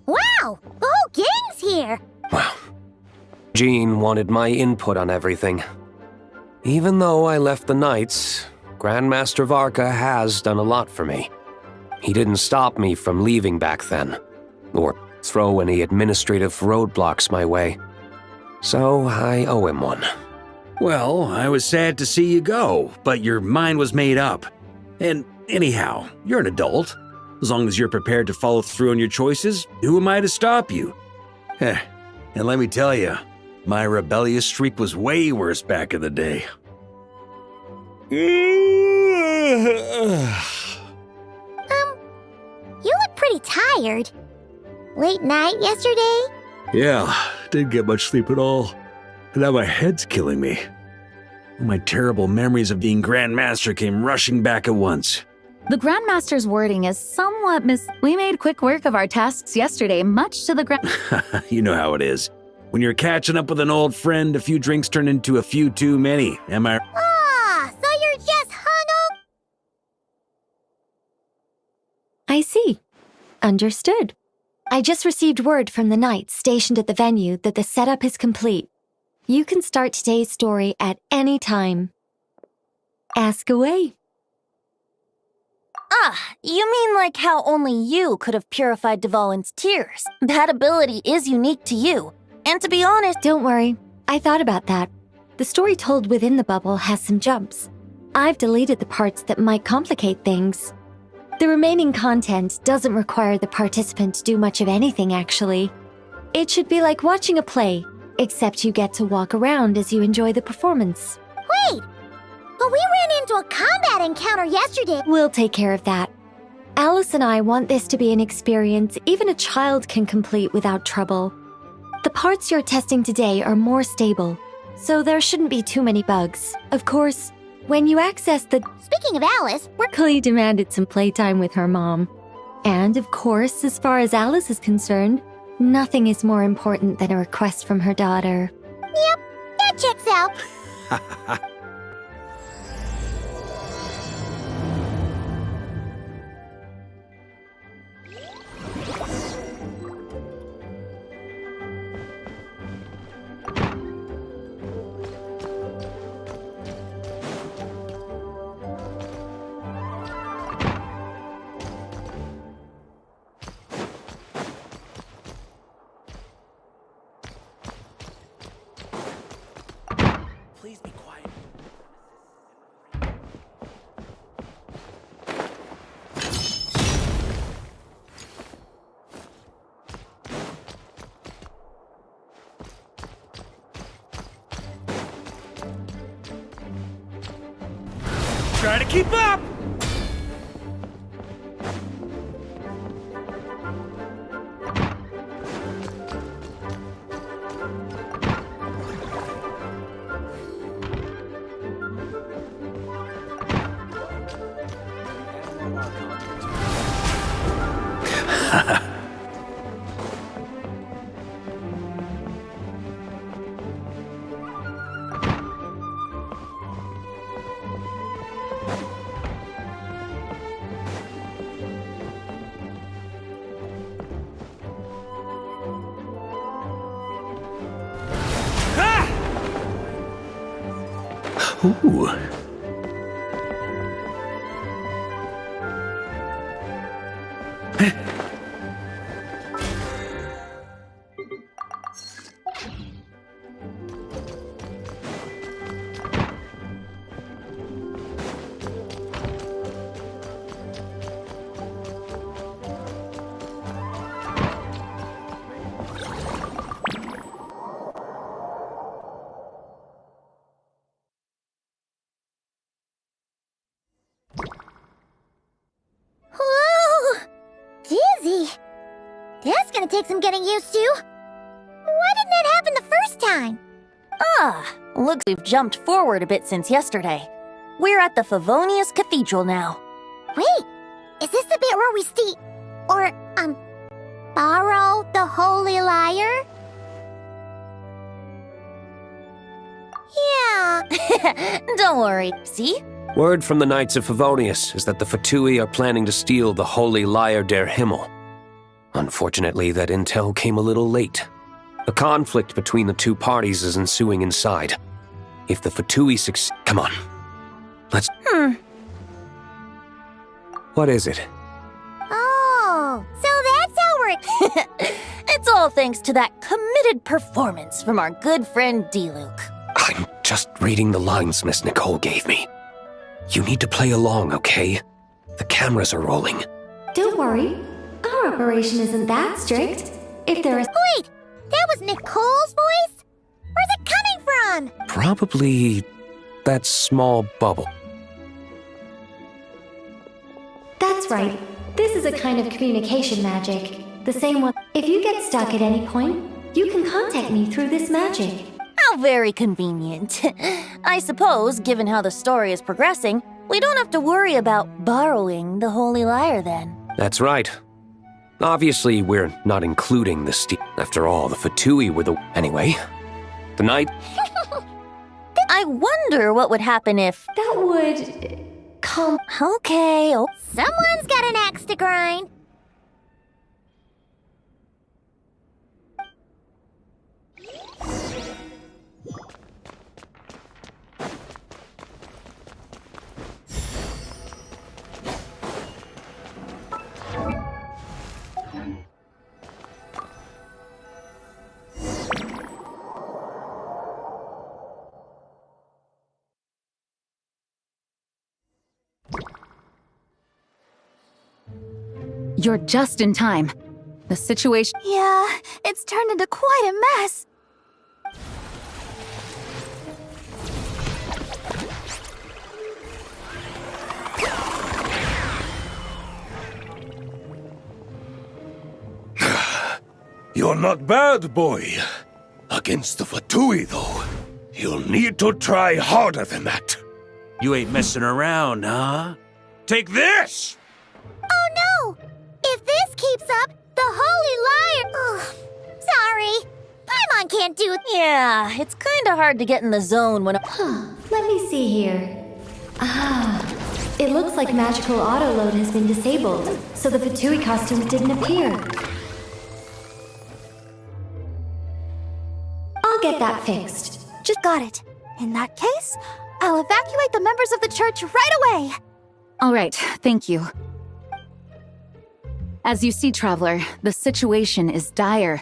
Wow! The whole gang's here! Wow. Jean wanted my input on everything. Even though I left the Knights, Grandmaster Varka has done a lot for me. He didn't stop me from leaving back then, or throw any administrative roadblocks my way. So I owe him one. Well, I was sad to see you go, but your mind was made up. And anyhow, you're an adult. As long as you're prepared to follow through on your choices, who am I to stop you? And let me tell you, my rebellious streak was way worse back in the day. You look pretty tired. Late night yesterday? Yeah, didn't get much sleep at all. And now my head's killing me. My terrible memories of being Grandmaster came rushing back at once. The Grandmaster's wording is somewhat We made quick work of our tasks yesterday, much to the You know how it is. When you're catching up with an old friend, a few drinks turn into a few too many, am I? So you're just hung up? I see. Understood. I just received word from the Knights stationed at the venue that the setup is complete. You can start today's story at any time. Ask away. You mean like how only you could have purified Dvalin's tears? That ability is unique to you. And to be honest— Don't worry. I thought about that. The story told within the bubble has some jumps. I've deleted the parts that might complicate things. The remaining content doesn't require the participant to do much of anything, actually. It should be like watching a play, except you get to walk around as you enjoy the performance. Wait! But we ran into a combat encounter yesterday. We'll take care of that. Alice and I want this to be an experience even a child can complete without trouble. The parts you're testing today are more stable, so there shouldn't be too many bugs. Of course, when you access the— Speaking of Alice, Berkeley demanded some playtime with her mom. And of course, as far as Alice is concerned, nothing is more important than a request from her daughter. Yep, that checks out. Please be quiet. Try to keep up! Ooh. That's gonna take some getting used to. Why didn't that happen the first time? Looks we've jumped forward a bit since yesterday. We're at the Favonius Cathedral now. Wait, is this the bit where we borrow the Holy Lyre? Yeah. Don't worry, see? Word from the Knights of Favonius is that the Fatui are planning to steal the Holy Lyre der Himmel. Unfortunately, that intel came a little late. A conflict between the two parties is ensuing inside. If the Fatui succeed... Come on. Let's... What is it? Oh, so that's how we're... It's all thanks to that committed performance from our good friend D-Luke. I'm just reading the lines Miss Nicole gave me. You need to play along, okay? The cameras are rolling. Don't worry. Our operation isn't that strict. If there is... Wait, that was Nicole's voice? Where's it coming from? Probably that small bubble. That's right. This is a kind of communication magic. The same one. If you get stuck at any point, you can contact me through this magic. How very convenient. I suppose, given how the story is progressing, we don't have to worry about borrowing the Holy Lyre then. That's right. Obviously, we're not including the steal. After all, the Fatui were the... Anyway, the night... I wonder what would happen if... That would... Okay, Someone's got an axe to grind. You're just in time. The situation... Yeah, it's turned into quite a mess. You're not bad, boy. Against the Fatui, though, you'll need to try harder than that. You ain't messing around, huh? Take this! Oh no! If this keeps up, the Holy Lyre... Ugh, sorry. Paimon can't do... Yeah, it's kinda hard to get in the zone when... Let me see here. It looks like magical autoload has been disabled, so the Fatui costumes didn't appear. I'll get that fixed. Just got it. In that case, I'll evacuate the members of the church right away. All right, thank you. As you see, Traveler, the situation is dire.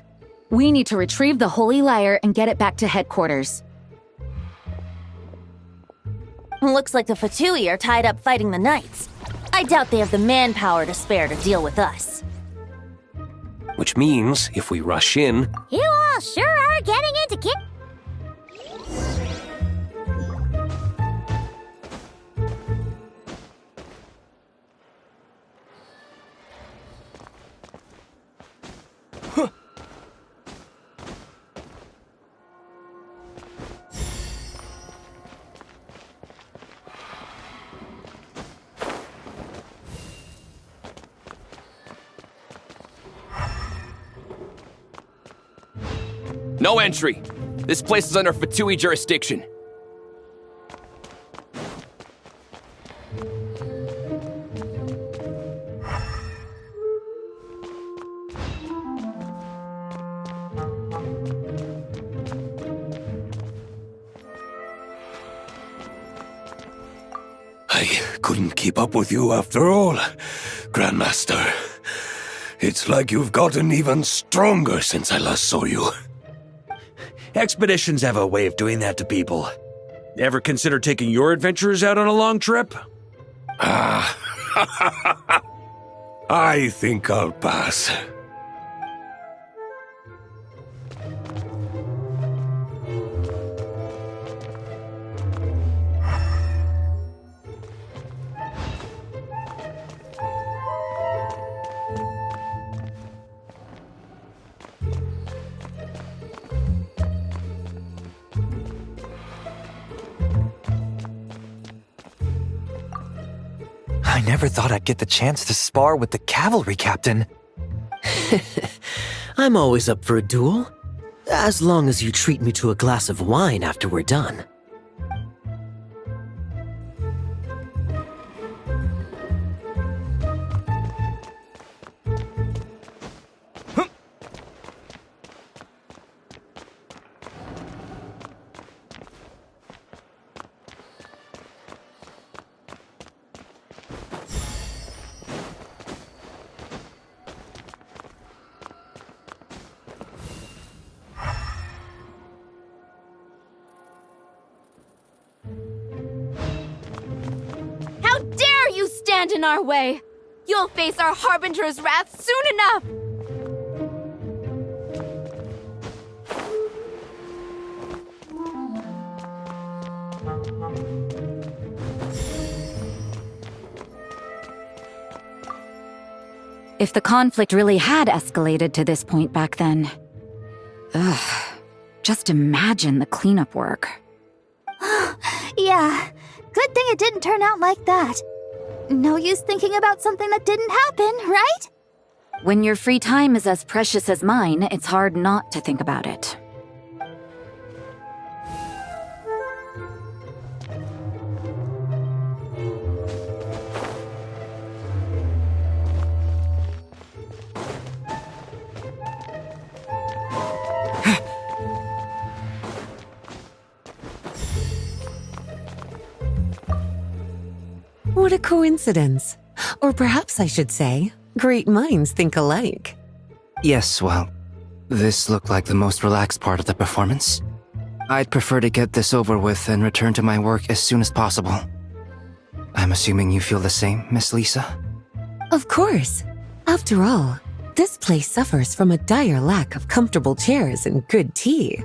We need to retrieve the Holy Lyre and get it back to headquarters. Looks like the Fatui are tied up fighting the Knights. I doubt they have the manpower to spare to deal with us. Which means, if we rush in... You all sure are getting into kick... No entry. This place is under Fatui jurisdiction. I couldn't keep up with you after all, Grandmaster. It's like you've gotten even stronger since I last saw you. Expeditions have a way of doing that to people. Ever consider taking your adventurers out on a long trip? I think I'll pass. I never thought I'd get the chance to spar with the cavalry captain. I'm always up for a duel. As long as you treat me to a glass of wine after we're done. How dare you stand in our way! You'll face our Harbinger's wrath soon enough! If the conflict really had escalated to this point back then... Ugh. Just imagine the cleanup work. Yeah, good thing it didn't turn out like that. No use thinking about something that didn't happen, right? When your free time is as precious as mine, it's hard not to think about it. What a coincidence. Or perhaps I should say, great minds think alike. Yes, well, this looked like the most relaxed part of the performance. I'd prefer to get this over with and return to my work as soon as possible. I'm assuming you feel the same, Miss Lisa? Of course. After all, this place suffers from a dire lack of comfortable chairs and good tea.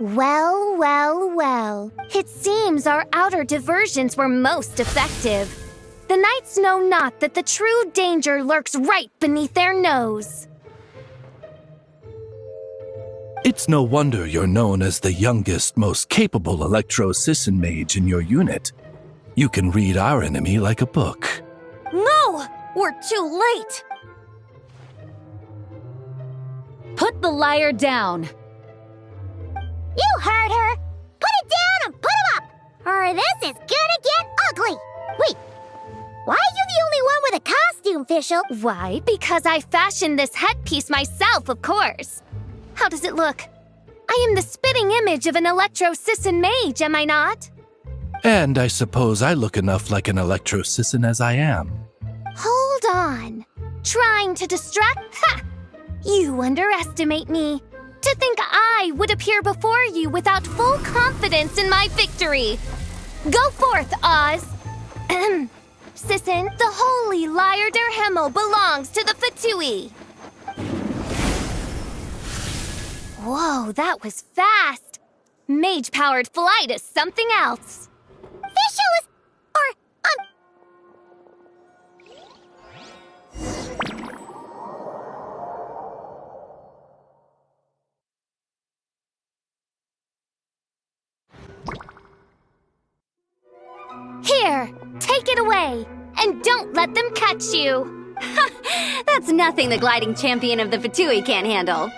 Well, well, well. It seems our outer diversions were most effective. The knights know not that the true danger lurks right beneath their nose. It's no wonder you're known as the youngest, most capable Electro-Sisson mage in your unit. You can read our enemy like a book. No! We're too late! Put the liar down! You heard her! Put it down and put him up! Or this is gonna get ugly! Wait, why are you the only one with a costume, Fischl? Why? Because I fashioned this headpiece myself, of course. How does it look? I am the spitting image of an Electro-Sisson mage, am I not? And I suppose I look enough like an Electro-Sisson as I am. Hold on. Trying to distract? Ha! You underestimate me. To think I would appear before you without full confidence in my victory. Go forth, Oz. Sisson, the holy Lyre der Himmel belongs to the Fatui. Whoa, that was fast. Mage-powered flight is something else. Fischl is... Here, take it away, and don't let them catch you. That's nothing the gliding champion of the Fatui can't handle.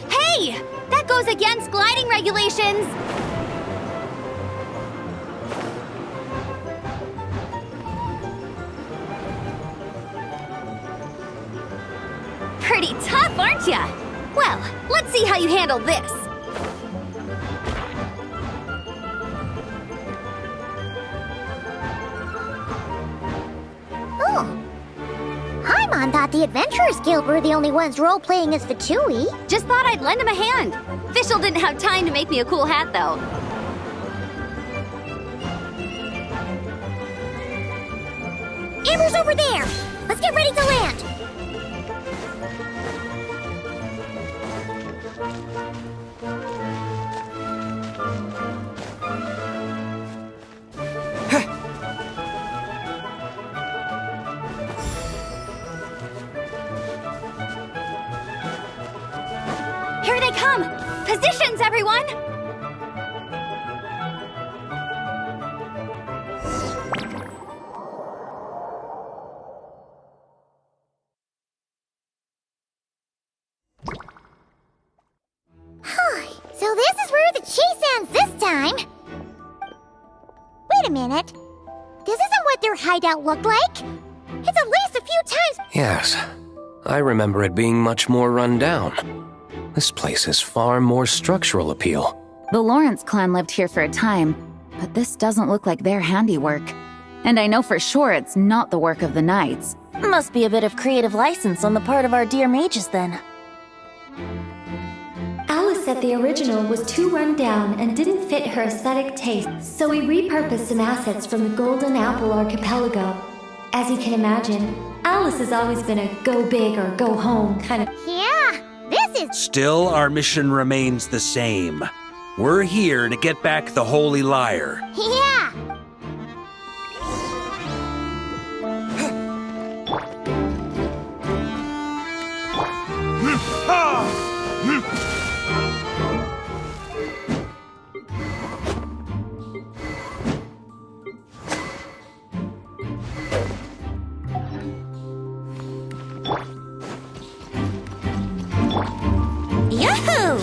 Hey! That goes against gliding regulations! pretty tough, aren't ya? Well, let's see how you handle this. Oh. Paimon thought the Adventurers Guild were the only ones role-playing as Fatui. Just thought I'd lend him a hand. Fischl didn't have time to make me a cool hat, though. Amber's over there! Let's get ready to land! Here they come! Positions, everyone! So this is where the chase ends this time. Wait a minute. This isn't what their hideout looked like. It's at least a few times. Yes, I remember it being much more run down. This place has far more structural appeal. The Lawrence clan lived here for a time, but this doesn't look like their handiwork. And I know for sure it's not the work of the knights. Must be a bit of creative license on the part of our dear mages, then. Alice said the original was too run down and didn't fit her aesthetic taste, so we repurposed some assets from the Golden Apple Archipelago. As you can imagine, Alice has always been a go big or go home kind of... Yeah, this is... Still, our mission remains the same. We're here to get back the Holy Lyre. Yeah! Yahoo!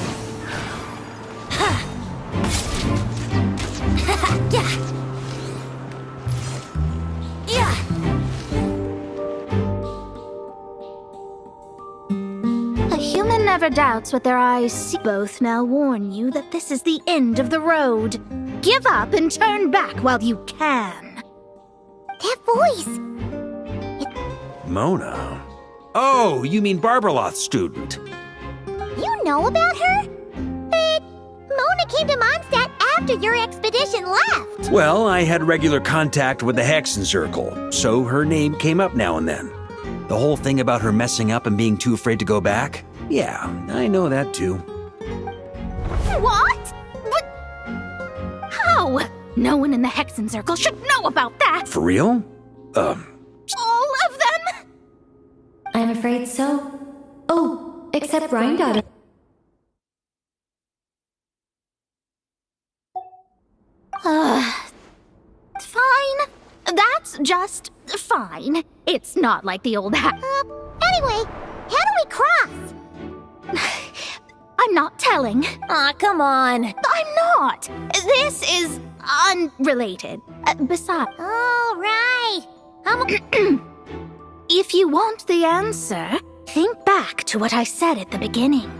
A human never doubts what their eyes see. Both now warn you that this is the end of the road. Give up and turn back while you can. That voice! Mona? Oh, you mean Barbarloth's student. You know about her? But Mona came to Mondstadt after your expedition left. Well, I had regular contact with the Hexen Circle, so her name came up now and then. The whole thing about her messing up and being too afraid to go back? Yeah, I know that too. What? But how? No one in the Hexen Circle should know about that. For real? All of them? I'm afraid so. Oh, except Rhindaughter. Fine. That's just fine. It's not like the old anyway, how do we cross? I'm not telling. Aw, come on. I'm not. This is unrelated. Besides... All right. If you want the answer, think back to what I said at the beginning.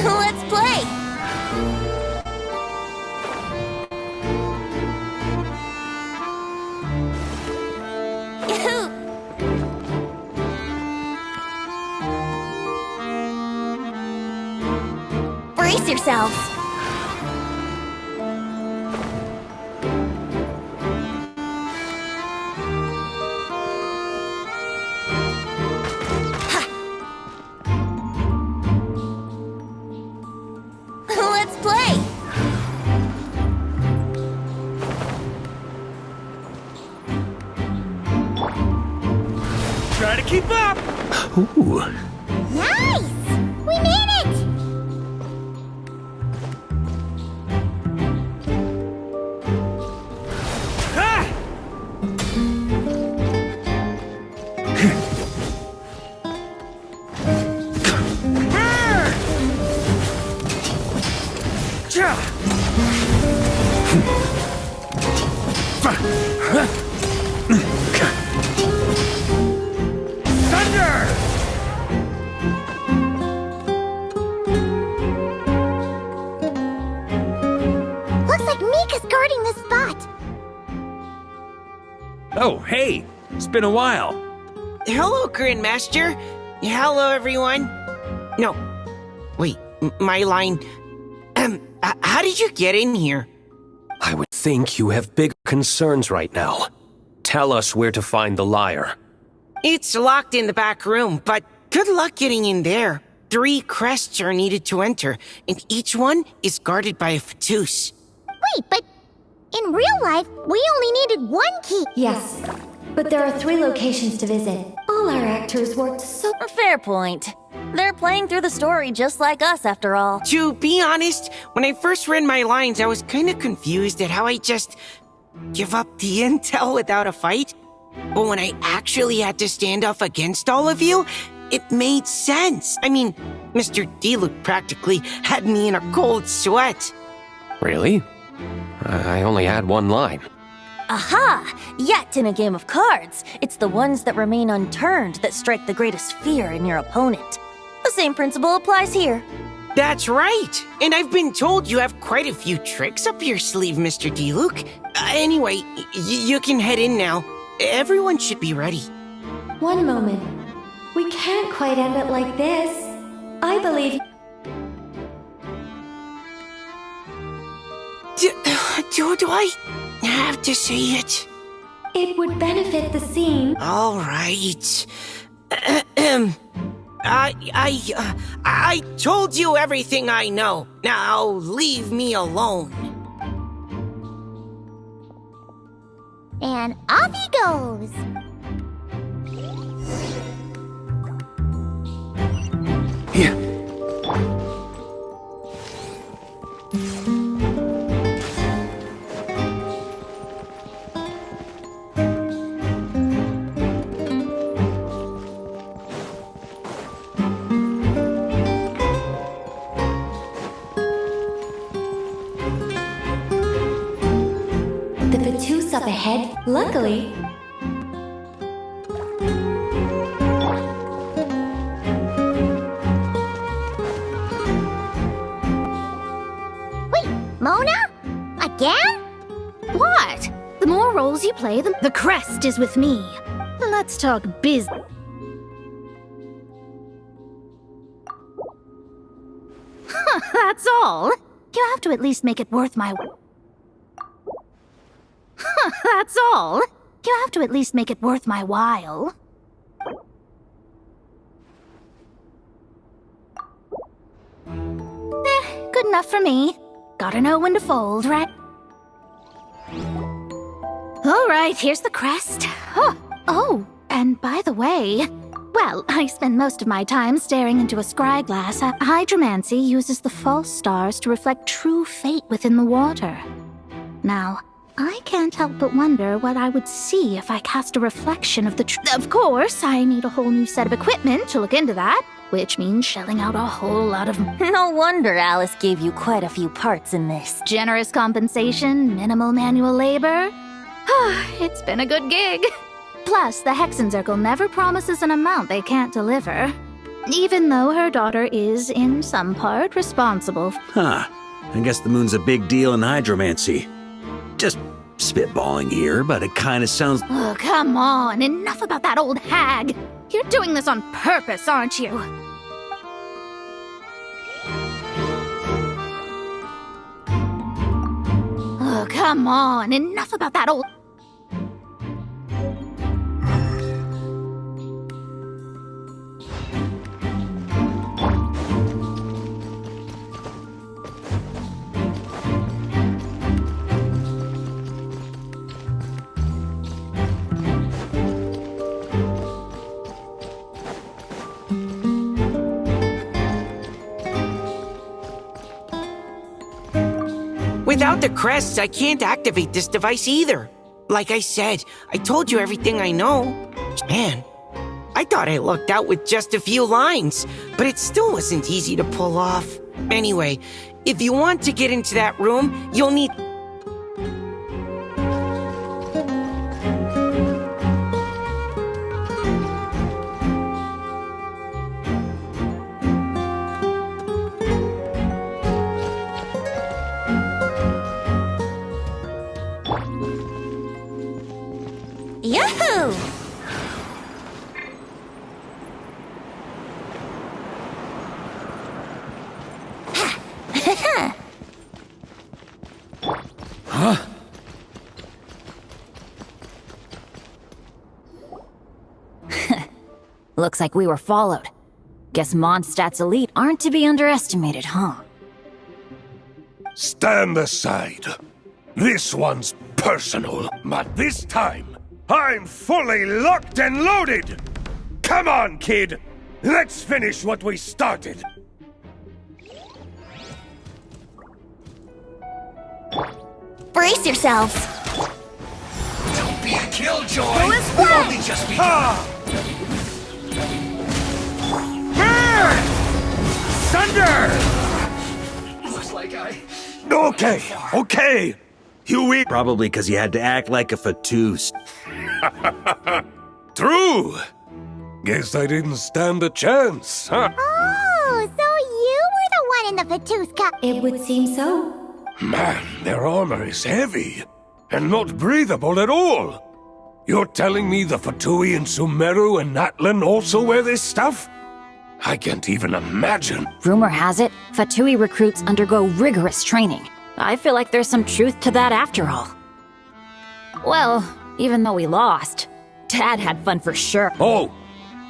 Let's play! Yahoo! Brace yourselves! Let's play! Try to keep up! Ooh. Nice! We made it! Ah! Oh, hey! It's been a while. Hello, Grandmaster. Hello, everyone. No. Wait, my line... how did you get in here? I would think you have big concerns right now. Tell us where to find the lyre. It's locked in the back room, but good luck getting in there. 3 crests are needed to enter, and each one is guarded by a Fatous. Wait, but in real life, we only needed 1 key. Yes, but there are 3 locations to visit. All our actors worked so... Fair point. They're playing through the story just like us, after all. To be honest, when I first read my lines, I was kind of confused at how I just give up the intel without a fight. But when I actually had to stand up against all of you, it made sense. I mean, Mr. Diluc practically had me in a cold sweat. Really? I only had 1 line. Aha! Yet in a game of cards, it's the ones that remain unturned that strike the greatest fear in your opponent. The same principle applies here. That's right! And I've been told you have quite a few tricks up your sleeve, Mr. Diluc. Anyway, you can head in now. Everyone should be ready. One moment. We can't quite end it like this. I believe... Do I have to say it? It would benefit the scene. All right. I told you everything I know. Now leave me alone. And off he goes. Here. The Fatous up ahead, luckily. Wait, Mona? Again? What? The more roles you play, the crest is with me. Let's talk biz. That's all. You have to at least make it worth my... That's all. You have to at least make it worth my while. Good enough for me. Gotta know when to fold, right? All right, here's the crest. Oh, and by the way... Well, I spend most of my time staring into a scry glass. Hydromancy uses the false stars to reflect true fate within the water. Now, I can't help but wonder what I would see if I cast a reflection of the Of course, I need a whole new set of equipment to look into that, which means shelling out a whole lot of... No wonder Alice gave you quite a few parts in this. Generous compensation, minimal manual labor. It's been a good gig. Plus, the Hexencircle never promises an amount they can't deliver. Even though her daughter is, in some part, responsible. Huh. I guess the moon's a big deal in hydromancy. Just spitballing here, but it kind of sounds... Oh, come on. Enough about that old hag. You're doing this on purpose, aren't you? Oh, come on. Enough about that old... Without the crests, I can't activate this device either. Like I said, I told you everything I know. Man, I thought I lucked out with just a few lines, but it still wasn't easy to pull off. Anyway, if you want to get into that room, you'll need... Yahoo! Huh? Looks like we were followed. Guess Mondstadt's elite aren't to be underestimated, huh? Stand aside. This one's personal, but this time, I'm fully locked and loaded! Come on, kid! Let's finish what we started! Brace yourselves! Don't be a killjoy! Who is We've what? only just begun! Thunder! Looks like Okay. Huey. Probably because you had to act like a fatoose. True. Guess I didn't stand a chance, huh? Oh, so you were the one in the Fatuska. It would seem so. Man, their armor is heavy and not breathable at all. You're telling me the Fatui in Sumeru and Natlan also wear this stuff? I can't even imagine. Rumor has it, Fatui recruits undergo rigorous training. I feel like there's some truth to that after all. Well, even though we lost, Dad had fun for sure. Oh,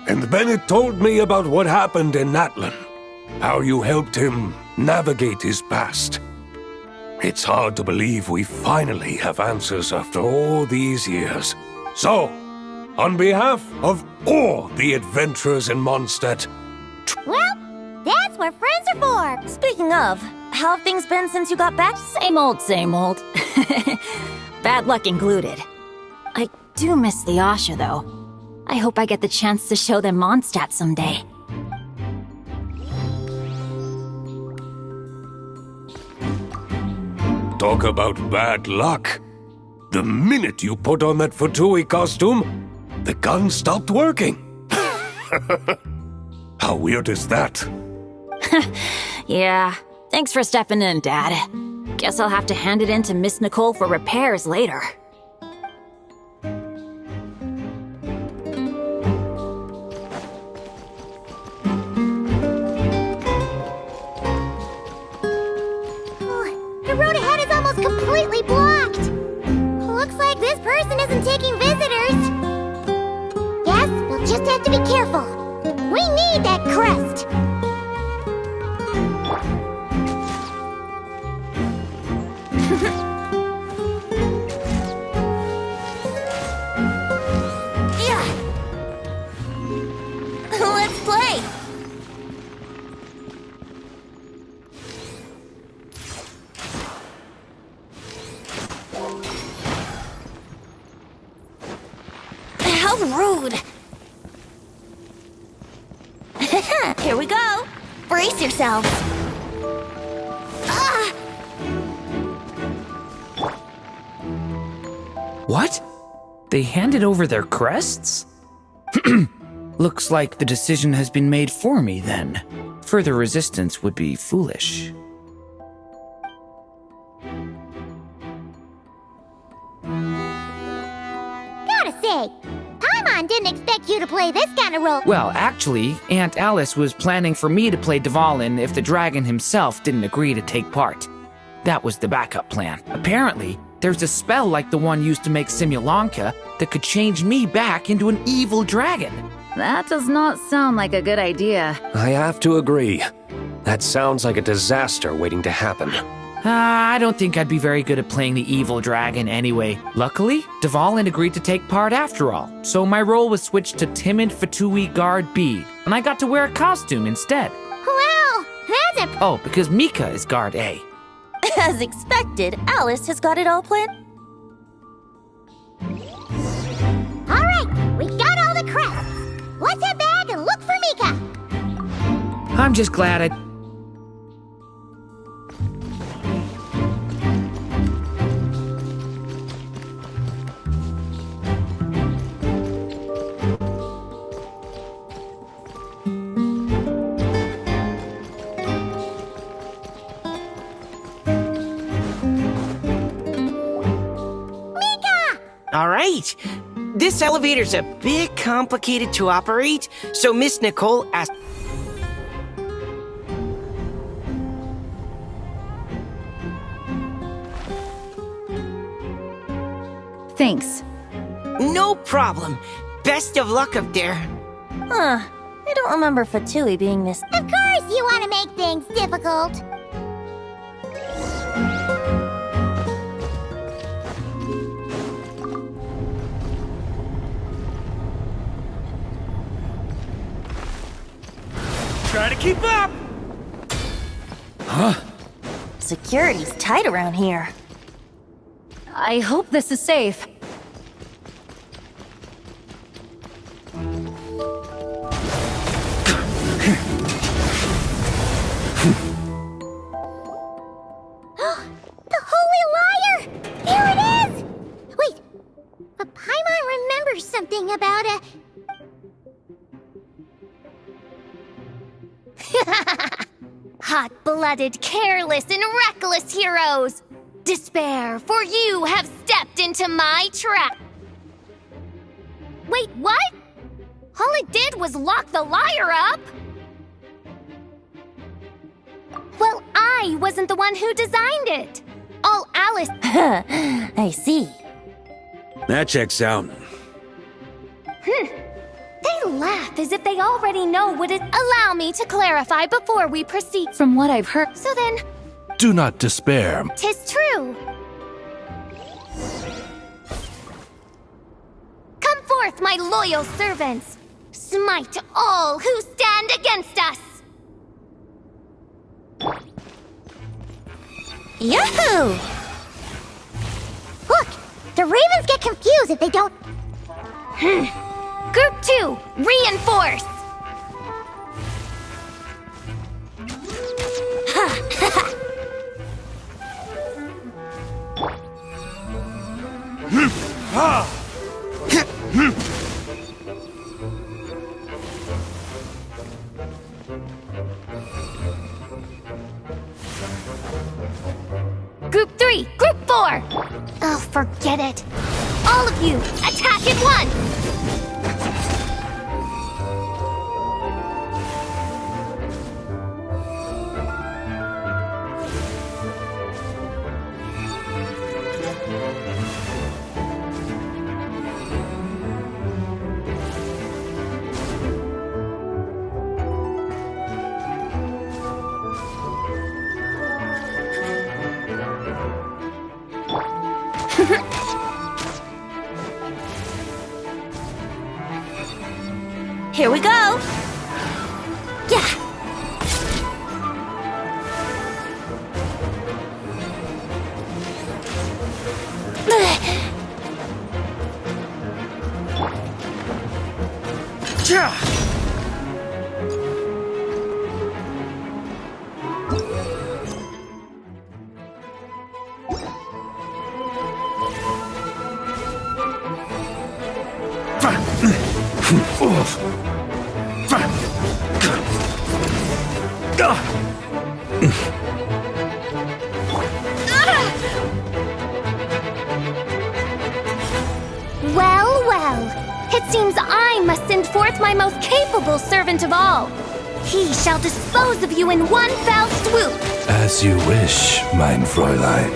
and Bennett told me about what happened in Natlan. How you helped him navigate his past. It's hard to believe we finally have answers after all these years. So, on behalf of all the adventurers in Mondstadt... Well, that's what friends are for. Speaking of, how have things been since you got back? Same old, same old. Bad luck included. I do miss the Asha, though. I hope I get the chance to show them Mondstadt someday. Talk about bad luck. The minute you put on that Fatui costume, the gun stopped working. How weird is that? Yeah, thanks for stepping in, Dad. Guess I'll have to hand it in to Miss Nicole for repairs later. The road ahead is almost completely blocked. Looks like this person isn't taking visitors. Yes, we'll just have to be careful. We need that crest. Yeah. Let's play. How rude! Here we go! Brace yourselves! Ah! What? They handed over their crests? Looks like the decision has been made for me, then. Further resistance would be foolish. Gotta say, Paimon didn't expect you to play this kind of role. Well, actually, Aunt Alice was planning for me to play Dvalin if the dragon himself didn't agree to take part. That was the backup plan. Apparently, there's a spell like the one used to make Simulanka that could change me back into an evil dragon. That does not sound like a good idea. I have to agree. That sounds like a disaster waiting to happen. I don't think I'd be very good at playing the evil dragon anyway. Luckily, Dvalin agreed to take part after all, so my role was switched to timid Fatui Guard B, and I got to wear a costume instead. Wow, that's a... Oh, because Mika is Guard A. As expected, Alice has got it all planned. All right, we got all the crests. Let's head back and look for Mika. I'm just glad I... All right. this elevator's a bit complicated to operate, so Miss Nicole asked... Thanks. No problem. Best of luck up there. Huh. I don't remember Fatui being this... Of course you want to make things difficult. Try to keep up! Huh? Security's tight around here. I hope this is safe. The Holy Liar! Here it is! Wait, but Paimon remembers something about a... Hot-blooded, careless, and reckless heroes! Despair, for you have stepped into my trap! Wait, what? All it did was lock the liar up! Well, I wasn't the one who designed it! All Alice... I see. That checks out. They laugh as if they already know what it... Allow me to clarify before we proceed. From what I've heard... So then, Do not despair. 'tis true. Come forth, my loyal servants! Smite all who stand against us! Yahoo! Look! The ravens get confused if they don't... Group 2, reinforce! Group 3, Group 4! Oh, forget it. All of you, attack at once! Here we go! Yeah! Well, well. It seems I must send forth my most capable servant of all. He shall dispose of you in one fell swoop. As you wish, mein Fräulein.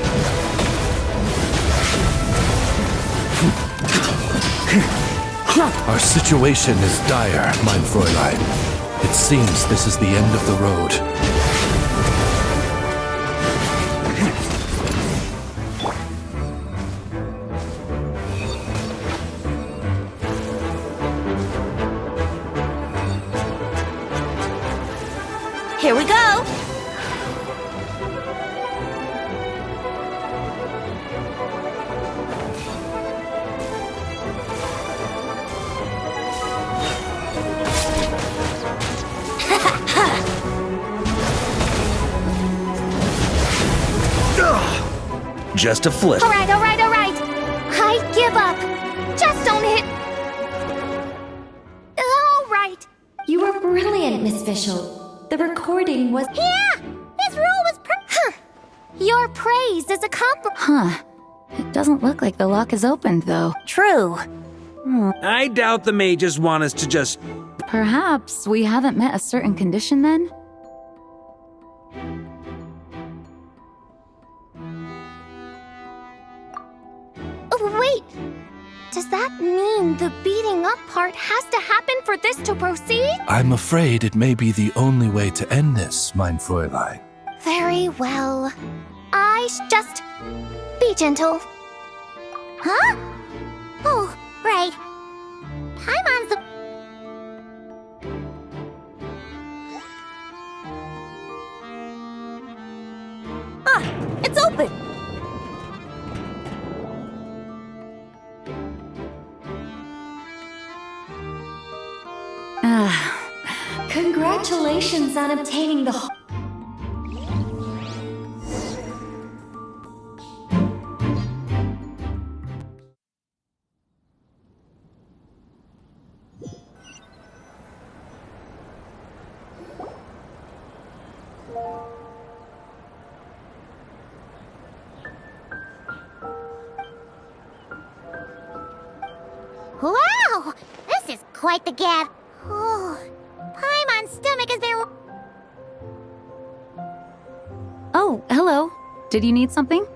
Our situation is dire, mein Fräulein. It seems this is the end of the road. Here we go! Just a flip. All right. I give up. Just don't hit... All right. You were brilliant, Miss Fischl. The recording was... Yeah! His rule was Your praise is a compliment. Huh. It doesn't look like the lock is opened, though. True. I doubt the mages want us to just... Perhaps we haven't met a certain condition then? Oh, wait! Does that mean the beating up part has to happen for this to proceed? I'm afraid it may be the only way to end this, mein Fräulein. Very well. Just be gentle. Huh? Oh, right. Paimon's the... Ah, it's open! Congratulations on obtaining the... Wow! This is quite the gap. Oh, Paimon's stomach is there. Oh, hello. Did you need something?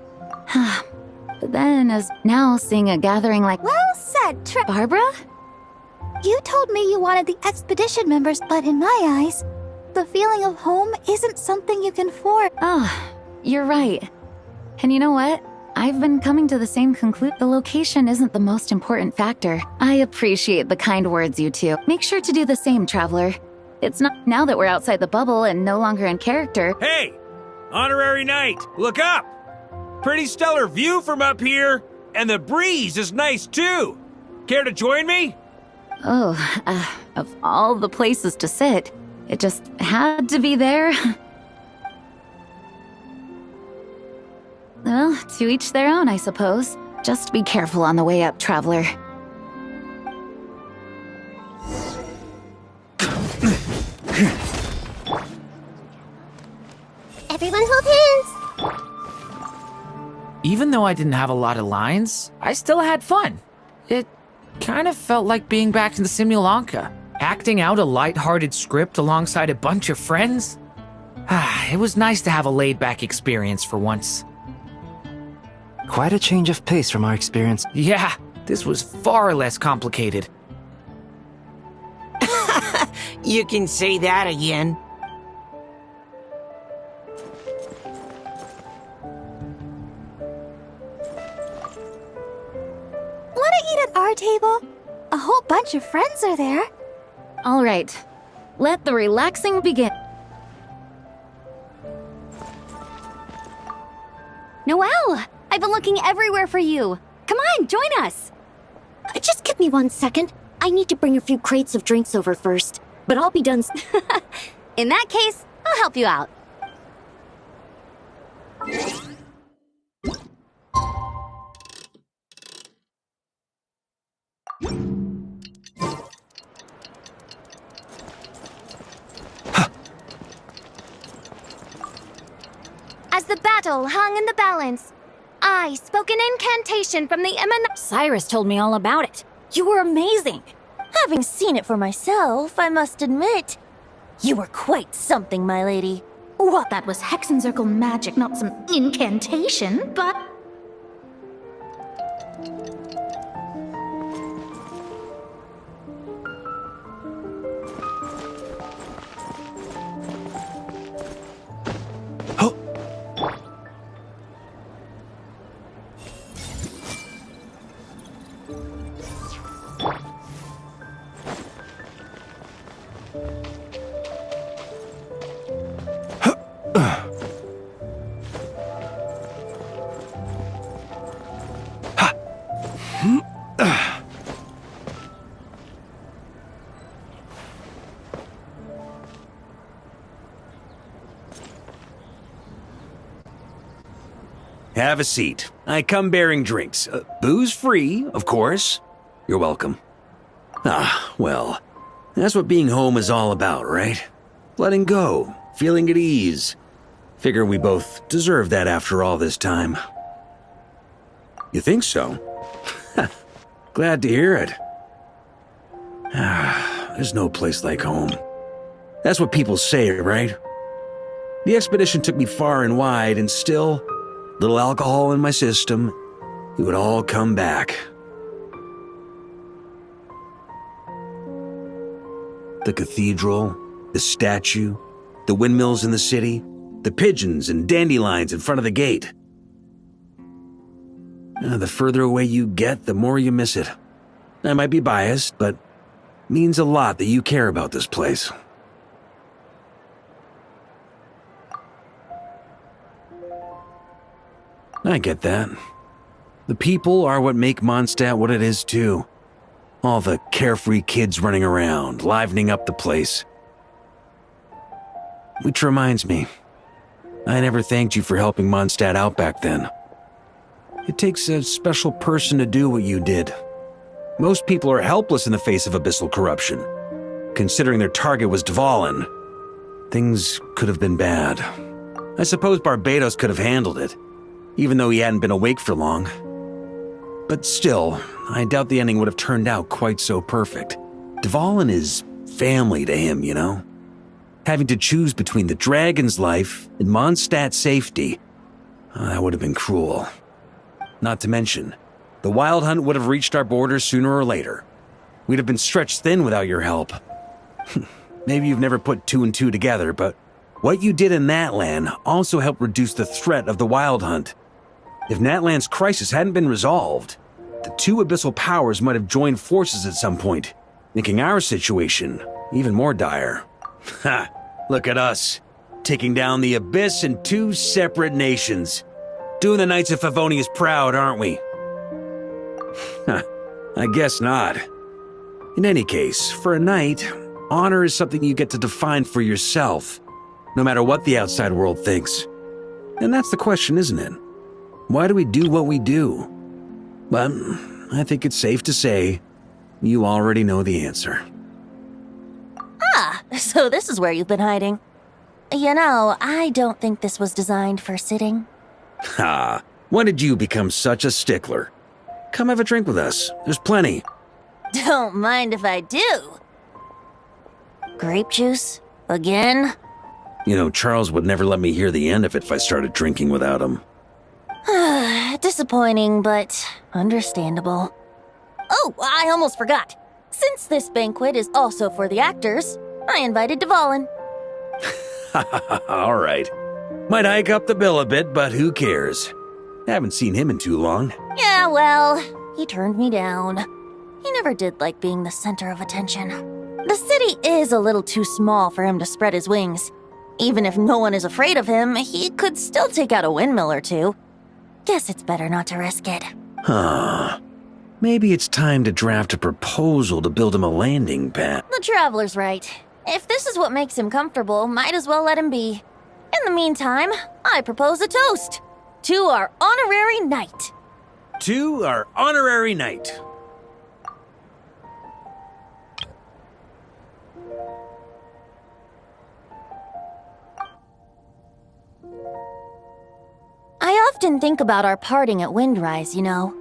But then, as now seeing a gathering like... Well said, Barbara? You told me you wanted the expedition members, but in my eyes, the feeling of home isn't something you can force. Oh, you're right. And you know what? I've been coming to the same conclusion. The location isn't the most important factor. I appreciate the kind words, you two. Make sure to do the same, traveler. It's not now that we're outside the bubble and no longer in character. Hey! Honorary knight, look up! Pretty stellar view from up here, and the breeze is nice too. Care to join me? Oh, of all the places to sit, it just had to be there. Well, to each their own, I suppose. Just be careful on the way up, traveler. Everyone hold hands! Even though I didn't have a lot of lines, I still had fun. It kind of felt like being back in the Simulanka, acting out a light-hearted script alongside a bunch of friends. It was nice to have a laid-back experience for once. Quite a change of pace from our experience. Yeah, this was far less complicated. You can say that again. Wanna eat at our table? A whole bunch of friends are there. All right, let the relaxing begin. Noelle! I've been looking everywhere for you. Come on, join us. Just give me 1 second. I need to bring a few crates of drinks over first. But I'll be done. In that case, I'll help you out. As the battle hung in the balance, I spoke an incantation from the Cyrus told me all about it. You were amazing. Having seen it for myself, I must admit, you were quite something, my lady. What? That was Hexencircle magic, not some incantation, but... Have a seat. I come bearing drinks. Booze free, of course. You're welcome. Well, that's what being home is all about, right? Letting go, feeling at ease. Figure we both deserve that after all this time. You think so? Glad to hear it. There's no place like home. That's what people say, right? The expedition took me far and wide, and still, little alcohol in my system, it would all come back. The cathedral, the statue, the windmills in the city, the pigeons and dandelions in front of the gate. The further away you get, the more you miss it. I might be biased, but it means a lot that you care about this place. I get that. The people are what make Mondstadt what it is, too. All the carefree kids running around, livening up the place. Which reminds me, I never thanked you for helping Mondstadt out back then. It takes a special person to do what you did. Most people are helpless in the face of abyssal corruption. Considering their target was Dvalin, things could have been bad. I suppose Barbados could have handled it, even though he hadn't been awake for long. But still, I doubt the ending would have turned out quite so perfect. Dvalin is family to him, you know? Having to choose between the dragon's life and Mondstadt's safety, that would have been cruel. Not to mention, the Wild Hunt would have reached our borders sooner or later. We'd have been stretched thin without your help. Maybe you've never put two and two together, but what you did in Natlan also helped reduce the threat of the Wild Hunt. If Natlan's crisis hadn't been resolved, the two abyssal powers might have joined forces at some point, making our situation even more dire. Ha! Look at us, taking down the Abyss in two separate nations. Doing the Knights of Favonius proud, aren't we? I guess not. In any case, for a knight, honor is something you get to define for yourself, no matter what the outside world thinks. And that's the question, isn't it? Why do we do what we do? But I think it's safe to say you already know the answer. Ah, so this is where you've been hiding. You know, I don't think this was designed for sitting. Ha! When did you become such a stickler? Come have a drink with us. There's plenty. Don't mind if I do. Grape juice? Again? You know, Charles would never let me hear the end of it if I started drinking without him. Disappointing, but understandable. Oh, I almost forgot. Since this banquet is also for the actors, I invited Dvalin. All right. Might hike up the bill a bit, but who cares? Haven't seen him in too long. Yeah, well, he turned me down. He never did like being the center of attention. The city is a little too small for him to spread his wings. Even if no one is afraid of him, he could still take out a windmill or two. Guess it's better not to risk it. Huh. Maybe it's time to draft a proposal to build him a landing pad. The Traveler's right. If this is what makes him comfortable, might as well let him be. In the meantime, I propose a toast. To our honorary knight. To our honorary knight. I often think about our parting at Windrise, you know.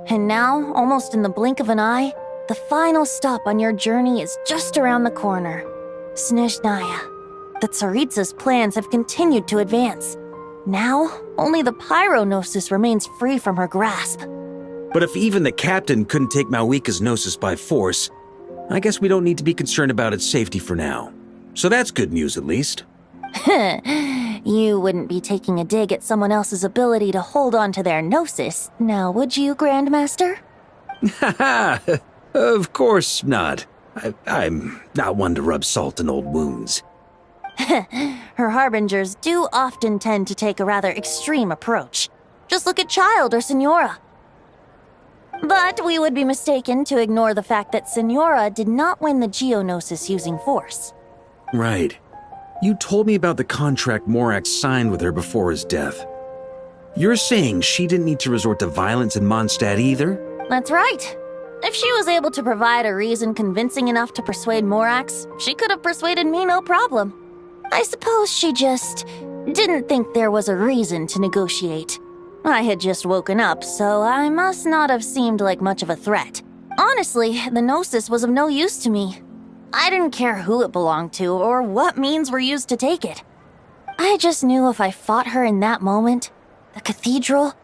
And now, almost in the blink of an eye, the final stop on your journey is just around the corner. Snezhnaya. The Tsaritsa's plans have continued to advance. Now, only the Pyronosis remains free from her grasp. But if even the captain couldn't take Malwika's Gnosis by force, I guess we don't need to be concerned about its safety for now. So that's good news, at least. You wouldn't be taking a dig at someone else's ability to hold on to their Gnosis, now would you, Grandmaster? Haha! Of course not. I'm not one to rub salt in old wounds. Her harbingers do often tend to take a rather extreme approach. Just look at Child or Senora. But we would be mistaken to ignore the fact that Senora did not win the Geonosis using force. Right. You told me about the contract Morak signed with her before his death. You're saying she didn't need to resort to violence in Mondstadt either? That's right. If she was able to provide a reason convincing enough to persuade Morax, she could have persuaded me no problem. I suppose she just didn't think there was a reason to negotiate. I had just woken up, so I must not have seemed like much of a threat. Honestly, the Gnosis was of no use to me. I didn't care who it belonged to or what means were used to take it. I just knew if I fought her in that moment, the cathedral,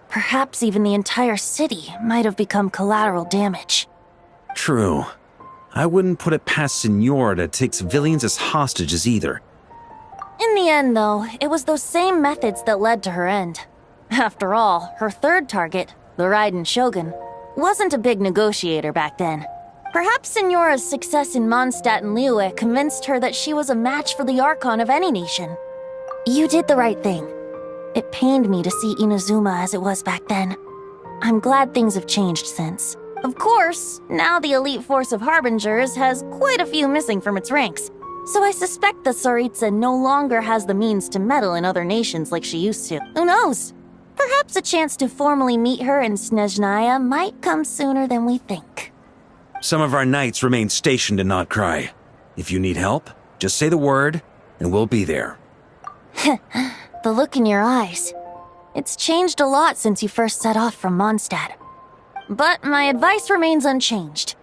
perhaps even the entire city, might have become collateral damage. True. I wouldn't put it past Senora to take civilians as hostages either. In the end, though, it was those same methods that led to her end. After all, her third target, the Raiden Shogun, wasn't a big negotiator back then. Perhaps Senora's success in Mondstadt and Liyue convinced her that she was a match for the Archon of any nation. You did the right thing. It pained me to see Inazuma as it was back then. I'm glad things have changed since. Of course, now the elite force of Harbingers has quite a few missing from its ranks, so I suspect that Tsaritsa no longer has the means to meddle in other nations like she used to. Who knows? Perhaps a chance to formally meet her in Snezhnaya might come sooner than we think. Some of our knights remain stationed in Not Cry. If you need help, just say the word, and we'll be there. The look in your eyes. It's changed a lot since you first set off from Mondstadt. But my advice remains unchanged.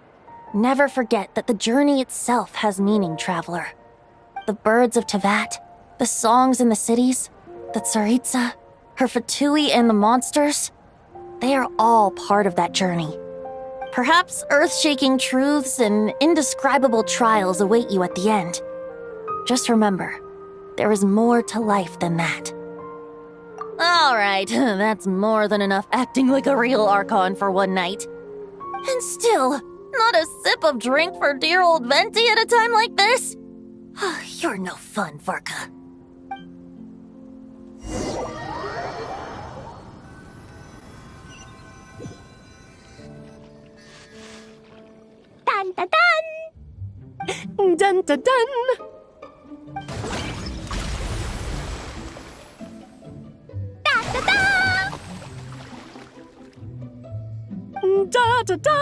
Never forget that the journey itself has meaning, traveler. The birds of Tevat, the songs in the cities, the Tsaritsa, her Fatui and the monsters, they are all part of that journey. Perhaps earth-shaking truths and indescribable trials await you at the end. Just remember, there is more to life than that. Alright, that's more than enough acting like a real Archon for one night. And still, not a sip of drink for dear old Venti at a time like this? You're no fun, Varka. Dun dun dun! Dun dun dun! Da da da! Da da da!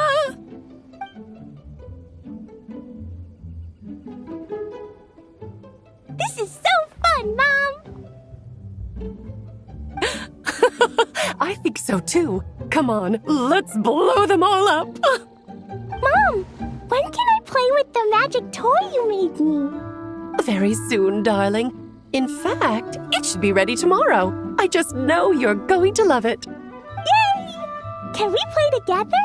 This is so fun, Mom! I think so too. Come on, let's blow them all up! Mom, when can I play with the magic toy you made me? Very soon, darling. In fact, it should be ready tomorrow. I just know you're going to love it. Yay! Can we play together?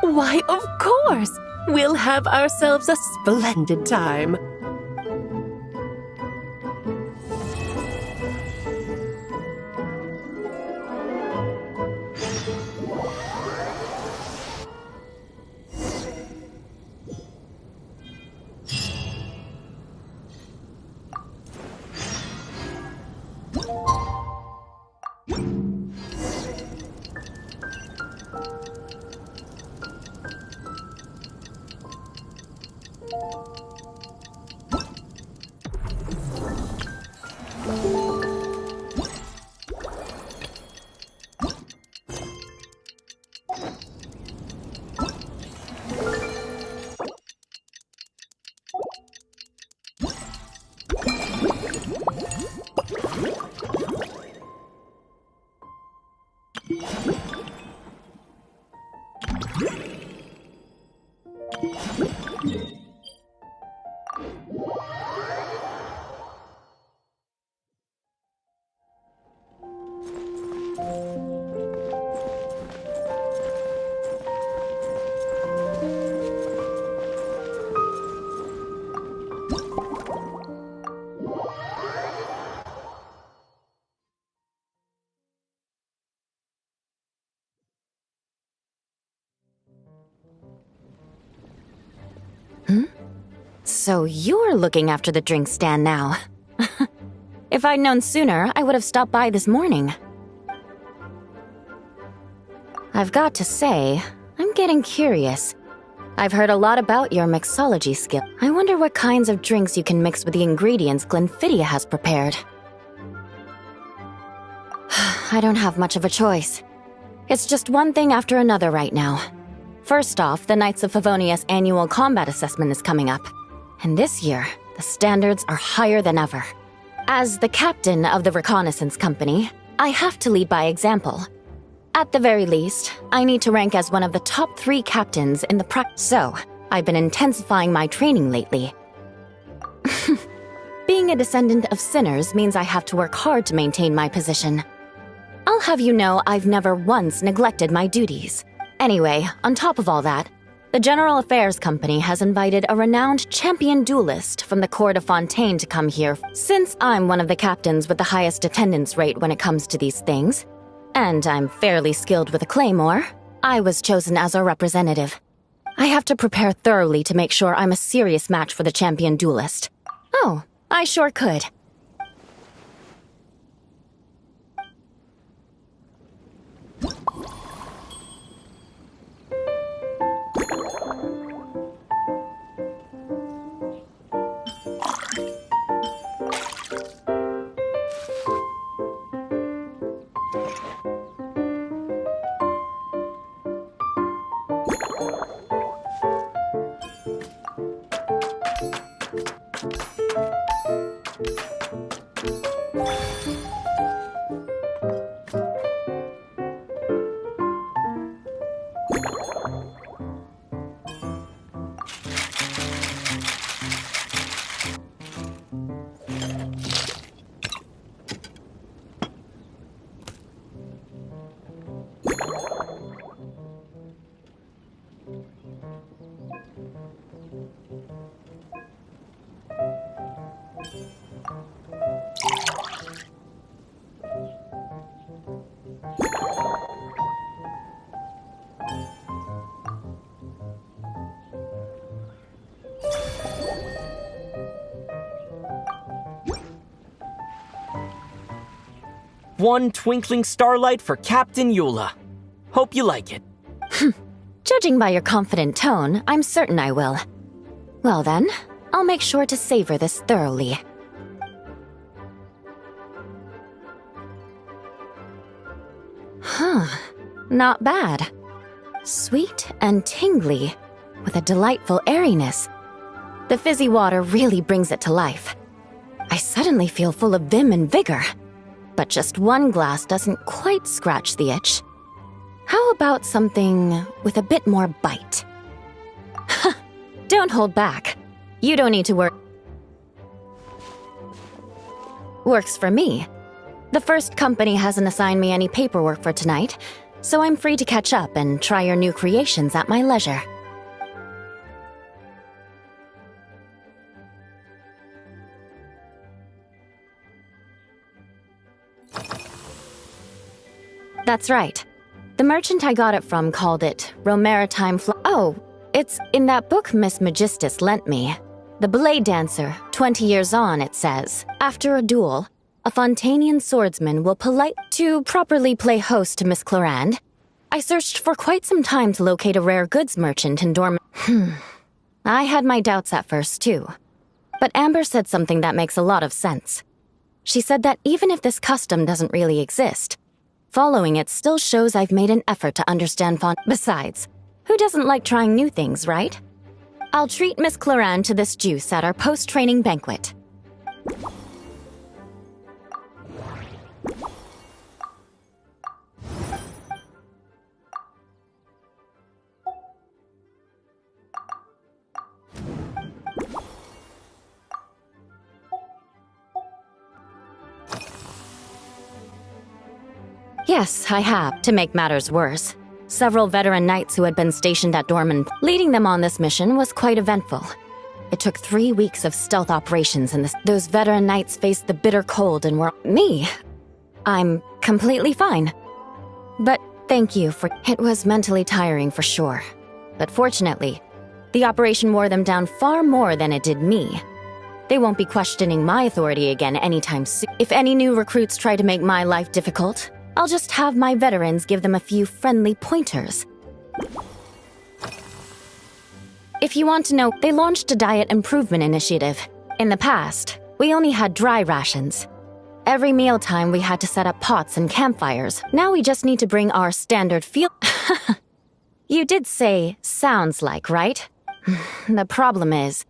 Why, of course! We'll have ourselves a splendid time. So you're looking after the drink stand now. If I'd known sooner, I would have stopped by this morning. I've got to say, I'm getting curious. I've heard a lot about your mixology skill. I wonder what kinds of drinks you can mix with the ingredients Glenfiddia has prepared. I don't have much of a choice. It's just one thing after another right now. First off, the Knights of Favonius annual combat assessment is coming up. And this year, the standards are higher than ever. As the captain of the reconnaissance company, I have to lead by example. At the very least, I need to rank as one of the top 3 captains in the So, I've been intensifying my training lately. Being a descendant of sinners means I have to work hard to maintain my position. I'll have you know I've never once neglected my duties. Anyway, on top of all that, the General Affairs Company has invited a renowned champion duelist from the Court of Fontaine to come here. Since I'm one of the captains with the highest attendance rate when it comes to these things, and I'm fairly skilled with a claymore, I was chosen as our representative. I have to prepare thoroughly to make sure I'm a serious match for the champion duelist. Oh, I sure could. One twinkling starlight for Captain Eula. Hope you like it. Judging by your confident tone, I'm certain I will. Well then, I'll make sure to savor this thoroughly. Not bad. Sweet and tingly, with a delightful airiness. The fizzy water really brings it to life. I suddenly feel full of vim and vigor. But just one glass doesn't quite scratch the itch. How about something with a bit more bite? Don't hold back. You don't need to work. Works for me. The first company hasn't assigned me any paperwork for tonight, so I'm free to catch up and try your new creations at my leisure. That's right. The merchant I got it from called it Romaritime Oh, it's in that book Miss Magistus lent me. The Blade Dancer, 20 years on, it says. After a duel, a Fontanian swordsman will to properly play host to Miss Clarande. I searched for quite some time to locate a rare goods merchant in Dorm. I had my doubts at first, too. But Amber said something that makes a lot of sense. She said that even if this custom doesn't really exist, following it still shows I've made an effort to understand Besides, who doesn't like trying new things, right? I'll treat Miss Clarande to this juice at our post-training banquet. Yes, I have. To make matters worse, several veteran knights who had been stationed at Dorman. Leading them on this mission was quite eventful. It took 3 weeks of stealth operations and those veteran knights faced the bitter cold and were— Me? I'm completely fine. But thank you for— It was mentally tiring for sure. But fortunately, the operation wore them down far more than it did me. They won't be questioning my authority again anytime soon. If any new recruits try to make my life difficult, I'll just have my veterans give them a few friendly pointers. If you want to know, they launched a diet improvement initiative. In the past, we only had dry rations. Every mealtime we had to set up pots and campfires. Now we just need to bring our standard fuel. You did say sounds like, right? The problem is,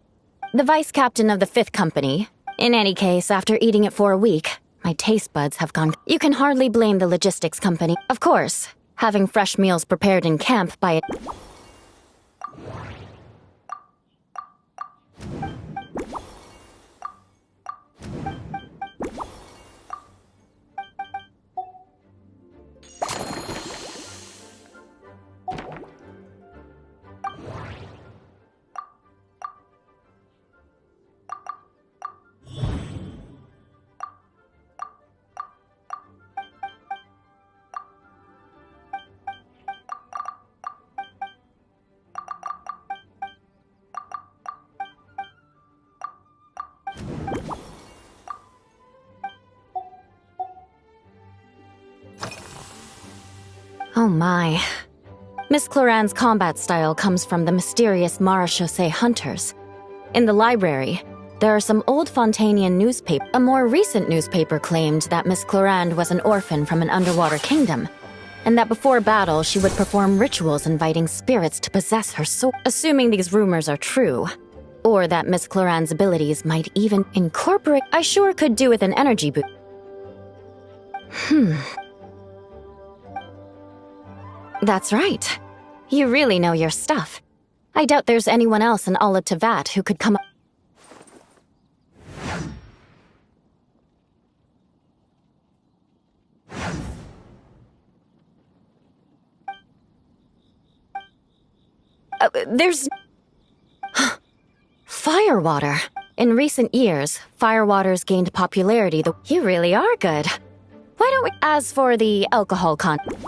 the vice captain of the 5th company— In any case, after eating it for a week, my taste buds have gone— You can hardly blame the logistics company. Of course, Having fresh meals prepared in camp by it. Oh my. Miss Cloran's combat style comes from the mysterious Marechaussee hunters. In the library, there are some old Fontanian newspapers. A more recent newspaper claimed that Miss Cloran was an orphan from an underwater kingdom, and that before battle she would perform rituals inviting spirits to possess her soul. Assuming these rumors are true, or that Miss Cloran's abilities might even incorporate, I sure could do with an energy boost. That's right. You really know your stuff. I doubt there's anyone else in all of Tevat who could come up. There's... Firewater. In recent years, Firewaters gained popularity. You really are good. Why don't we... As for the alcohol content...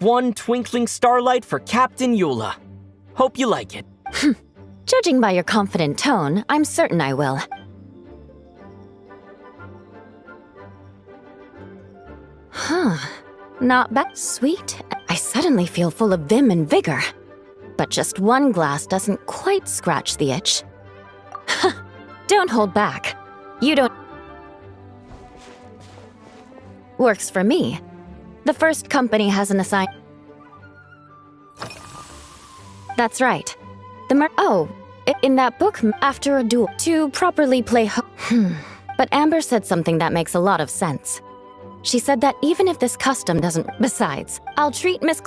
one twinkling starlight for Captain Eula. Hope you like it. Judging by your confident tone, I'm certain I will. Huh. Not bad. Sweet. I suddenly feel full of vim and vigor. But just one glass doesn't quite scratch the itch. Don't hold back. You don't... Works for me. The first company has an assign... That's right. In that book, after a duel, to properly play But Amber said something that makes a lot of sense. She said that even if this custom doesn't... Besides, I'll treat Miss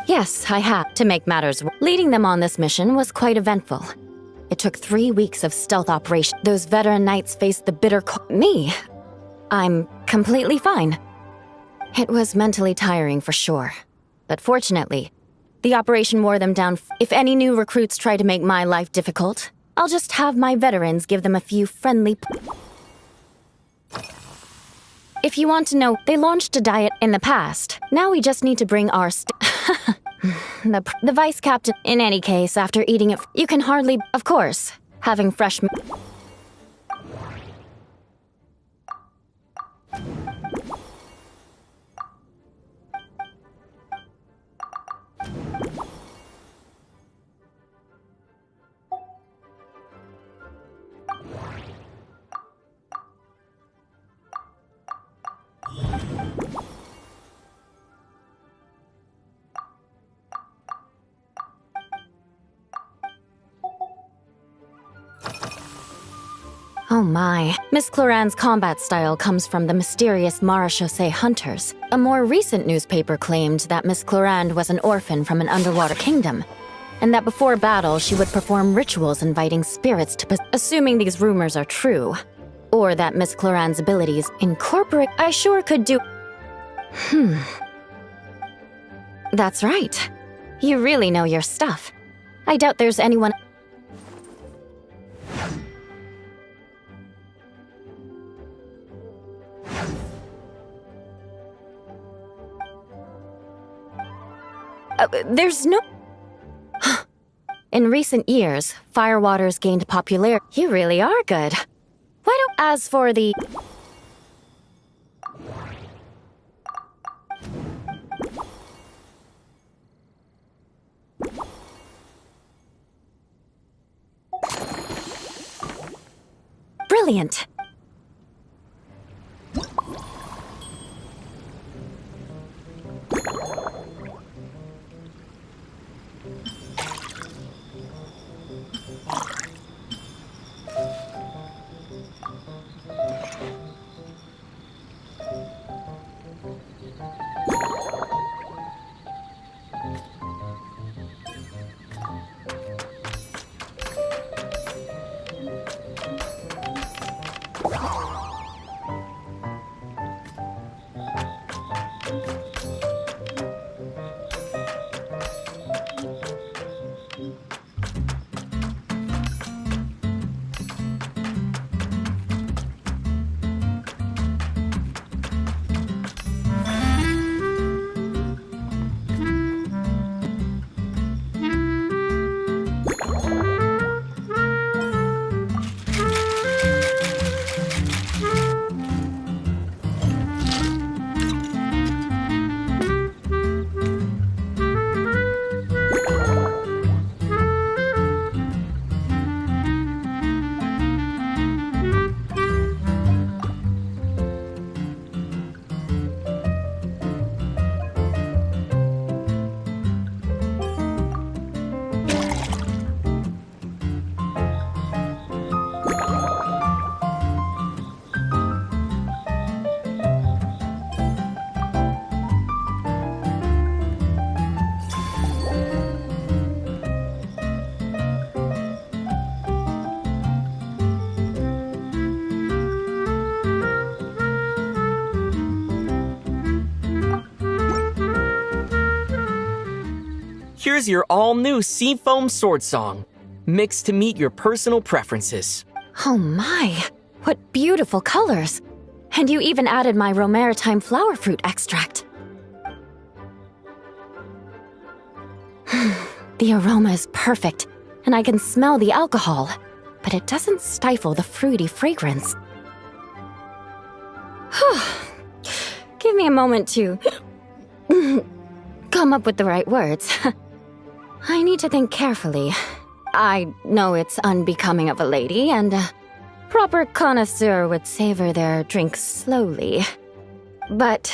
Yes, I have. To make matters worse, leading them on this mission was quite eventful. It took 3 weeks of stealth operation. Those veteran knights faced the bitter Me? I'm completely fine. It was mentally tiring for sure. But fortunately, the operation wore them down. If any new recruits try to make my life difficult, I'll just have my veterans give them a few friendly... If you want to know, they launched a diet in the past. Now we just need to bring our the vice captain. In any case, after eating it, you can hardly... Of course, having fresh... Oh my. Miss Cloran's combat style comes from the mysterious Marechaussee hunters. A more recent newspaper claimed that Miss Cloran was an orphan from an underwater kingdom, and that before battle she would perform rituals inviting spirits to assuming these rumors are true, or that Miss Cloran's abilities incorporate... I sure could do... That's right. You really know your stuff. I doubt there's anyone... There's no... In recent years, Firewater's gained popularity. You really are good. Why don't... As for the... Brilliant. Here's your all-new Seafoam Sword Song, mixed to meet your personal preferences. Oh my, what beautiful colors! And you even added my romaritime flower fruit extract. The aroma is perfect, and I can smell the alcohol, but it doesn't stifle the fruity fragrance. Give me a moment to come up with the right words. I need to think carefully. I know it's unbecoming of a lady, and a proper connoisseur would savor their drinks slowly. But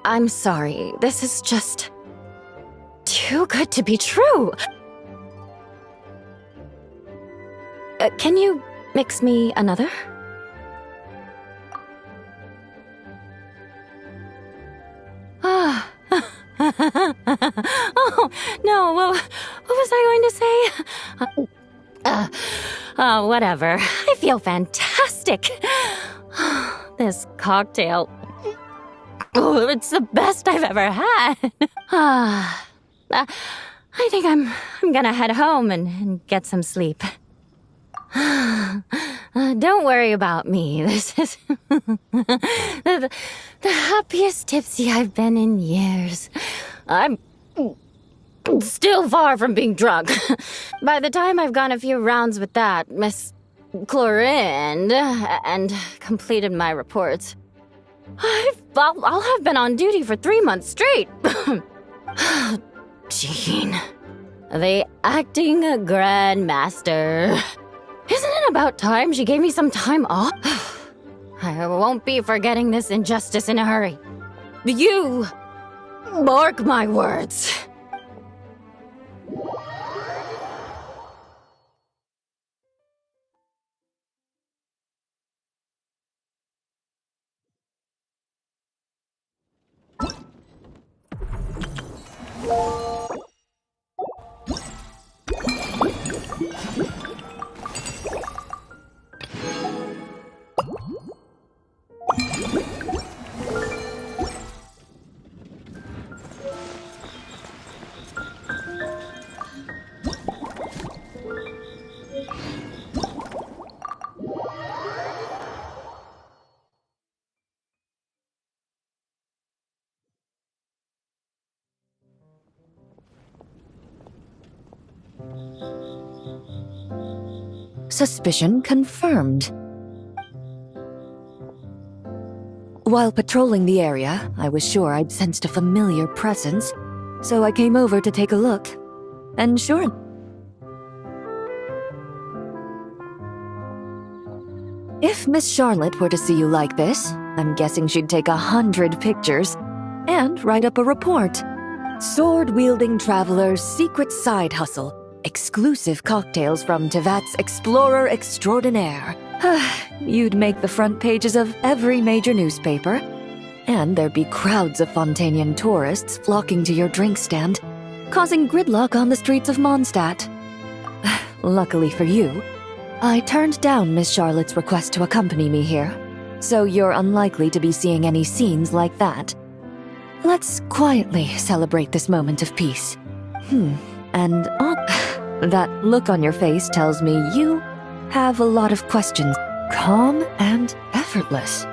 I'm sorry, this is just too good to be true. Can you mix me another? Oh, no, what was I going to say? Whatever. I feel fantastic. This cocktail, it's the best I've ever had. I think I'm gonna head home and get some sleep. Don't worry about me. This is the happiest tipsy I've been in years. I'm still far from being drunk. By the time I've gone a few rounds with that Miss Chlorinde and completed my reports, I'll have been on duty for 3 months straight. Jean, the acting grandmaster. Isn't it about time she gave me some time off? I won't be forgetting this injustice in a hurry. You mark my words. Suspicion confirmed. While patrolling the area, I was sure I'd sensed a familiar presence, so I came over to take a look. And sure, if Miss Charlotte were to see you like this, I'm guessing she'd take 100 pictures and write up a report. Sword-wielding traveler's secret side hustle. Exclusive cocktails from Tevat's Explorer Extraordinaire. You'd make the front pages of every major newspaper, and there'd be crowds of Fontanian tourists flocking to your drink stand, causing gridlock on the streets of Mondstadt. Luckily for you, I turned down Miss Charlotte's request to accompany me here, so you're unlikely to be seeing any scenes like that. Let's quietly celebrate this moment of peace. And that look on your face tells me you have a lot of questions. Calm and effortless.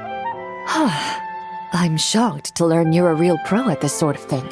I'm shocked to learn you're a real pro at this sort of thing.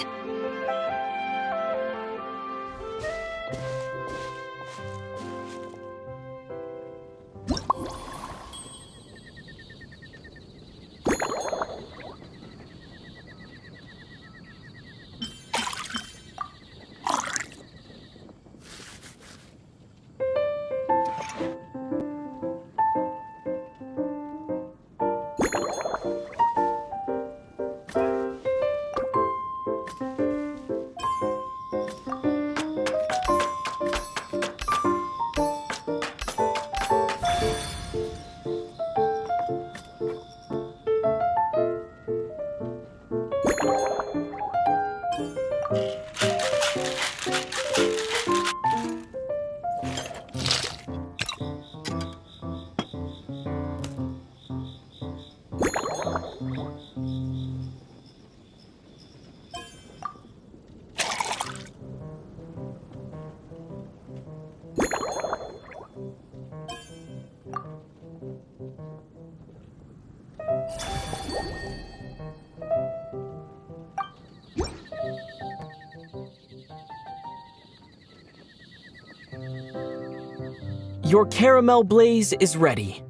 Your caramel blaze is ready.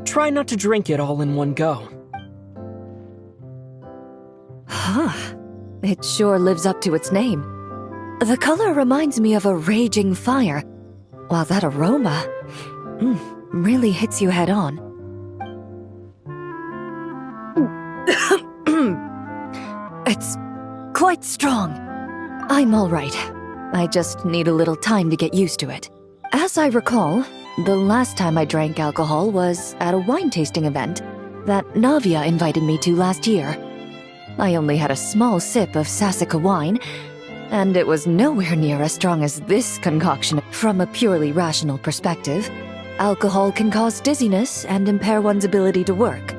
Try not to drink it all in one go. Huh. It sure lives up to its name. The color reminds me of a raging fire, while that aroma really hits you head on. It's quite strong. I'm all right. I just need a little time to get used to it. As I recall, the last time I drank alcohol was at a wine tasting event that Navia invited me to last year. I only had a small sip of Sassica wine, and it was nowhere near as strong as this concoction. From a purely rational perspective, alcohol can cause dizziness and impair one's ability to work,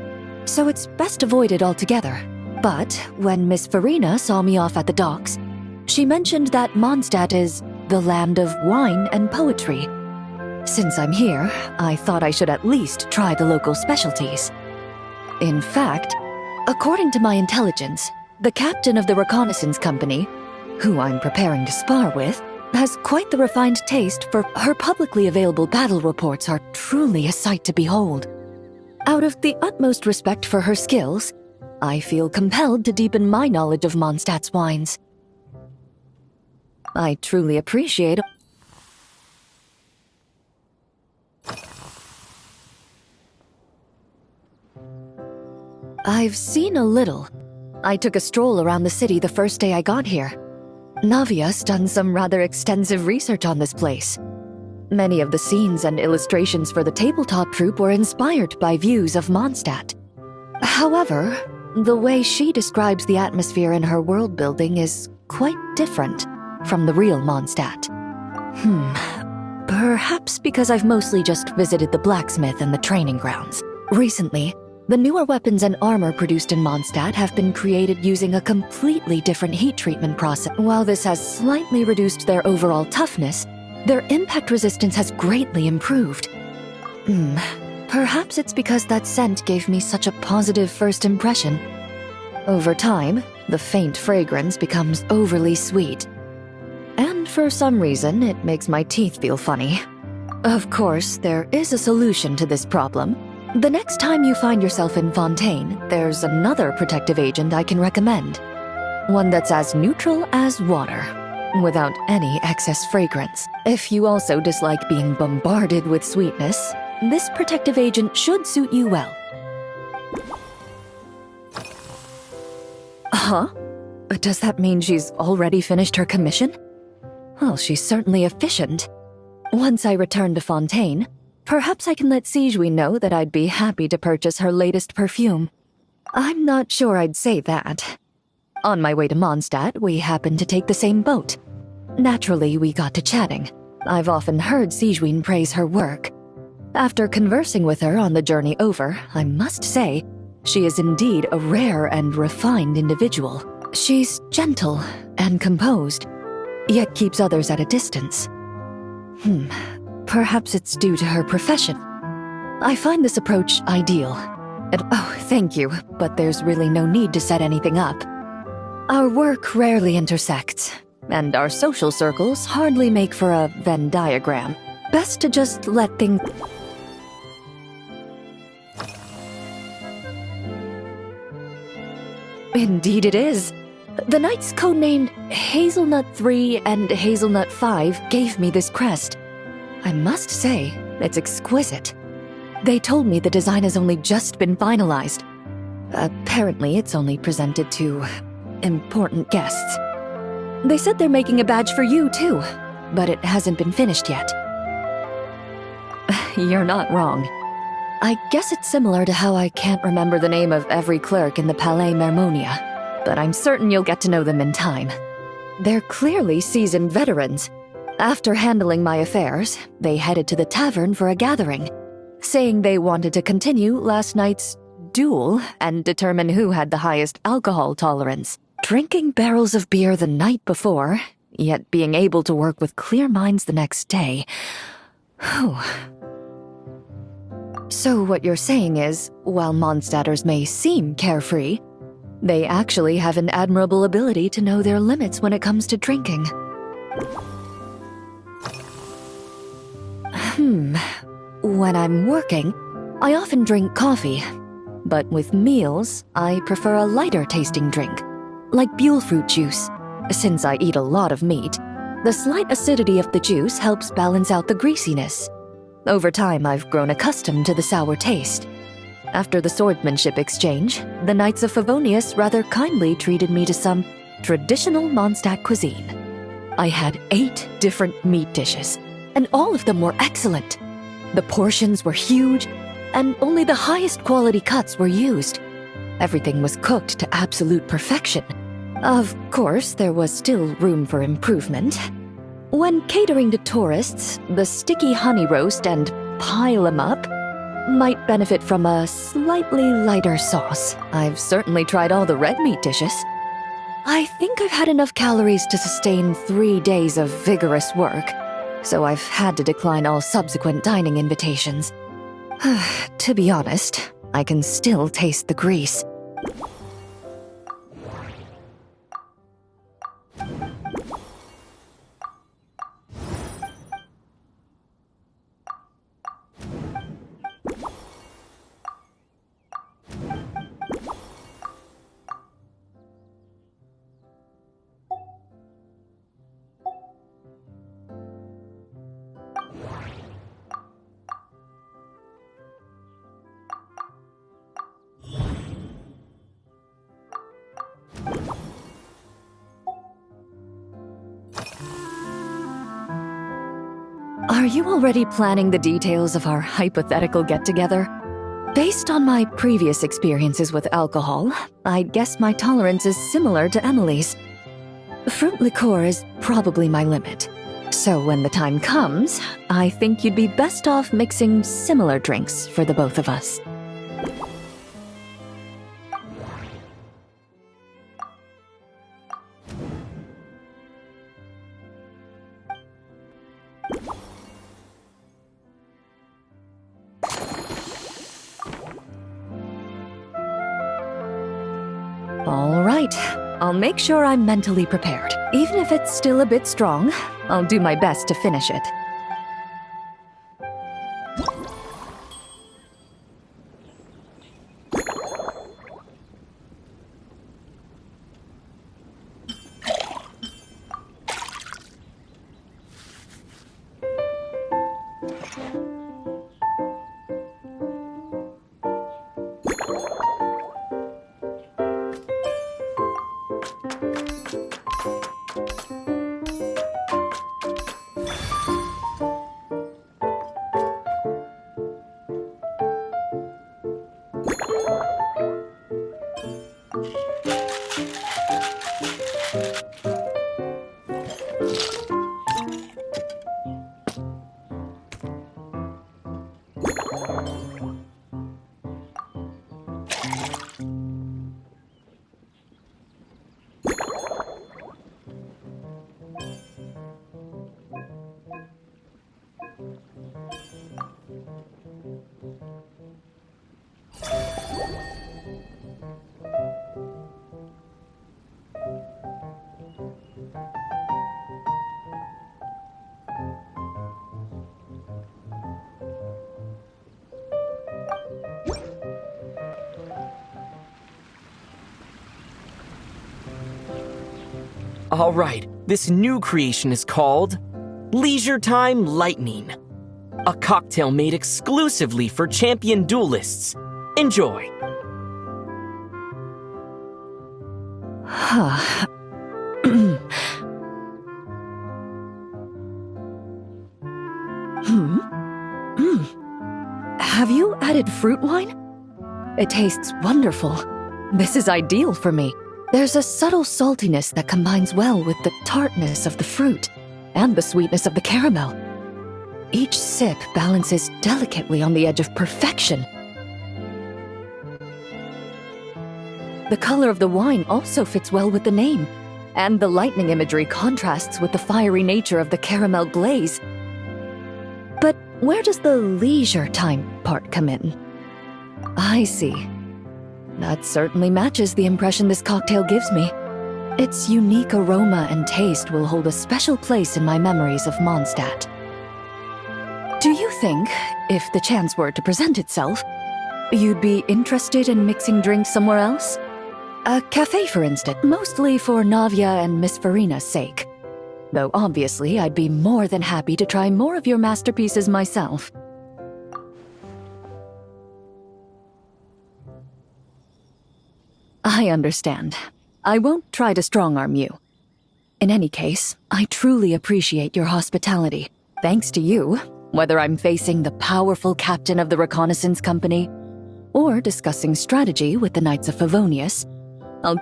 so it's best avoided altogether. But when Miss Farina saw me off at the docks, she mentioned that Mondstadt is the land of wine and poetry. Since I'm here, I thought I should at least try the local specialties. In fact, according to my intelligence, the captain of the reconnaissance company, who I'm preparing to spar with, has quite the refined taste, for her publicly available battle reports are truly a sight to behold. Out of the utmost respect for her skills, I feel compelled to deepen my knowledge of Mondstadt's wines. I truly appreciate. I've seen a little. I took a stroll around the city the first day I got here. Navia's done some rather extensive research on this place. Many of the scenes and illustrations for the tabletop troupe were inspired by views of Mondstadt. However, the way she describes the atmosphere in her world building is quite different from the real Mondstadt. Perhaps because I've mostly just visited the blacksmith and the training grounds. Recently, the newer weapons and armor produced in Mondstadt have been created using a completely different heat treatment process. While this has slightly reduced their overall toughness, their impact resistance has greatly improved. Perhaps it's because that scent gave me such a positive first impression. Over time, the faint fragrance becomes overly sweet. And for some reason, it makes my teeth feel funny. Of course, there is a solution to this problem. The next time you find yourself in Fontaine, there's another protective agent I can recommend. One that's as neutral as water, without any excess fragrance. If you also dislike being bombarded with sweetness, this protective agent should suit you well. Huh? Does that mean she's already finished her commission? Well, she's certainly efficient. Once I return to Fontaine, perhaps I can let Sigewinne know that I'd be happy to purchase her latest perfume. I'm not sure I'd say that. On my way to Mondstadt, we happened to take the same boat. Naturally, we got to chatting. I've often heard Sigewinne praise her work. After conversing with her on the journey over, I must say, she is indeed a rare and refined individual. She's gentle and composed, yet keeps others at a distance. Perhaps it's due to her profession. I find this approach ideal. Oh, thank you, but there's really no need to set anything up. Our work rarely intersects, and our social circles hardly make for a Venn diagram. Best to just let things... Indeed it is. The knights codenamed Hazelnut 3 and Hazelnut 5 gave me this crest. I must say, it's exquisite. They told me the design has only just been finalized. Apparently, it's only presented to important guests. They said they're making a badge for you, too, but it hasn't been finished yet. You're not wrong. I guess it's similar to how I can't remember the name of every clerk in the Palais Mermonia, but I'm certain you'll get to know them in time. They're clearly seasoned veterans. After handling my affairs, they headed to the tavern for a gathering, saying they wanted to continue last night's duel and determine who had the highest alcohol tolerance. Drinking barrels of beer the night before, yet being able to work with clear minds the next day. Whew. So what you're saying is, while Mondstadters may seem carefree, they actually have an admirable ability to know their limits when it comes to drinking. When I'm working, I often drink coffee. But with meals, I prefer a lighter tasting drink, like bulefruit juice. Since I eat a lot of meat, the slight acidity of the juice helps balance out the greasiness. Over time, I've grown accustomed to the sour taste. After the swordsmanship exchange, the Knights of Favonius rather kindly treated me to some traditional Mondstadt cuisine. I had 8 different meat dishes, and all of them were excellent. The portions were huge, and only the highest quality cuts were used. Everything was cooked to absolute perfection. Of course, there was still room for improvement. When catering to tourists, the sticky honey roast and pile 'em up might benefit from a slightly lighter sauce. I've certainly tried all the red meat dishes. I think I've had enough calories to sustain 3 days of vigorous work, so I've had to decline all subsequent dining invitations. To be honest, I can still taste the grease. Are you already planning the details of our hypothetical get-together? Based on my previous experiences with alcohol, I guess my tolerance is similar to Emily's. Fruit liqueur is probably my limit. So when the time comes, I think you'd be best off mixing similar drinks for the both of us. All right, I'll make sure I'm mentally prepared. Even if it's still a bit strong, I'll do my best to finish it. Alright, this new creation is called Leisure Time Lightning. A cocktail made exclusively for champion duelists. Enjoy. Have you added fruit wine? It tastes wonderful. This is ideal for me. There's a subtle saltiness that combines well with the tartness of the fruit and the sweetness of the caramel. Each sip balances delicately on the edge of perfection. The color of the wine also fits well with the name, and the lightning imagery contrasts with the fiery nature of the caramel glaze. But where does the leisure time part come in? I see. That certainly matches the impression this cocktail gives me. Its unique aroma and taste will hold a special place in my memories of Mondstadt. Do you think, if the chance were to present itself, you'd be interested in mixing drinks somewhere else? A cafe, for instance, mostly for Navia and Miss Farina's sake. Though obviously I'd be more than happy to try more of your masterpieces myself. I understand. I won't try to strong-arm you. In any case, I truly appreciate your hospitality. Thanks to you, whether I'm facing the powerful captain of the reconnaissance company or discussing strategy with the Knights of Favonius, I'll...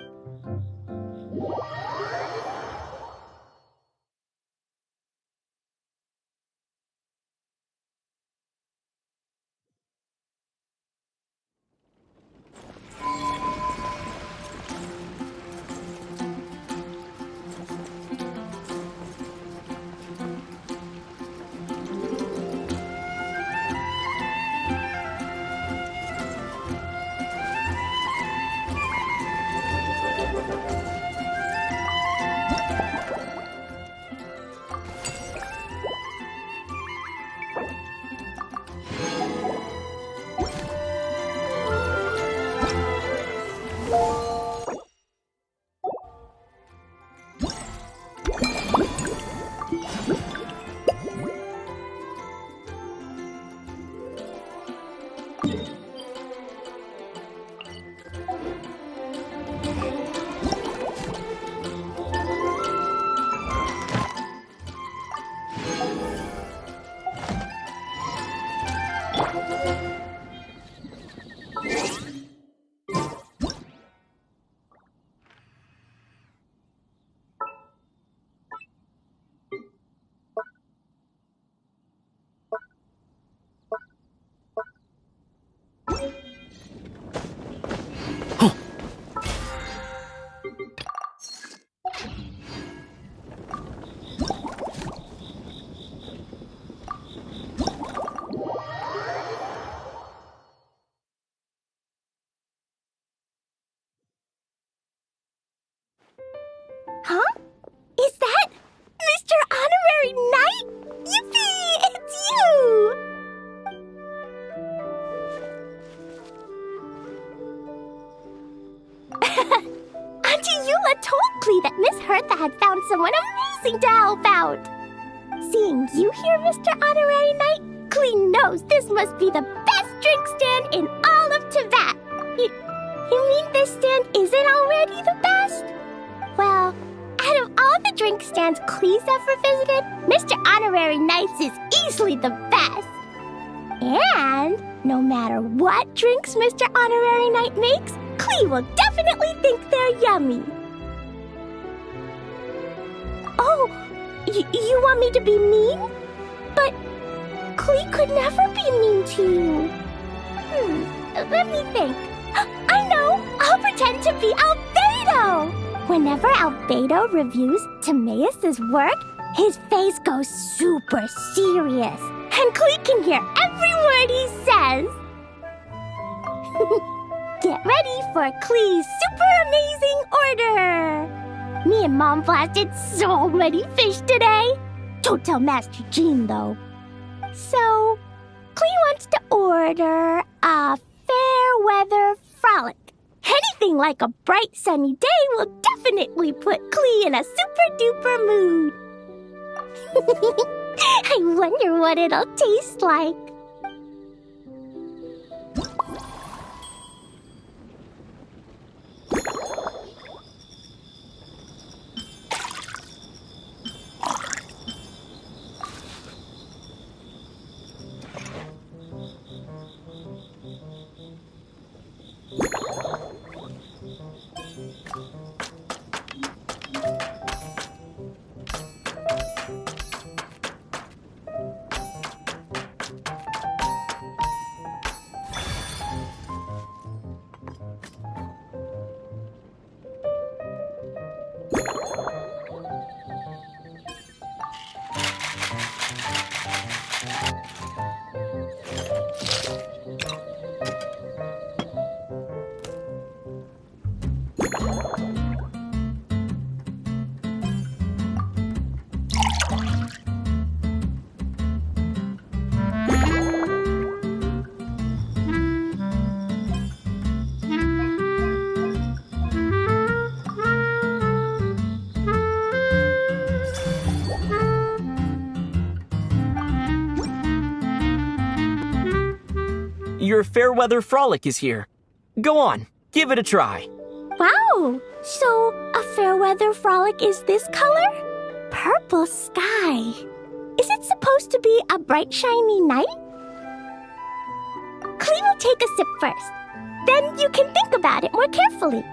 Huh? Is that Mr. Honorary Knight? Yippee! It's you! Auntie Eula told Klee that Miss Hertha had found someone amazing to help out. Seeing you here, Mr. Honorary Knight, Klee knows this must be the best drink stand in all of Teyvat. You mean this stand isn't already the best? Well, out of all the drink stands Klee's ever visited, Mr. Honorary Knight's is easily the best. And no matter what drinks Mr. Honorary Knight makes, Klee will definitely think they're yummy. Oh, you want me to be mean? But Klee could never be mean to you. Let me think. I know! I'll pretend to be Albedo! Whenever Albedo reviews Timaeus' work, his face goes super serious, and Klee can hear every word he says. Get ready for Klee's super amazing order! Me and Mom blasted so many fish today. Don't tell Master Jean, though. So, Klee wants to order a fair weather frolic. Anything like a bright sunny day will definitely put Klee in a super duper mood. I wonder what it'll taste like. your Fairweather Frolic is here. Go on, give it a try. Wow! So, a Fairweather Frolic is this color? Purple sky. Is it supposed to be a bright, shiny night? Clee will take a sip first. Then you can think about it more carefully.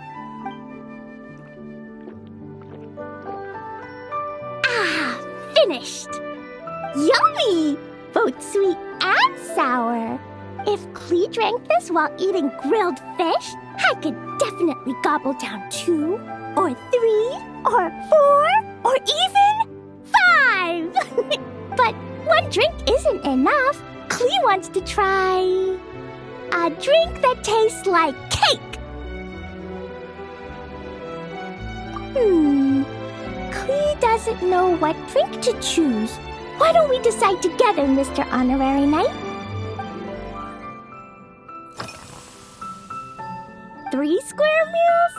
Ah, finished! Yummy! Both sweet and sour. If Clee drank this while eating grilled fish, I could definitely gobble down 2, or 3, or 4, or even 5! But one drink isn't enough. Clee wants to try a drink that tastes like cake. Clee doesn't know what drink to choose. Why don't we decide together, Mr. Honorary Knight? 3 square meals?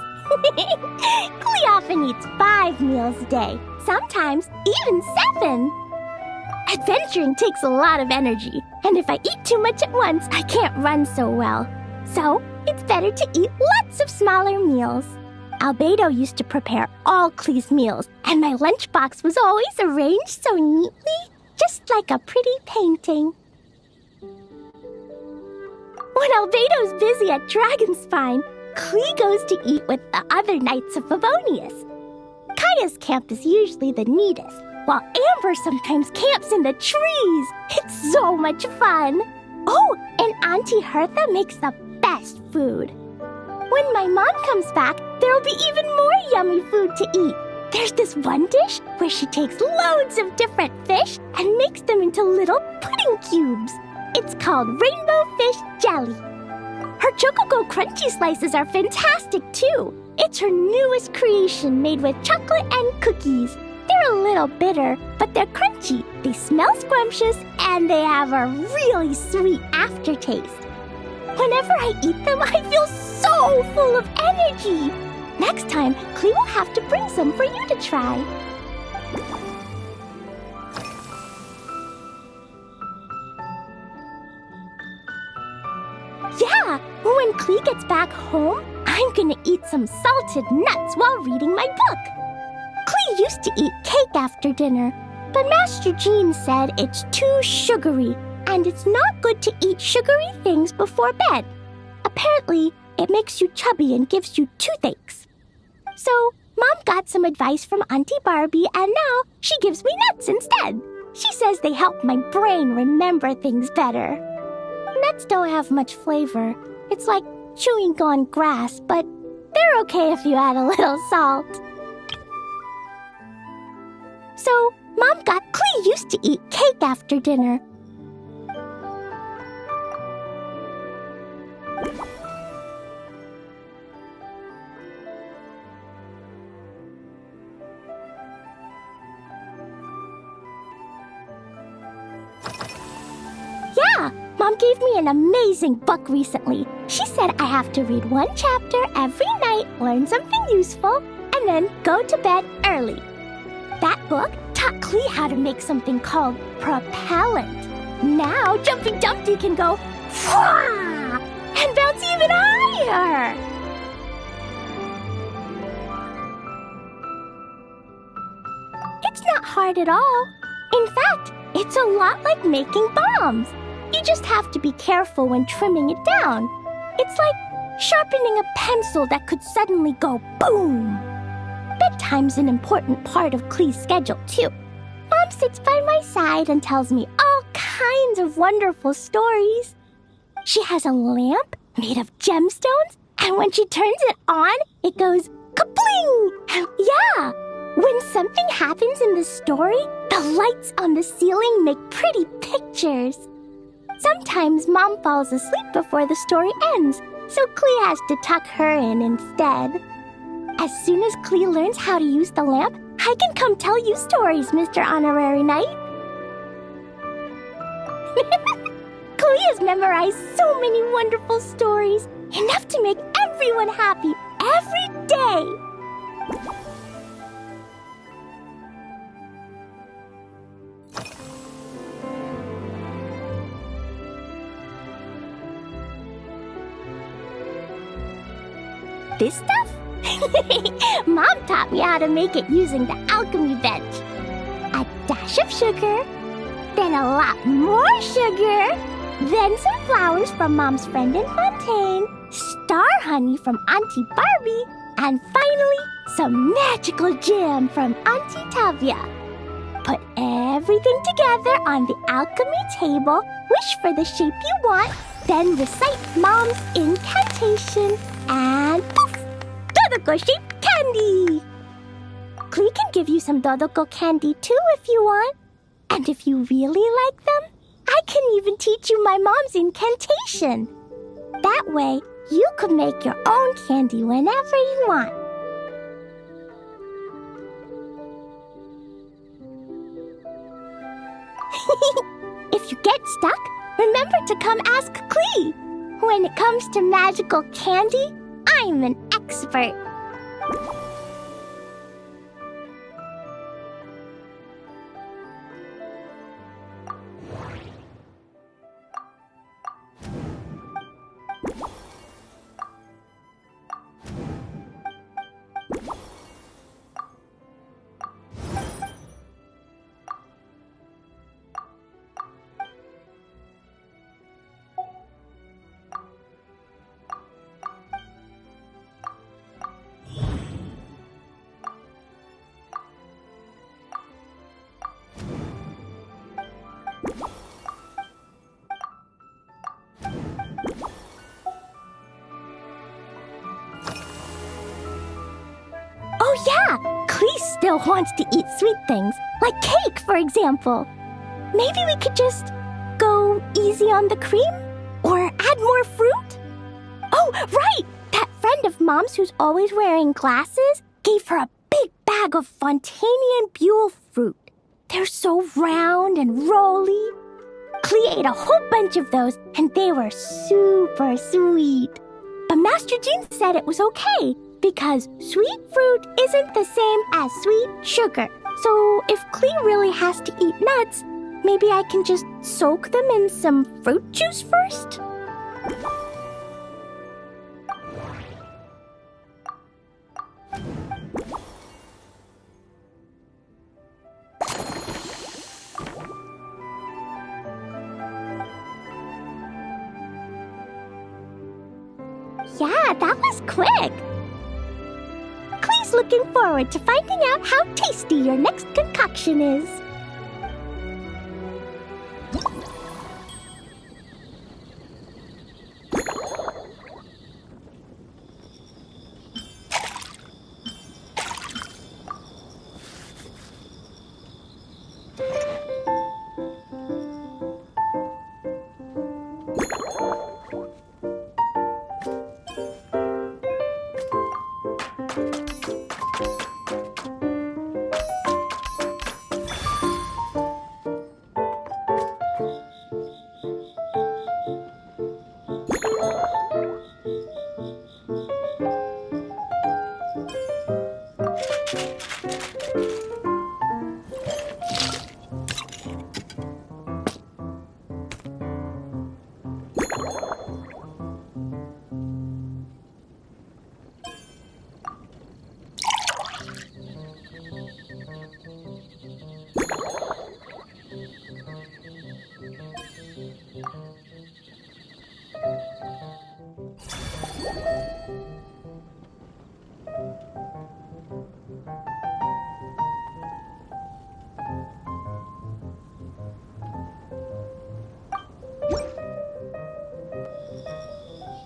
Clee often eats 5 meals a day, sometimes even 7. Adventuring takes a lot of energy, and if I eat too much at once, I can't run so well. So, it's better to eat lots of smaller meals. Albedo used to prepare all Clee's meals, and my lunchbox was always arranged so neatly, just like a pretty painting. When Albedo's busy at Dragonspine, Clee goes to eat with the other Knights of Favonius. Kaya's camp is usually the neatest, while Amber sometimes camps in the trees. It's so much fun. Oh, and Auntie Hertha makes the best food. When my mom comes back, there'll be even more yummy food to eat. There's this one dish where she takes loads of different fish and makes them into little pudding cubes. It's called Rainbow Fish Jelly. Her Chocogo Crunchy Slices are fantastic too. It's her newest creation made with chocolate and cookies. They're a little bitter, but they're crunchy. They smell scrumptious, and they have a really sweet aftertaste. Whenever I eat them, I feel so full of energy. Next time, Clee will have to bring some for you to try. Yeah, when Clee gets back home, I'm gonna eat some salted nuts while reading my book. Clee used to eat cake after dinner, but Master Jean said it's too sugary, and it's not good to eat sugary things before bed. Apparently, it makes you chubby and gives you toothaches. So, Mom got some advice from Auntie Barbie, and now she gives me nuts instead. She says they help my brain remember things better. Nuts don't have much flavor. It's like chewing on grass, but they're okay if you add a little salt. So, Mom got Clee used to eat cake after dinner. Yeah, Mom gave me an amazing book recently. She said I have to read 1 chapter every night, learn something useful, and then go to bed early. That book taught Clee how to make something called propellant. Now Jumpy Dumpty can go Fwah! And bounce even higher. It's not hard at all. In fact, it's a lot like making bombs. You just have to be careful when trimming it down. It's like sharpening a pencil that could suddenly go boom. Bedtime's an important part of Clee's schedule, too. Mom sits by my side and tells me all kinds of wonderful stories. She has a lamp made of gemstones, and when she turns it on, it goes kabling! Yeah! When something happens in the story, the lights on the ceiling make pretty pictures. Sometimes Mom falls asleep before the story ends, so Clee has to tuck her in instead. As soon as Clee learns how to use the lamp, I can come tell you stories, Mr. Honorary Knight. Clee has memorized so many wonderful stories, enough to make everyone happy every day. This stuff? Mom taught me how to make it using the alchemy bench. A dash of sugar, then a lot more sugar, then some flowers from Mom's friend in Fontaine, star honey from Auntie Barbie, and finally, some magical jam from Auntie Tavia. Put everything together on the alchemy table, wish for the shape you want, then recite Mom's incantation, and poof! Dodoko-shaped candy! Klee can give you some Dodoko candy too if you want. And if you really like them, I can even teach you my mom's incantation. That way, you could make your own candy whenever you want. If you get stuck, remember to come ask Klee. When it comes to magical candy, I'm an expert. Oh yeah, Klee still wants to eat sweet things, like cake, for example. Maybe we could just go easy on the cream? Or add more fruit? Oh, right! That friend of Mom's who's always wearing glasses gave her a big bag of Fontanian Buell fruit. They're so round and rolly. Klee ate a whole bunch of those, and they were super sweet. But Master Jean said it was okay, because sweet fruit isn't the same as sweet sugar. So if Klee really has to eat nuts, maybe I can just soak them in some fruit juice first? Yeah, that was quick. Klee's looking forward to finding out how tasty your next concoction is.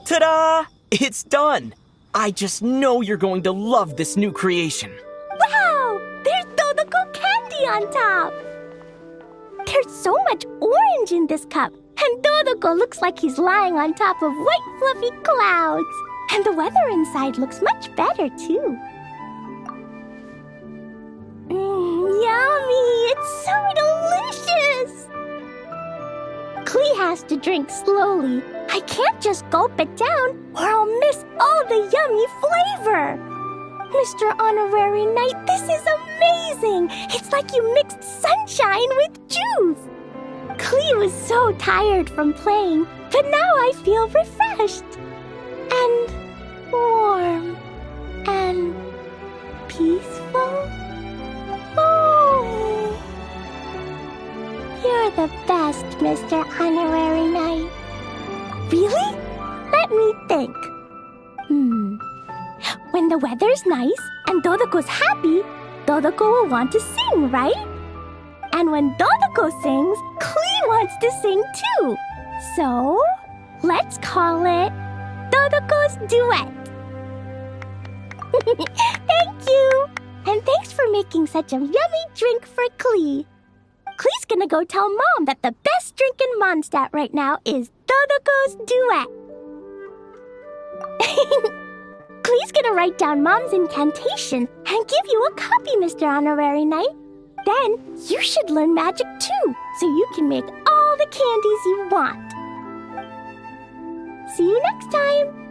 Ta-da! It's done! I just know you're going to love this new creation. Wow! There's Dodoko candy on top! There's so much orange in this cup, and Dodoko looks like he's lying on top of white fluffy clouds. And the weather inside looks much better, too. Yummy! It's so delicious! Klee has to drink slowly. I can't just gulp it down, or I'll miss all the yummy flavor. Mr. Honorary Knight, this is amazing! It's like you mixed sunshine with juice! Klee was so tired from playing, but now I feel refreshed. And warm, and peaceful. Oh, you're the best, Mr. Honorary Knight. Really? Let me think. When the weather's nice and Dodoko's happy, Dodoko will want to sing, right? And when Dodoko sings, Klee wants to sing too. So, let's call it Dodoko's Duet. Thank you! And thanks for making such a yummy drink for Klee. Klee's gonna go tell Mom that the best drink in Mondstadt right now is Dodoko's Duet. Klee's gonna write down Mom's incantation and give you a copy, Mr. Honorary Knight. Then you should learn magic too, so you can make all the candies you want. See you next time!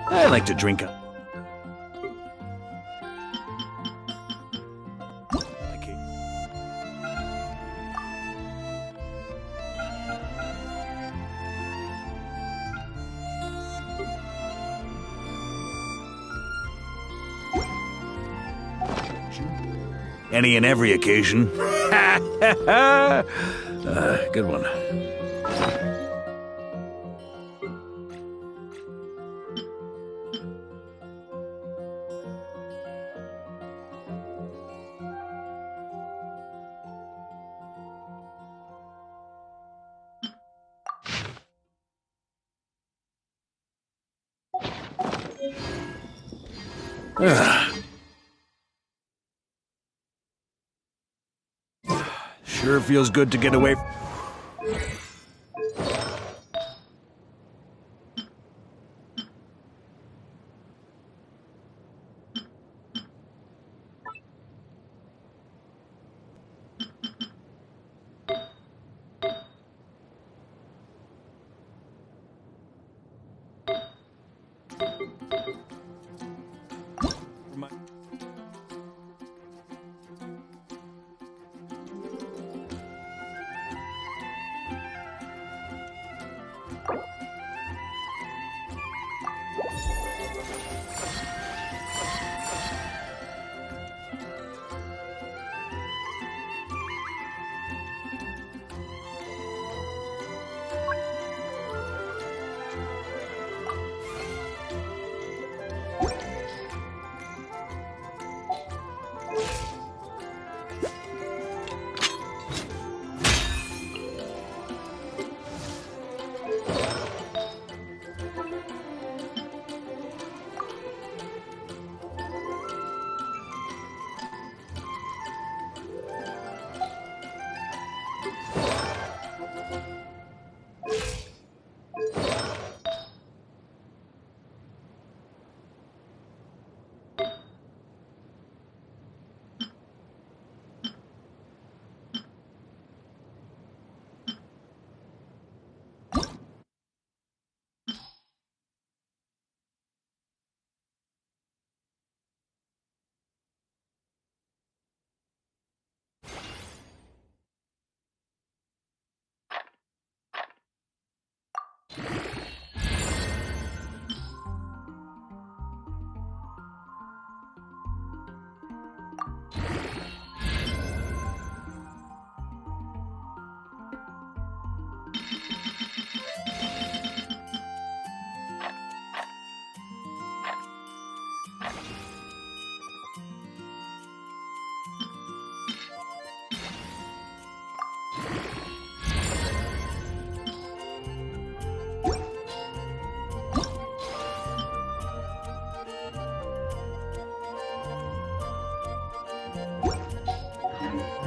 I like to drink a... Any and every occasion. Good one. Sure feels good to get away.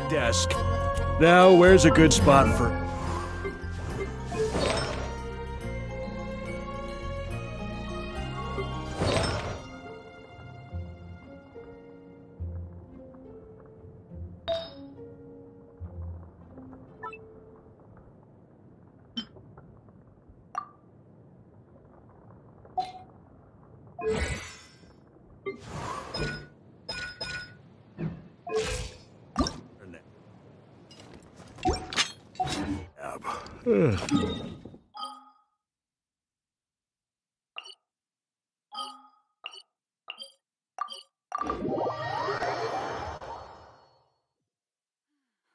desk. Now, where's a good spot for...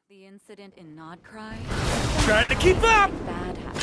The incident in Nod Cry? Trying to keep up! Bad happened.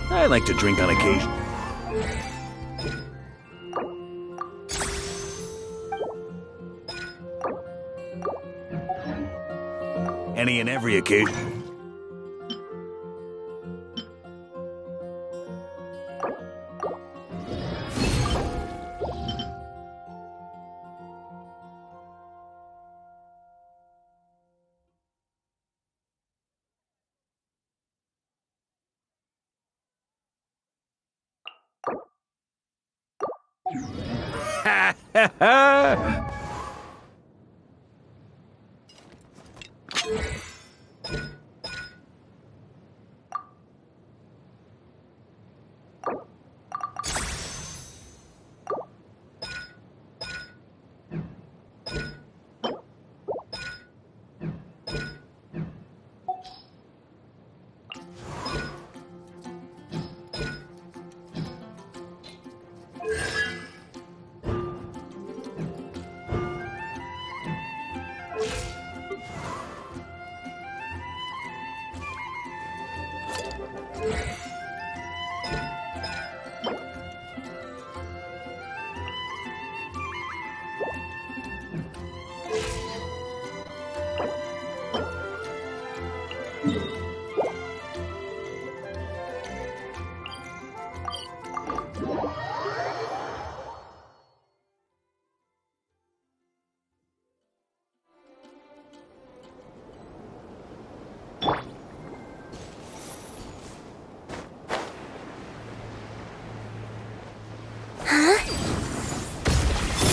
I like to drink on occasion. Any and every occasion. Ha ha ha!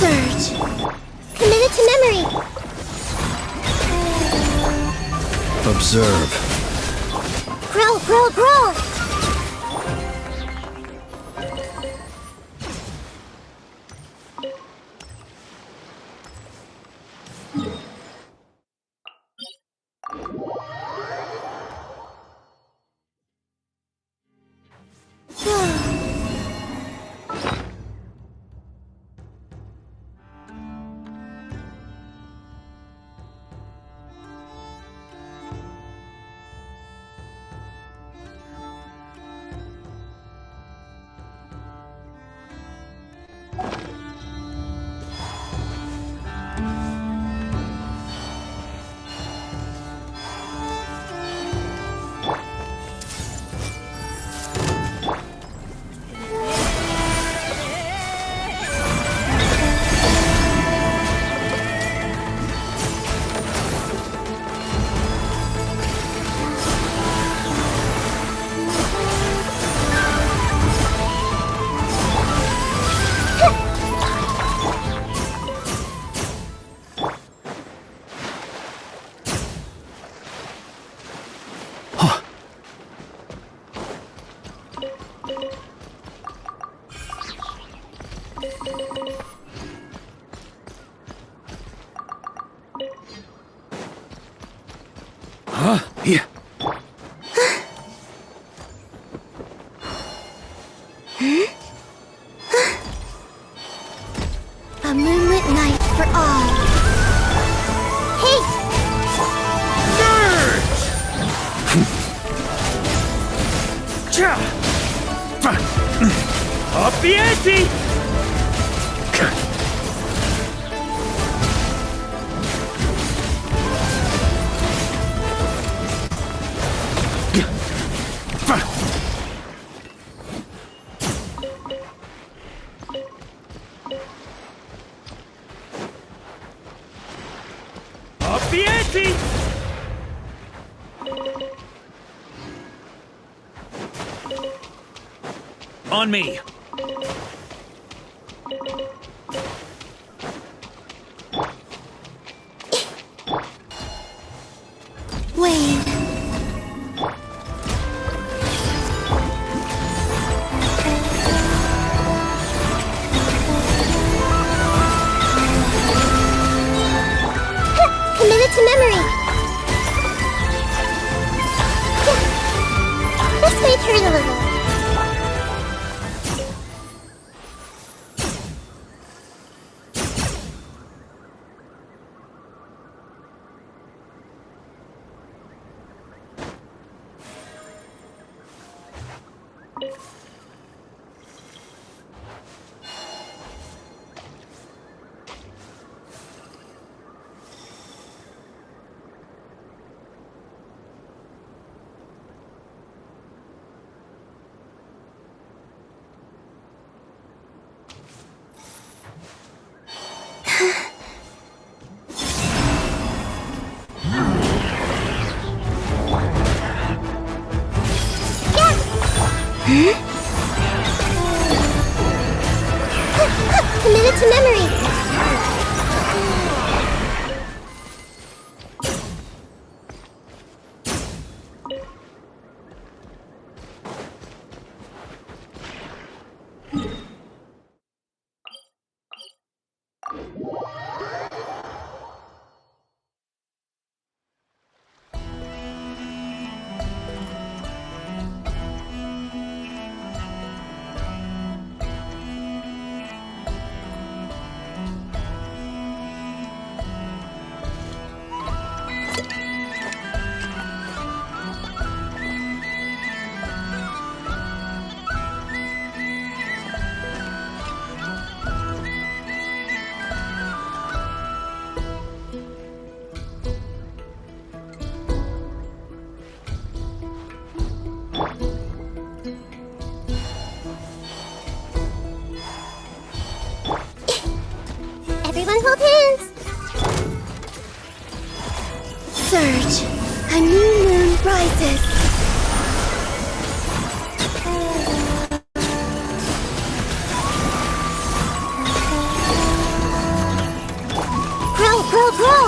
Surge. Commit it to memory. Observe. Growl, growl, growl. Up the ante! Up the ante! On me! Wayne. Committed to memory. This may hurt a little. Committed to memory. Everyone hold hands. Surge. A new moon rises. Grow, grow, grow.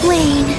Wayne.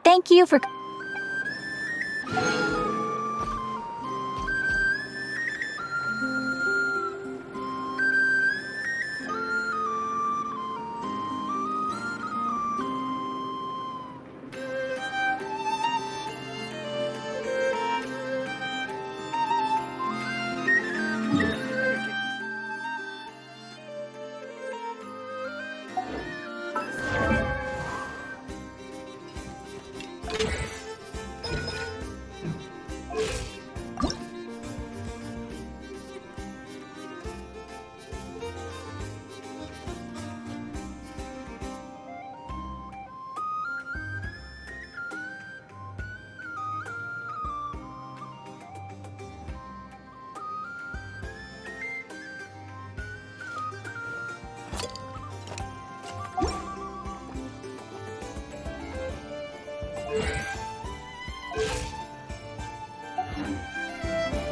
Thank you for...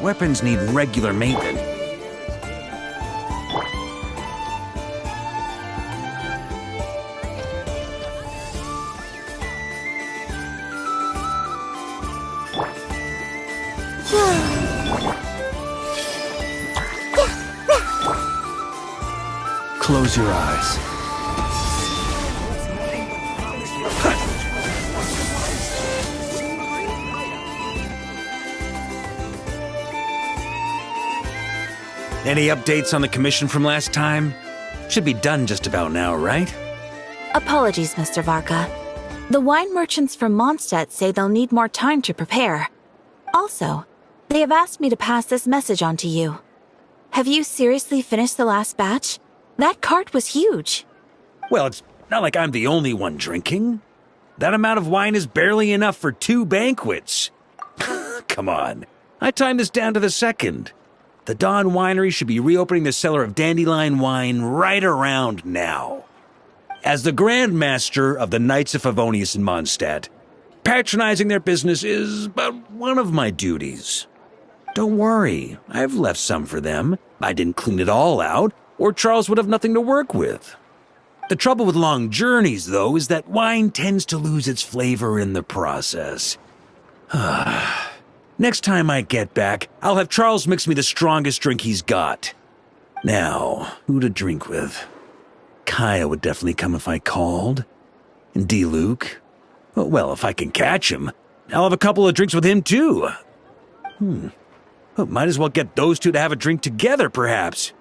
Weapons need regular maintenance. Close your eyes. Any updates on the commission from last time? Should be done just about now, right? Apologies, Mr. Varka. The wine merchants from Mondstadt say they'll need more time to prepare. Also, they have asked me to pass this message on to you. Have you seriously finished the last batch? That cart was huge. Well, it's not like I'm the only one drinking. That amount of wine is barely enough for 2 banquets. Come on. I timed this down to the second. The Dawn Winery should be reopening the cellar of dandelion wine right around now. As the Grand Master of the Knights of Favonius in Mondstadt, patronizing their business is but one of my duties. Don't worry, I've left some for them. I didn't clean it all out, or Charles would have nothing to work with. The trouble with long journeys, though, is that wine tends to lose its flavor in the process. Next time I get back, I'll have Charles mix me the strongest drink he's got. Now, who to drink with? Kaya would definitely come if I called. And D-Luke? Well, if I can catch him, I'll have a couple of drinks with him, too. Well, might as well get those two to have a drink together, perhaps.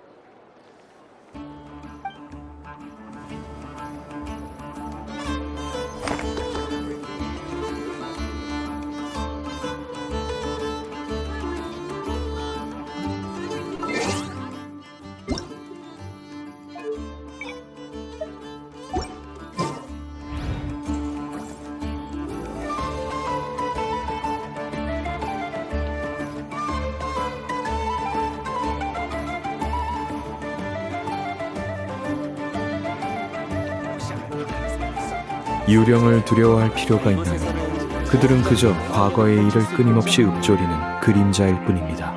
유령을 두려워할 필요가 있나요? 그들은 그저 과거의 일을 끊임없이 읊조리는 그림자일 뿐입니다.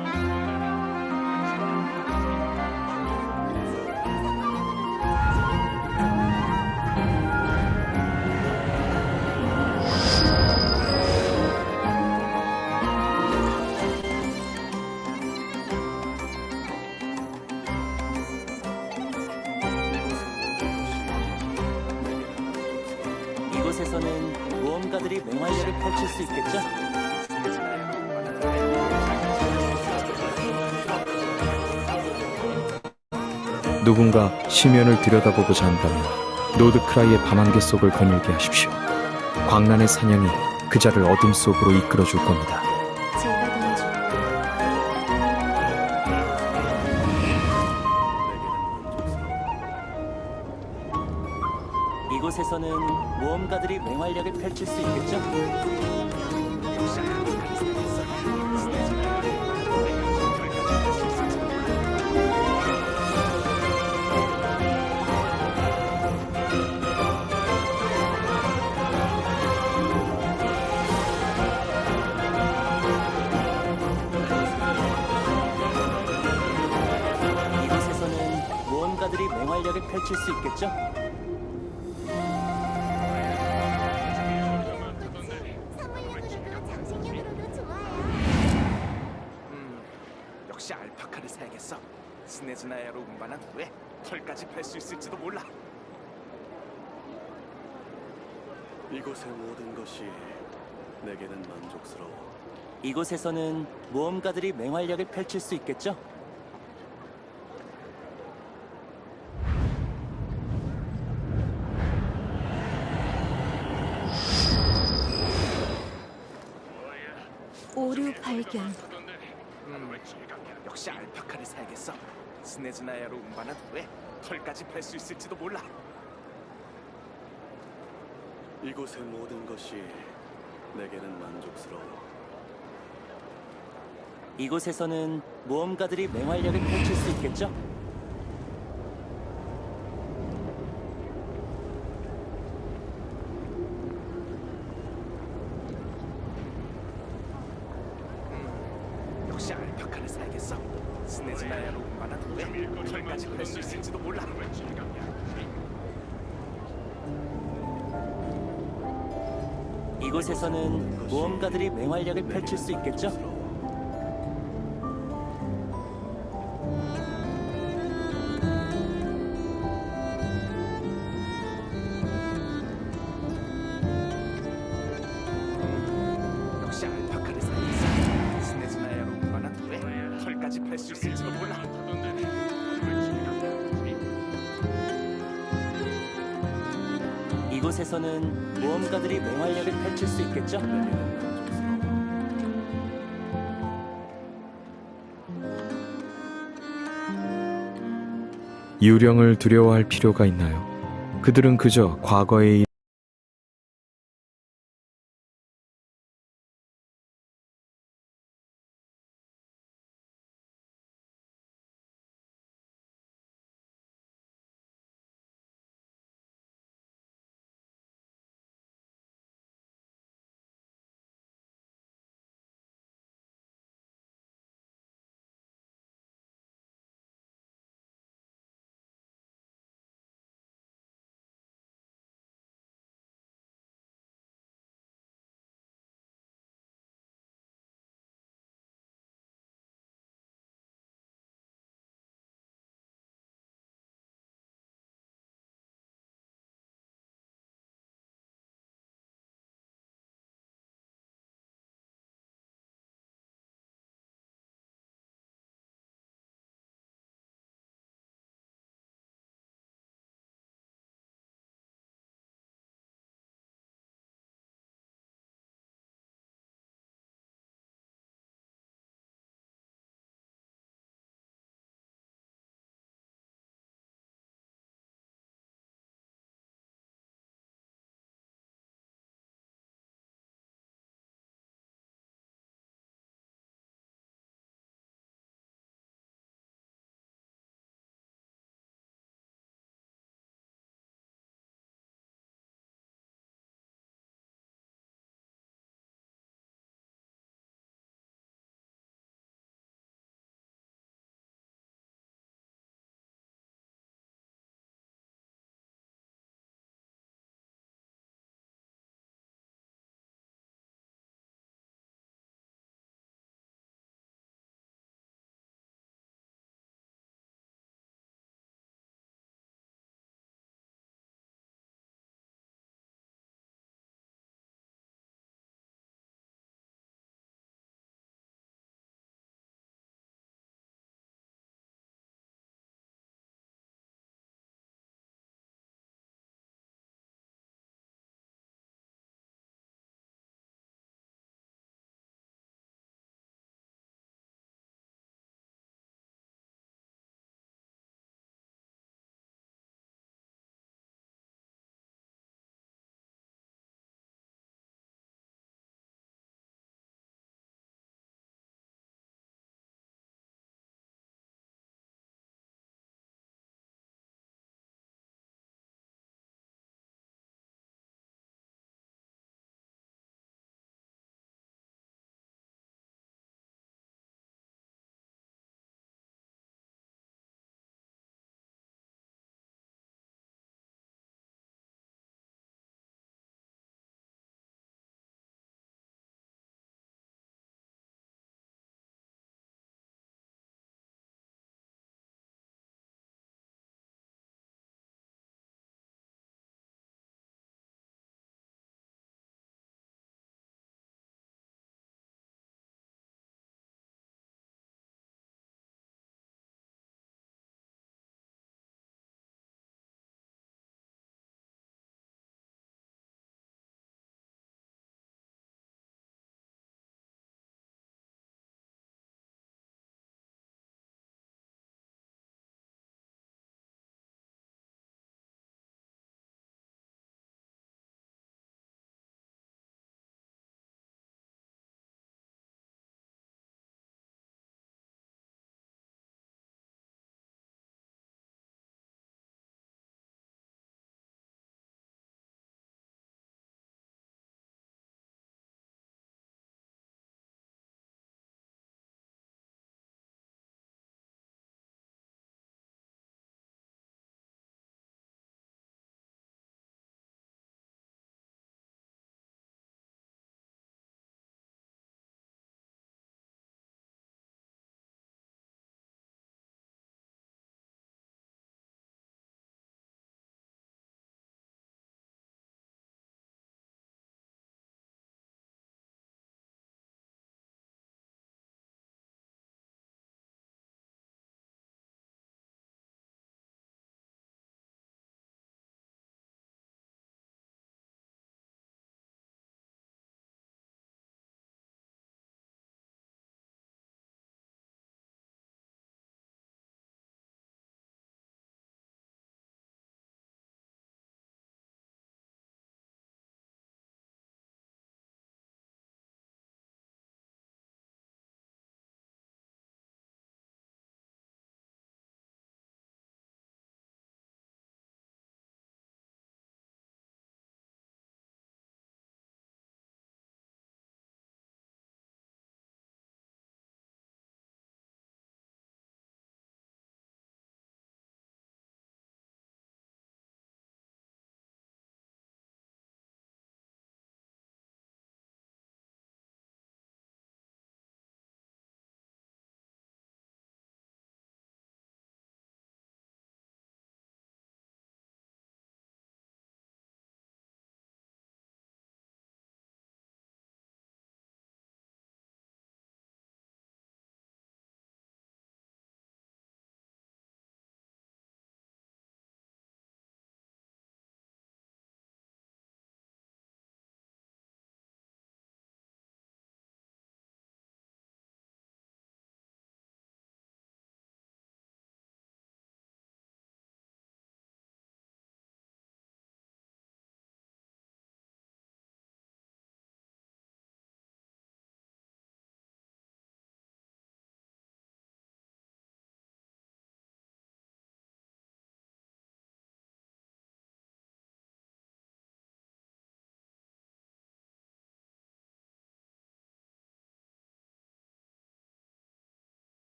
이곳에서는 모험가들이 맹활약을 펼칠 수 있겠죠? 누군가 심연을 들여다보고자 한다면 노드크라이의 밤안개 속을 거닐게 하십시오. 광란의 사냥이 그자를 어둠 속으로 이끌어줄 겁니다. 이곳에서는 모험가들이 맹활약을 펼칠 수 있겠죠? 이곳에서는 모험가들이 맹활약을 펼칠 수 있겠죠? 역시 알파카를 사야겠어. 스네즈나야로 운반한 후에 털까지 뺄 수 있을지도 몰라. 이곳의 모든 것이 내게는 만족스러워. 이곳에서는 모험가들이 맹활약을 펼칠 수 있겠죠? 오류 발견. 역시 알파카를 사야겠어. 스네즈나야로 운반한 후에 털까지 뺄 수 있을지도 몰라. 이곳의 모든 것이 내게는 만족스러워. 이곳에서는 모험가들이 맹활약을 펼칠 수 있겠죠? 역시 알파카를 사야겠어. 스네즈나야로 운반한 후에 털까지 뺄 수 있을지도 몰라. 이곳에서는 모험가들이 맹활약을 펼칠 수 있겠죠? 수 있을지도 몰라. 이곳에서는 모험가들이 맹활약을 펼칠 수 있겠죠? 유령을 두려워할 필요가 있나요? 그들은 그저 과거의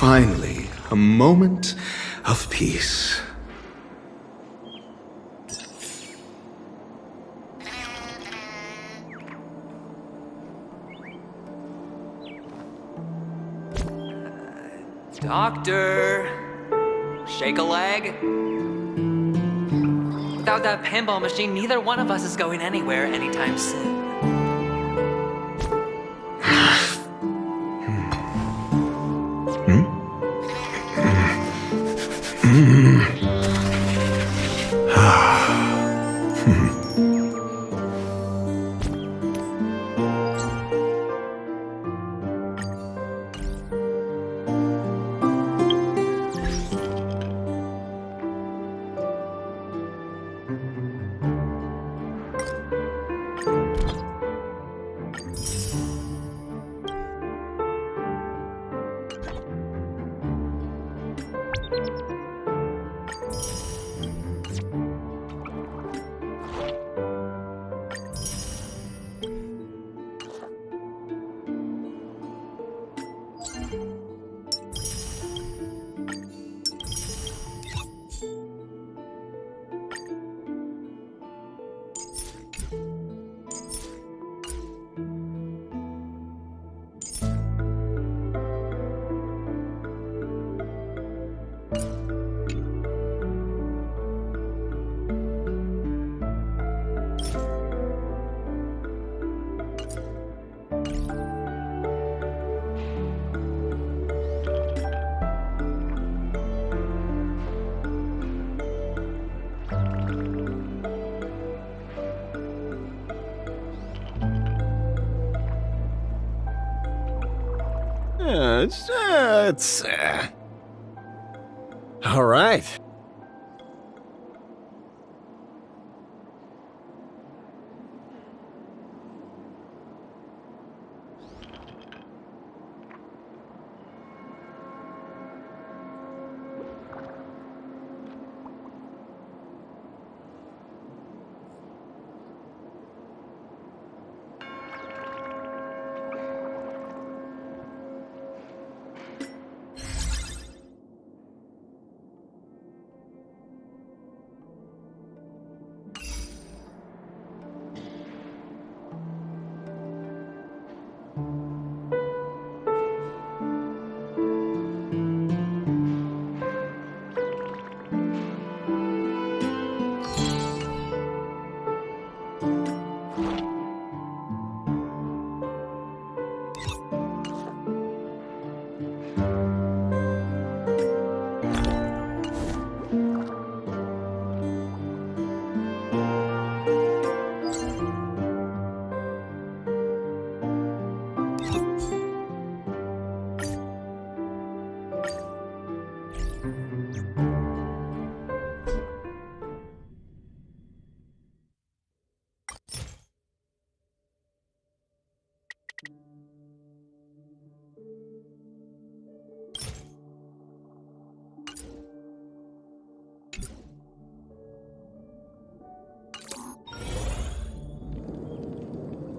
Finally, a moment of peace. Doctor! Shake a leg? Without that pinball machine, neither one of us is going anywhere anytime soon. All right. All right.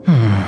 Hmm.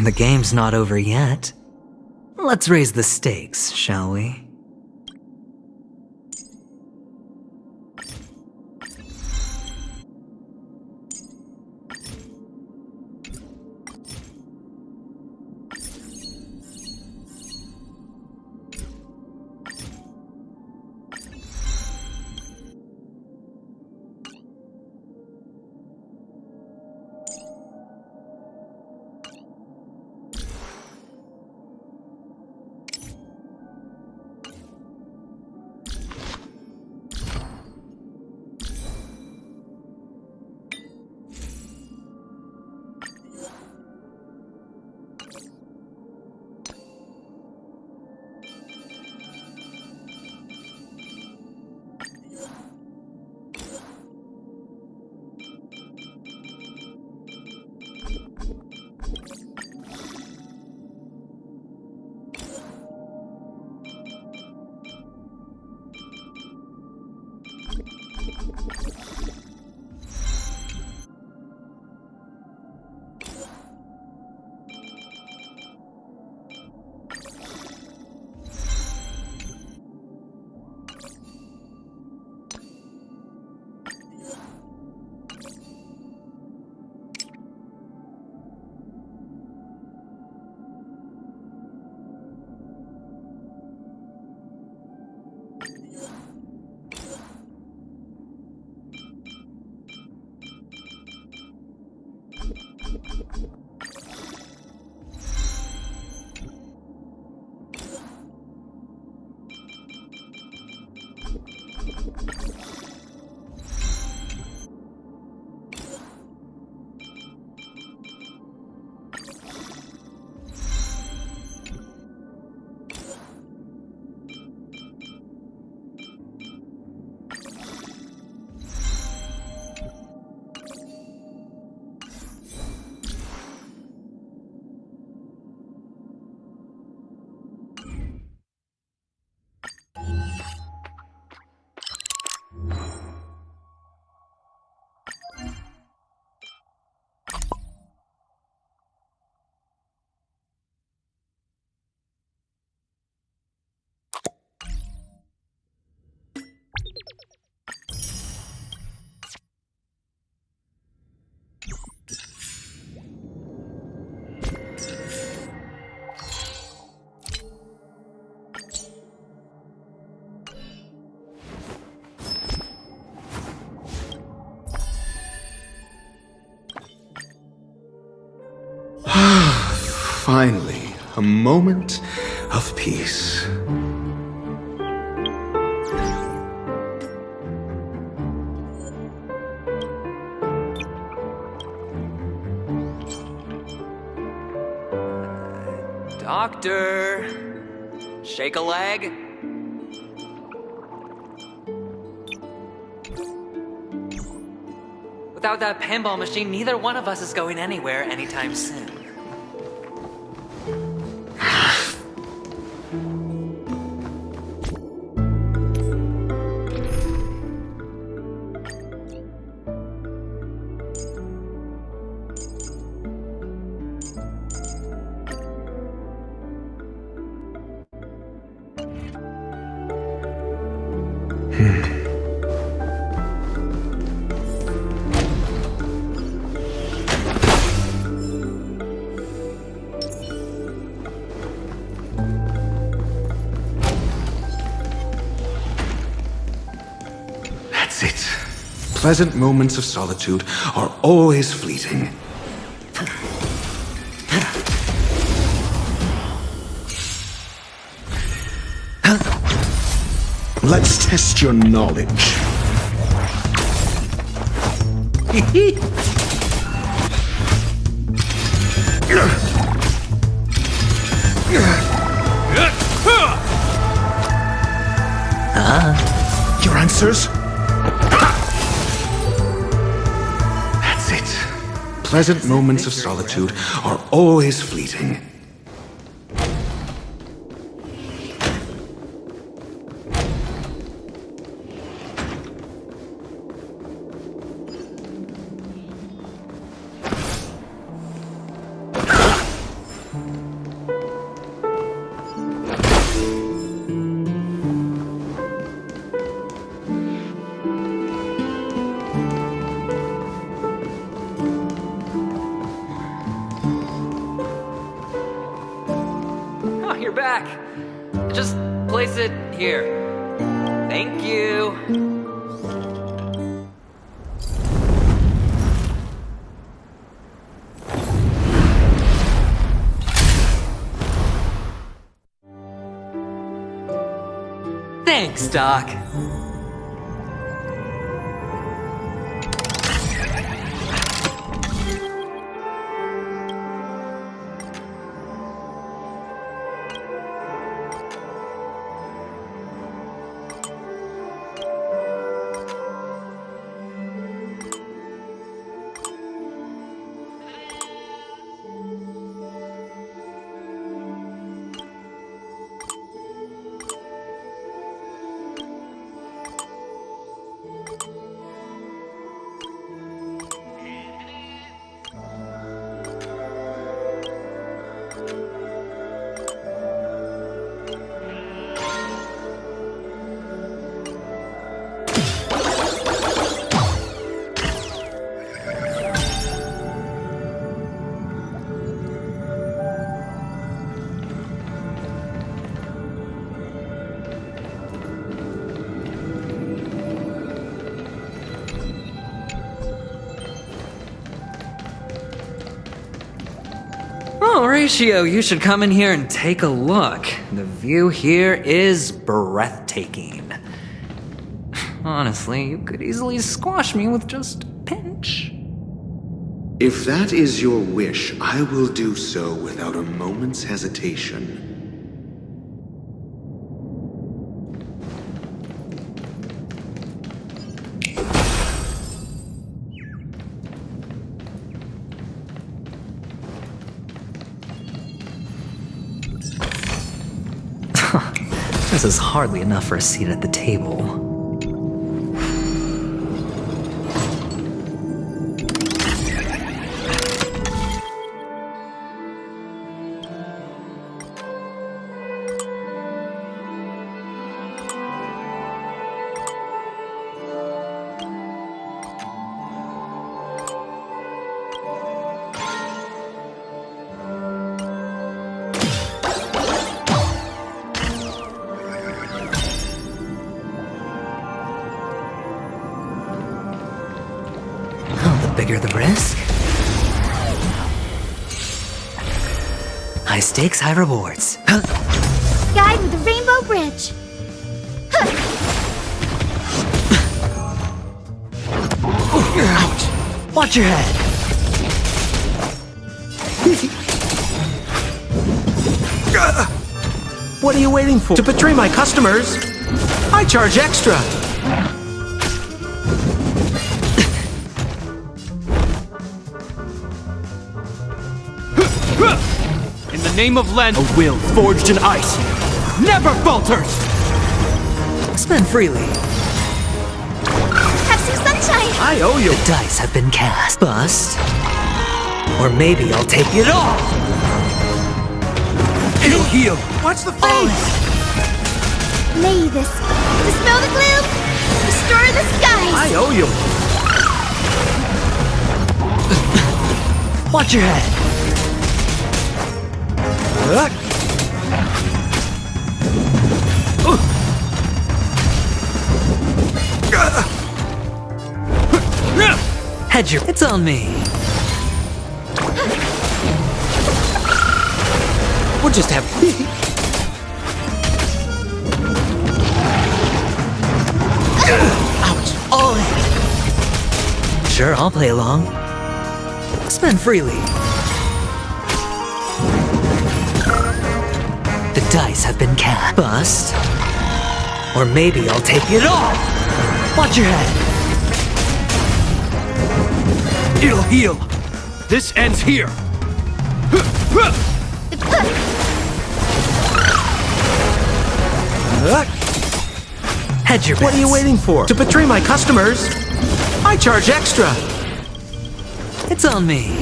The game's not over yet. Let's raise the stakes, shall we? Finally, a moment of peace. Doctor, shake a leg. Without that pinball machine, neither one of us is going anywhere anytime soon. That's it. Pleasant moments of solitude are always fleeting. Let's test your knowledge. Your answers? That's it. Pleasant moments of solitude are always fleeting. just place it here. Thank you. Thanks, Doc. Oh, Ratio, you should come in here and take a look. The view here is breathtaking. Honestly, you could easily squash me with just a pinch. If that is your wish, I will do so without a moment's hesitation. This is hardly enough for a seat at the table. Bigger the risk. High stakes, high rewards. Guide with the rainbow bridge. Ouch! Watch your head. What are you waiting for? To betray my customers? I charge extra. In the name of Len, a will forged in ice never falters! Spend freely. Have some sunshine. I owe you. The dice have been cast. Bust. Or maybe I'll take it all. It'll heal. Watch the face. May this dispel the gloom, restore the skies. I owe you. Watch your head. Hedge your... It's on me. We'll just have... Ouch. All in. Sure, I'll play along. Spend freely. The dice have been cast. Bust. Or maybe I'll take it all. Watch your head. It'll heal. This ends here. Hedge your bets. What are you waiting for? To betray my customers? I charge extra. It's on me.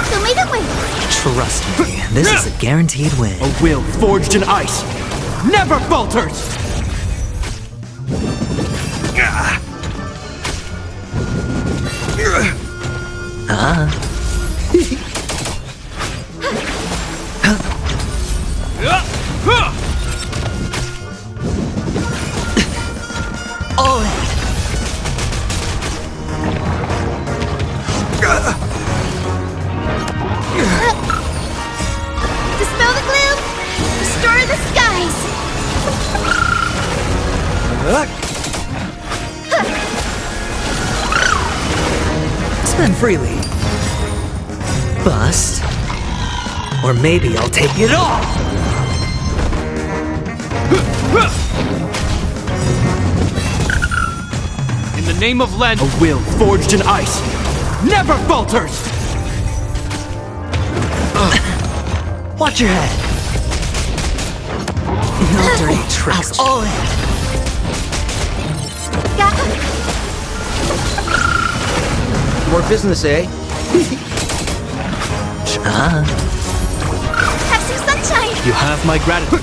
Show me the way. Trust me, this is a guaranteed win. A will forged in ice never falters! all in. Dispel the gloom! Restore the skies! Spend freely. Bust. Or maybe I'll take it all! In the name of Len, a will forged in ice never falters! Watch your head. No dirty tricks. All in. More business, eh? Have some sunshine! You have my gratitude.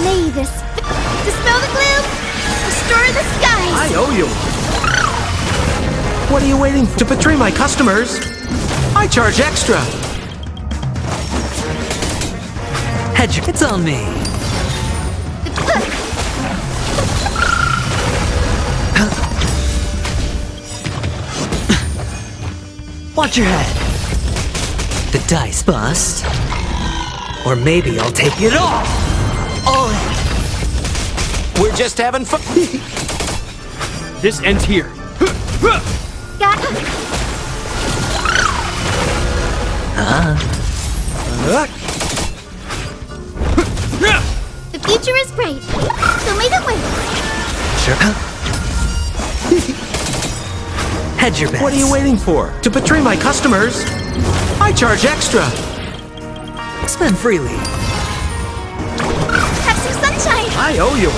May this dispel the gloom! Restore the skies! I owe you. What are you waiting for? To betray my customers? I charge extra. Hedge, it's on me. Watch your head. The dice bust. Or maybe I'll take it all. All in. We're just having fun. This ends here. The future is bright, so may the way. Sure. Hedge your bets. What are you waiting for? To betray my customers? I charge extra. Spend freely. Have some sunshine! I owe you.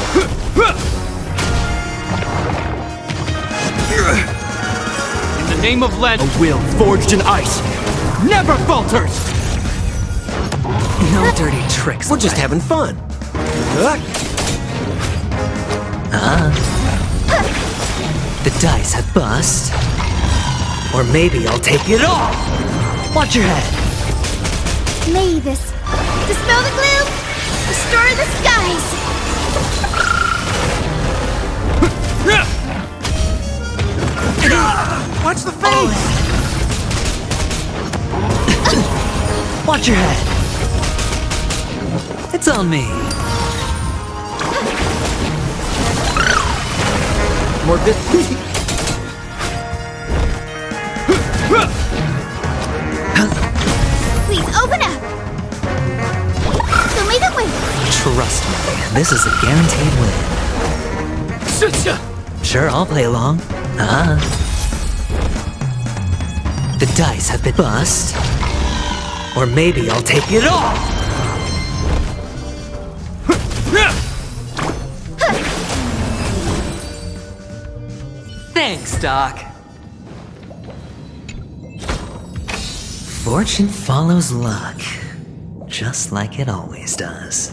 In the name of Len, a will forged in ice never falters! No dirty tricks. We're just having fun. The dice have bust. Or maybe I'll take it all. Watch your head. May this dispel the gloom! Restore the skies! Watch the face! Watch your head. It's on me. More business. Please open up! So may the way! Trust me, this is a guaranteed win. Sure, I'll play along. The dice have been bust. Or maybe I'll take it all. Thanks, Doc. Fortune follows luck, just like it always does.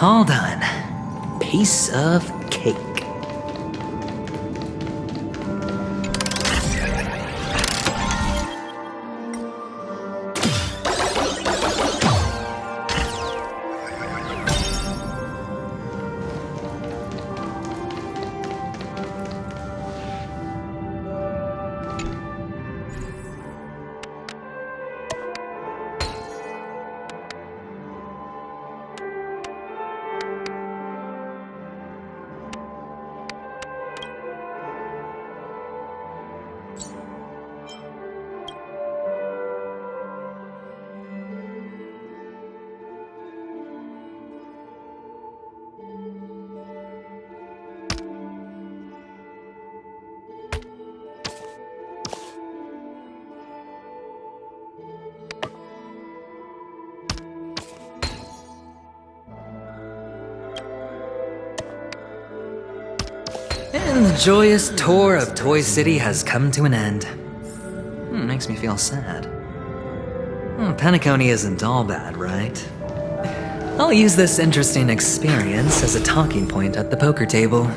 All done. Piece of cake. And the joyous tour of Toy City has come to an end. Makes me feel sad. Penacony isn't all bad, right? I'll use this interesting experience as a talking point at the poker table.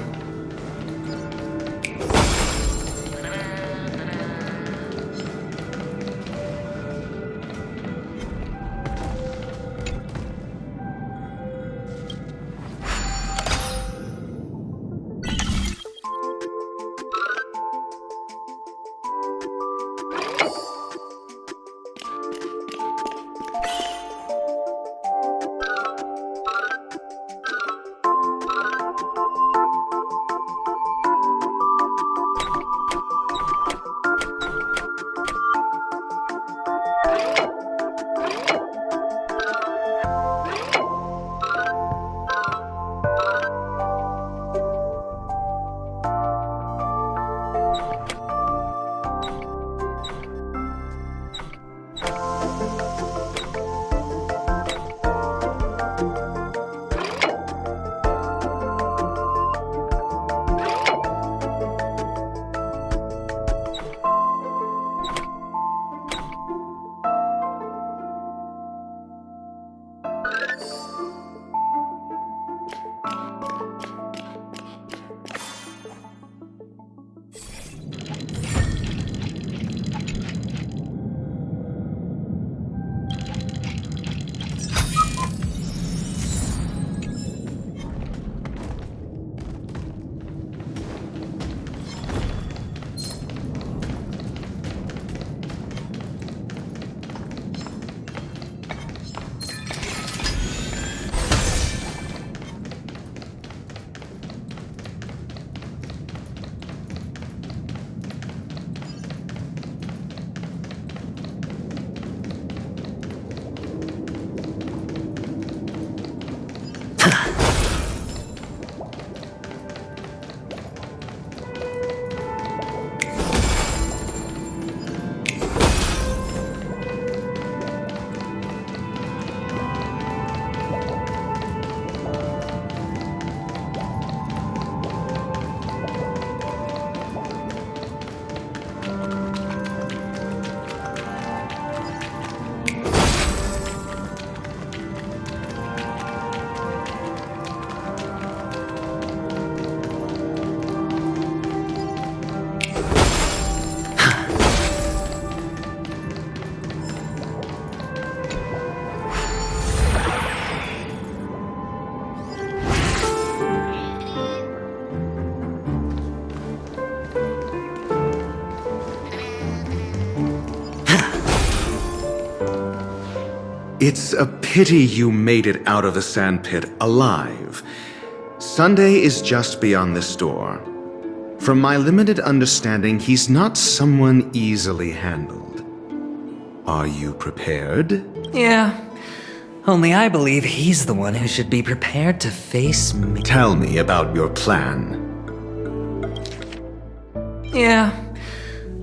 It's a pity you made it out of the sandpit alive. Sunday is just beyond this door. From my limited understanding, he's not someone easily handled. Are you prepared? Yeah. Only I believe he's the one who should be prepared to face me. Tell me about your plan. Yeah.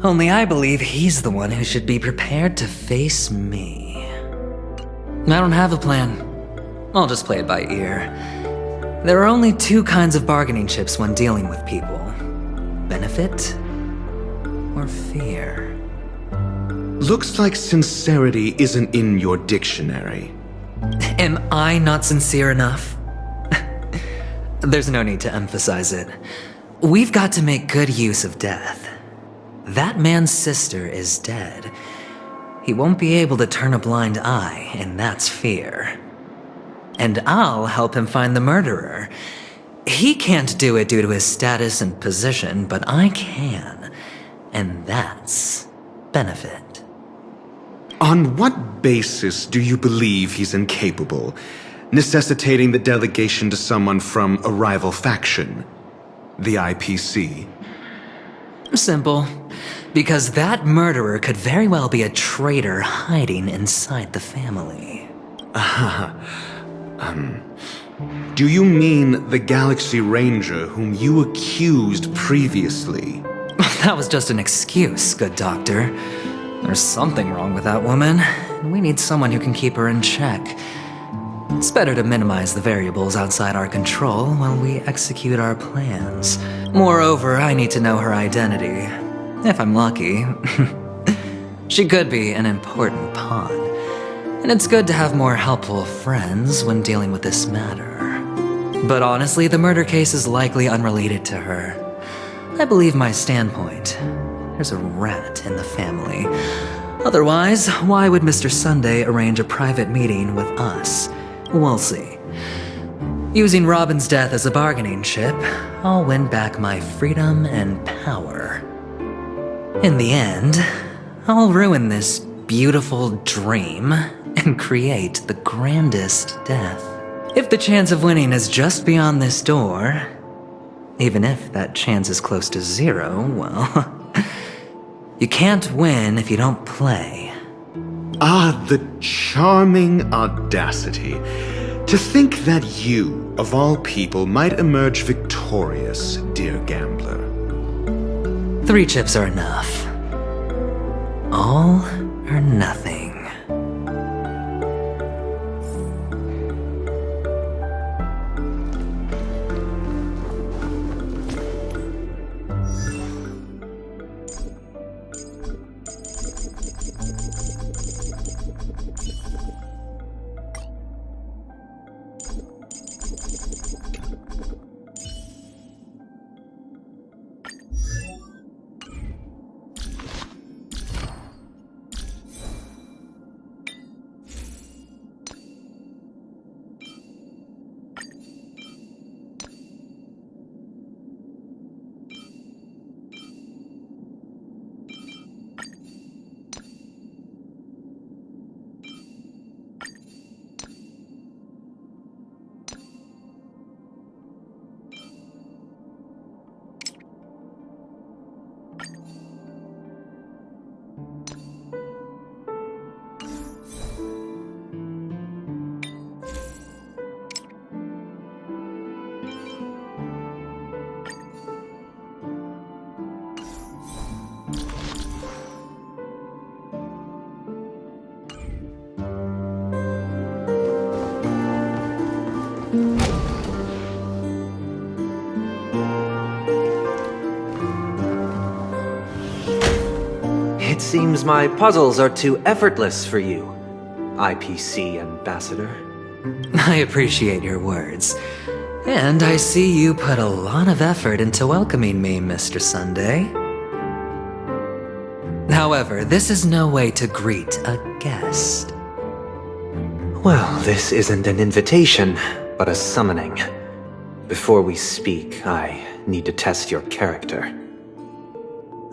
Only I believe he's the one who should be prepared to face me. I don't have a plan. I'll just play it by ear. There are only two kinds of bargaining chips when dealing with people. Benefit or fear. Looks like sincerity isn't in your dictionary. Am I not sincere enough? There's no need to emphasize it. We've got to make good use of death. That man's sister is dead. He won't be able to turn a blind eye, and that's fear. And I'll help him find the murderer. He can't do it due to his status and position, but I can. And that's benefit. On what basis do you believe he's incapable, necessitating the delegation to someone from a rival faction? The IPC? Simple. Because that murderer could very well be a traitor hiding inside the family. Do you mean the Galaxy Ranger whom you accused previously? That was just an excuse, good doctor. There's something wrong with that woman, and we need someone who can keep her in check. It's better to minimize the variables outside our control while we execute our plans. Moreover, I need to know her identity. If I'm lucky. She could be an important pawn. And it's good to have more helpful friends when dealing with this matter. But honestly, the murder case is likely unrelated to her. I believe my standpoint. There's a rat in the family. Otherwise, why would Mr. Sunday arrange a private meeting with us? We'll see. Using Robin's death as a bargaining chip, I'll win back my freedom and power. In the end, I'll ruin this beautiful dream and create the grandest death. If the chance of winning is just beyond this door, even if that chance is close to zero, well, you can't win if you don't play. Ah, the charming audacity. To think that you, of all people, might emerge victorious, dear gambler. 3 chips are enough. All or nothing. It seems my puzzles are too effortless for you, IPC Ambassador. I appreciate your words. And I see you put a lot of effort into welcoming me, Mr. Sunday. However, this is no way to greet a guest. Well, this isn't an invitation, but a summoning. Before we speak, I need to test your character.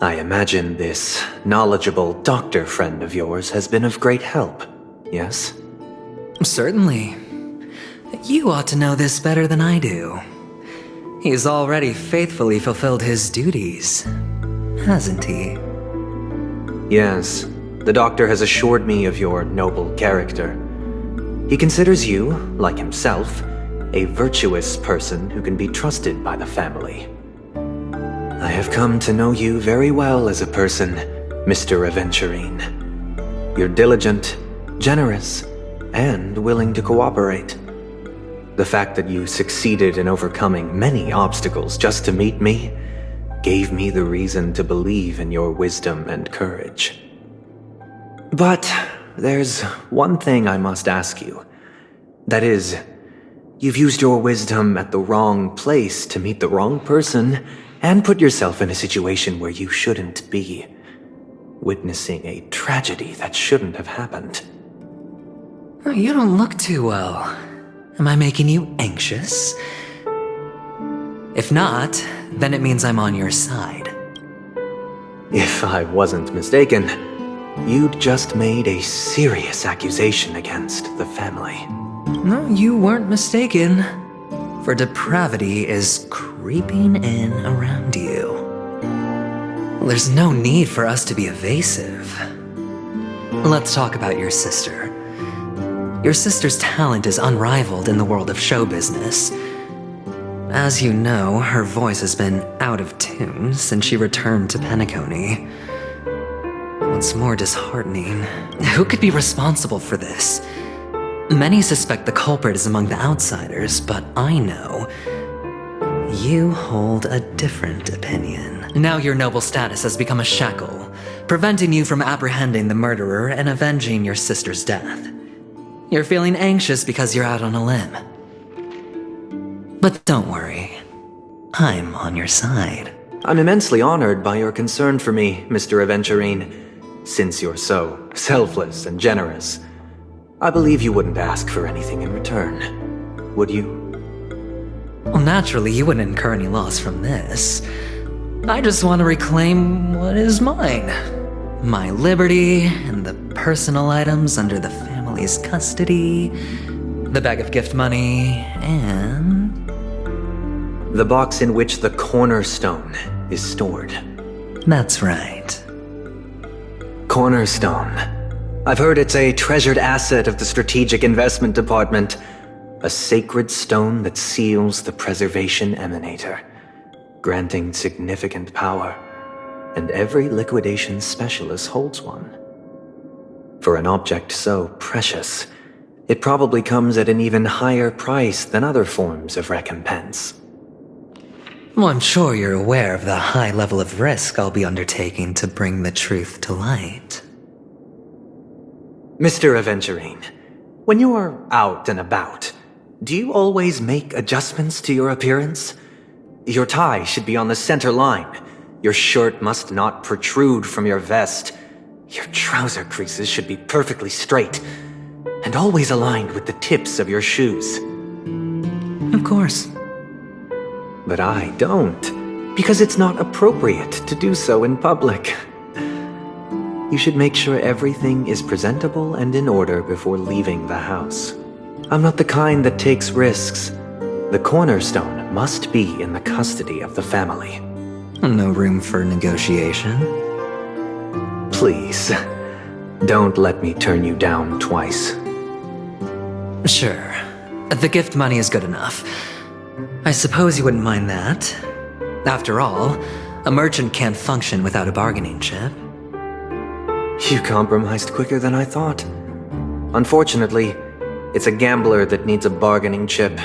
I imagine this knowledgeable doctor friend of yours has been of great help, yes? Certainly. You ought to know this better than I do. He's already faithfully fulfilled his duties, hasn't he? Yes, the doctor has assured me of your noble character. He considers you, like himself, a virtuous person who can be trusted by the family. I have come to know you very well as a person, Mr. Aventurine. You're diligent, generous, and willing to cooperate. The fact that you succeeded in overcoming many obstacles just to meet me gave me the reason to believe in your wisdom and courage. But there's one thing I must ask you. That is, you've used your wisdom at the wrong place to meet the wrong person and put yourself in a situation where you shouldn't be, witnessing a tragedy that shouldn't have happened. You don't look too well. Am I making you anxious? If not, then it means I'm on your side. If I wasn't mistaken, you'd just made a serious accusation against the family. No, you weren't mistaken. For depravity is creeping in around you. There's no need for us to be evasive. Let's talk about your sister. Your sister's talent is unrivaled in the world of show business. As you know, her voice has been out of tune since she returned to Penacony. What's more disheartening, who could be responsible for this? Many suspect the culprit is among the outsiders, but I know you hold a different opinion. Now your noble status has become a shackle, preventing you from apprehending the murderer and avenging your sister's death. You're feeling anxious because you're out on a limb. But don't worry, I'm on your side. I'm immensely honored by your concern for me, Mr. Aventurine. Since you're so selfless and generous, I believe you wouldn't ask for anything in return, would you? Well, naturally, you wouldn't incur any loss from this. I just want to reclaim what is mine. My liberty and the personal items under the family's custody, the bag of gift money, and... the box in which the cornerstone is stored. That's right. Cornerstone. I've heard it's a treasured asset of the Strategic Investment Department. A sacred stone that seals the Preservation Emanator, granting significant power, and every liquidation specialist holds one. For an object so precious, it probably comes at an even higher price than other forms of recompense. Well, I'm sure you're aware of the high level of risk I'll be undertaking to bring the truth to light. Mr. Aventurine, when you're out and about, do you always make adjustments to your appearance? Your tie should be on the center line. Your shirt must not protrude from your vest. Your trouser creases should be perfectly straight, and always aligned with the tips of your shoes. Of course. But I don't, because it's not appropriate to do so in public. You should make sure everything is presentable and in order before leaving the house. I'm not the kind that takes risks. The cornerstone must be in the custody of the family. No room for negotiation. Please, don't let me turn you down twice. Sure. The gift money is good enough. I suppose you wouldn't mind that. After all, a merchant can't function without a bargaining chip. You compromised quicker than I thought. Unfortunately, it's a gambler that needs a bargaining chip,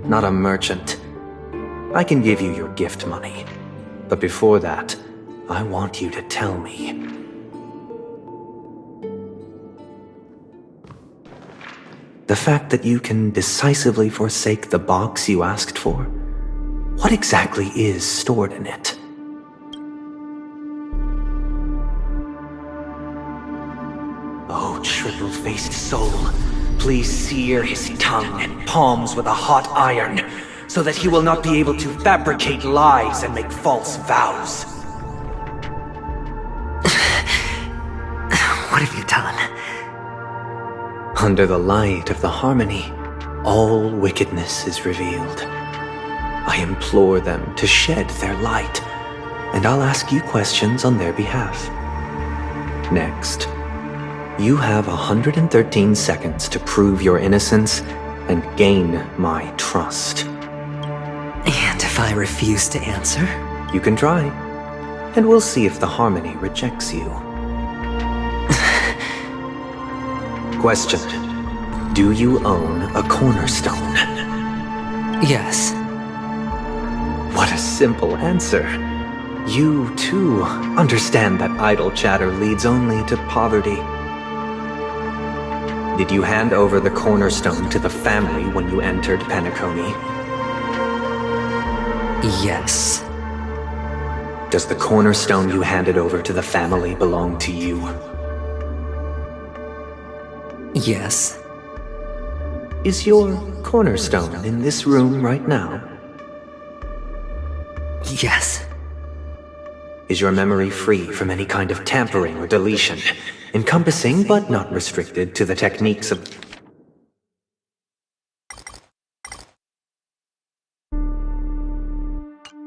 not a merchant. I can give you your gift money, but before that, I want you to tell me. The fact that you can decisively forsake the box you asked for, what exactly is stored in it? Oh, triple-faced soul, please sear his tongue and palms with a hot iron, so that he will not be able to fabricate lies and make false vows. What have you done? Under the light of the harmony, all wickedness is revealed. I implore them to shed their light, and I'll ask you questions on their behalf. Next, you have 113 seconds to prove your innocence and gain my trust. And if I refuse to answer? You can try, and we'll see if the harmony rejects you. Question. Do you own a cornerstone? Yes. What a simple answer. You, too, understand that idle chatter leads only to poverty. Did you hand over the cornerstone to the family when you entered Penacony? Yes. Does the cornerstone you handed over to the family belong to you? Yes. Is your cornerstone in this room right now? Yes. Is your memory free from any kind of tampering or deletion, encompassing but not restricted to the techniques of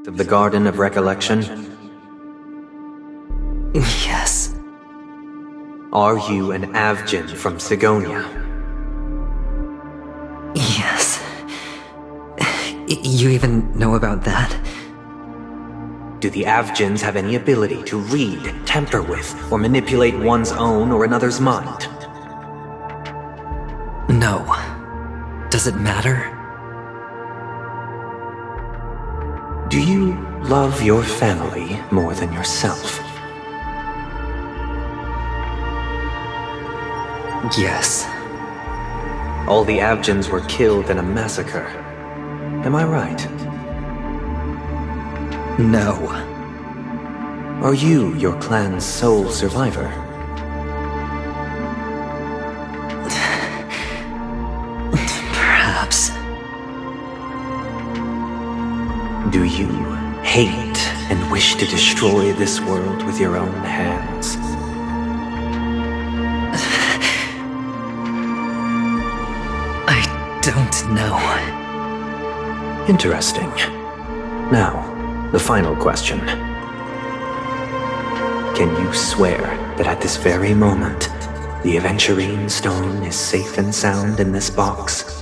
the Garden of Recollection? Yes. Are you an Avgin from Sigonia? Yes. You even know about that? Do the Avgins have any ability to read, tamper with, or manipulate one's own or another's mind? No. Does it matter? Do you love your family more than yourself? Yes. All the Avgens were killed in a massacre. Am I right? No. Are you your clan's sole survivor? Perhaps. Do you hate and wish to destroy this world with your own hands? I don't know. Interesting. Now, the final question. Can you swear that at this very moment, the Aventurine stone is safe and sound in this box?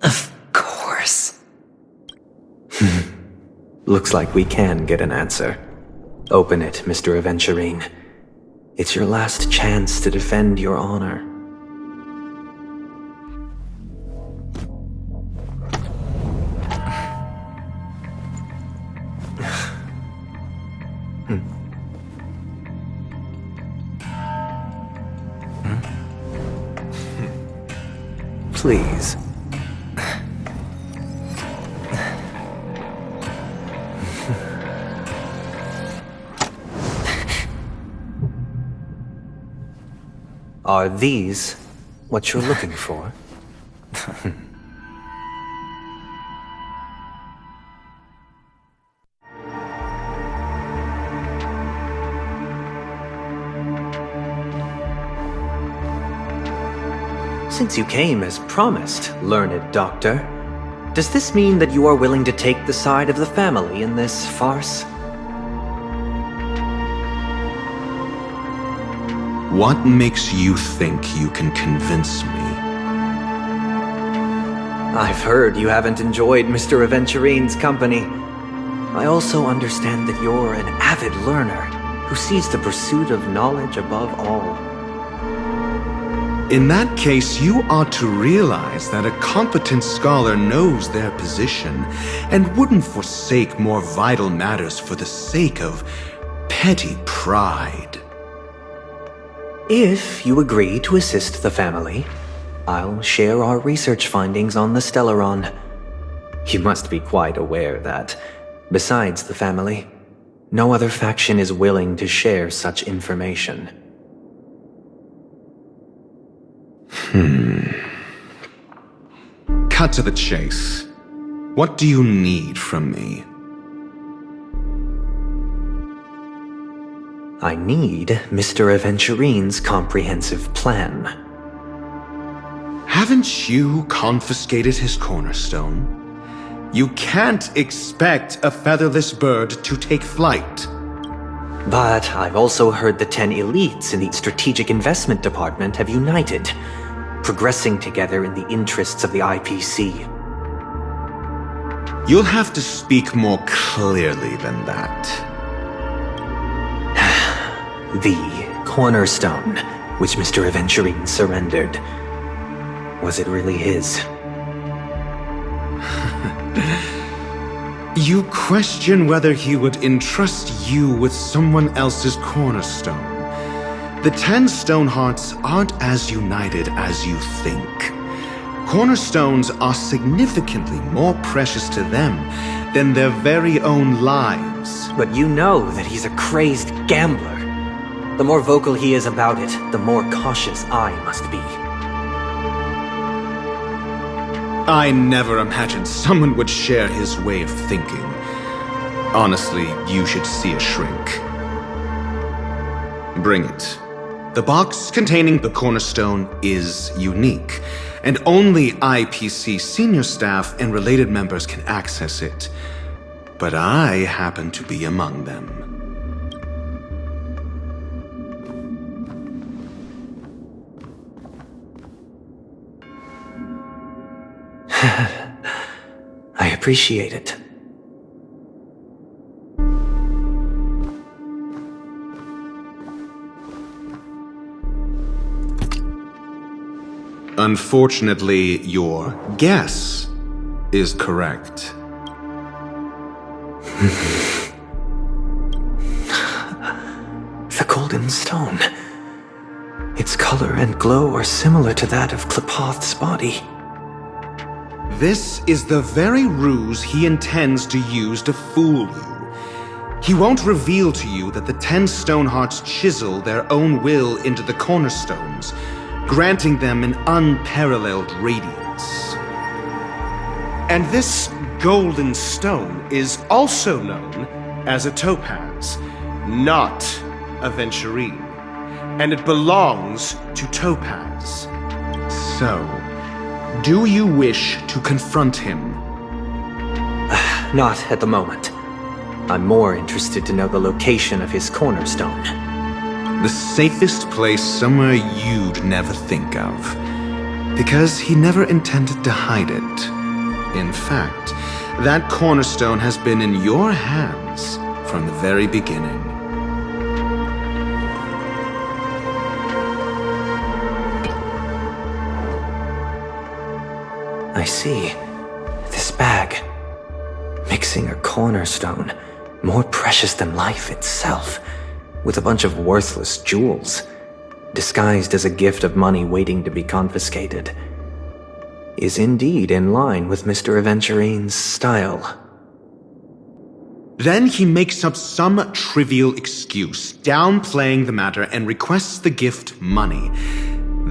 Of course. Looks like we can get an answer. Open it, Mr. Aventurine. It's your last chance to defend your honor. Please. Are these what you're looking for? Since you came as promised, learned doctor, does this mean that you are willing to take the side of the family in this farce? What makes you think you can convince me? I've heard you haven't enjoyed Mr. Aventurine's company. I also understand that you're an avid learner who sees the pursuit of knowledge above all. In that case, you ought to realize that a competent scholar knows their position and wouldn't forsake more vital matters for the sake of petty pride. If you agree to assist the family, I'll share our research findings on the Stellaron. You must be quite aware that, besides the family, no other faction is willing to share such information. Cut to the chase. What do you need from me? I need Mr. Aventurine's comprehensive plan. Haven't you confiscated his cornerstone? You can't expect a featherless bird to take flight. But I've also heard the 10 elites in the Strategic Investment Department have united, progressing together in the interests of the IPC. You'll have to speak more clearly than that. The cornerstone, which Mr. Aventurine surrendered. Was it really his? You question whether he would entrust you with someone else's cornerstone. The 10 Stonehearts aren't as united as you think. Cornerstones are significantly more precious to them than their very own lives. But you know that he's a crazed gambler. The more vocal he is about it, the more cautious I must be. I never imagined someone would share his way of thinking. Honestly, you should see a shrink. Bring it. The box containing the cornerstone is unique, and only IPC senior staff and related members can access it. But I happen to be among them. I appreciate it. Unfortunately, your guess is correct. The golden stone. Its color and glow are similar to that of Klepoth's body. This is the very ruse he intends to use to fool you. He won't reveal to you that the 10 Stonehearts chisel their own will into the cornerstones, granting them an unparalleled radiance. And this golden stone is also known as a topaz, not Aventurine, and it belongs to Topaz. So, do you wish to confront him? Not at the moment. I'm more interested to know the location of his cornerstone. The safest place somewhere you'd never think of. Because he never intended to hide it. In fact, that cornerstone has been in your hands from the very beginning. I see. This bag. Mixing a cornerstone, more precious than life itself, with a bunch of worthless jewels, disguised as a gift of money waiting to be confiscated, is indeed in line with Mr. Aventurine's style. Then he makes up some trivial excuse, downplaying the matter, and requests the gift money.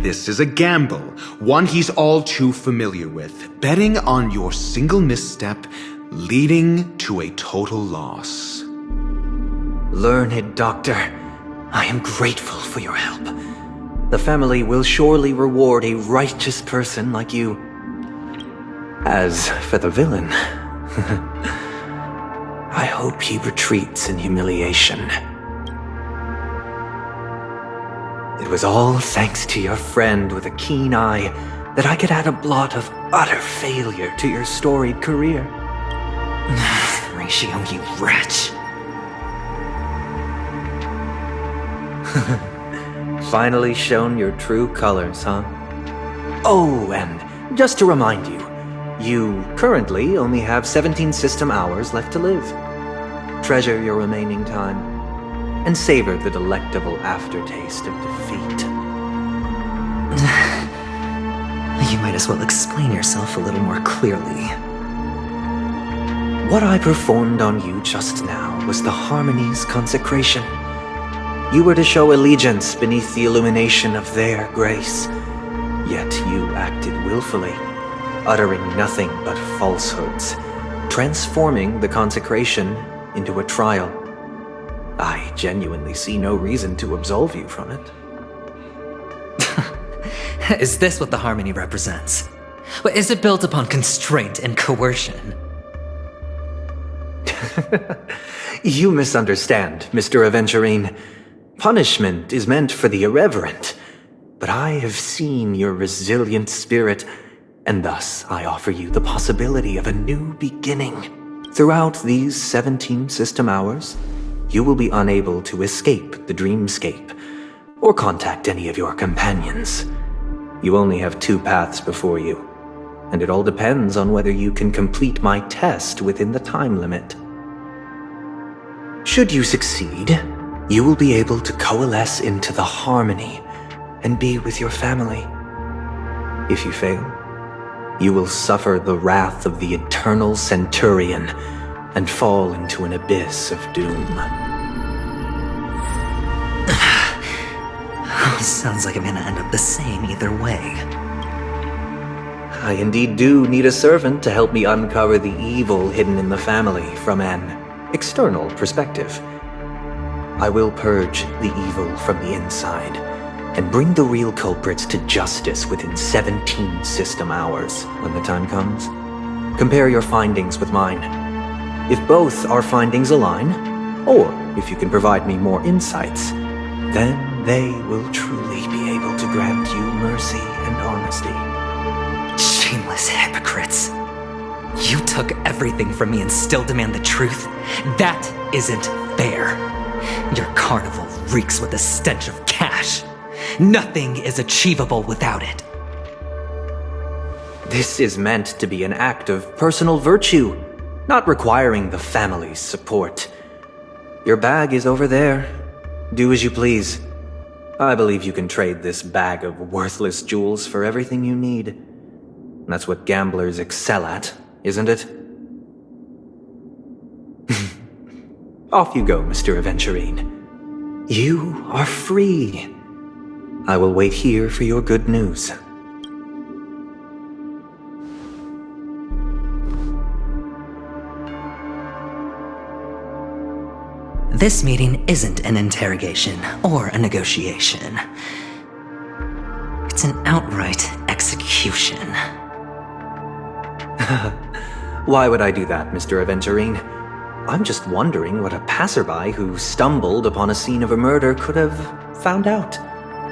This is a gamble, one he's all too familiar with, betting on your single misstep, leading to a total loss. Learned Doctor, I am grateful for your help. The family will surely reward a righteous person like you. As for the villain, I hope he retreats in humiliation. It was all thanks to your friend with a keen eye that I could add a blot of utter failure to your storied career. Ratio, you wretch. Finally shown your true colors, huh? Oh, and just to remind you, you currently only have 17 system hours left to live. Treasure your remaining time, and savor the delectable aftertaste of defeat. You might as well explain yourself a little more clearly. What I performed on you just now was the Harmony's consecration. You were to show allegiance beneath the illumination of their grace, yet you acted willfully, uttering nothing but falsehoods, transforming the consecration into a trial. I genuinely see no reason to absolve you from it. Is this what the Harmony represents? Is it built upon constraint and coercion? You misunderstand, Mr. Aventurine. Punishment is meant for the irreverent, but I have seen your resilient spirit, and thus I offer you the possibility of a new beginning. Throughout these 17 system hours, you will be unable to escape the dreamscape, or contact any of your companions. You only have 2 paths before you, and it all depends on whether you can complete my test within the time limit. Should you succeed, you will be able to coalesce into the Harmony and be with your family. If you fail, you will suffer the wrath of the eternal Centurion and fall into an abyss of doom. Sounds like I'm gonna end up the same either way. I indeed do need a servant to help me uncover the evil hidden in the family from an external perspective. I will purge the evil from the inside and bring the real culprits to justice within 17 system hours. When the time comes, compare your findings with mine. If both our findings align, or if you can provide me more insights, then they will truly be able to grant you mercy and honesty. Shameless hypocrites. You took everything from me and still demand the truth? That isn't fair. Your carnival reeks with the stench of cash. Nothing is achievable without it. This is meant to be an act of personal virtue, not requiring the family's support. Your bag is over there. Do as you please. I believe you can trade this bag of worthless jewels for everything you need. That's what gamblers excel at, isn't it? Off you go, Mr. Aventurine. You are free. I will wait here for your good news. This meeting isn't an interrogation or a negotiation. It's an outright execution. Why would I do that, Mr. Aventurine? I'm just wondering what a passerby who stumbled upon a scene of a murder could have found out.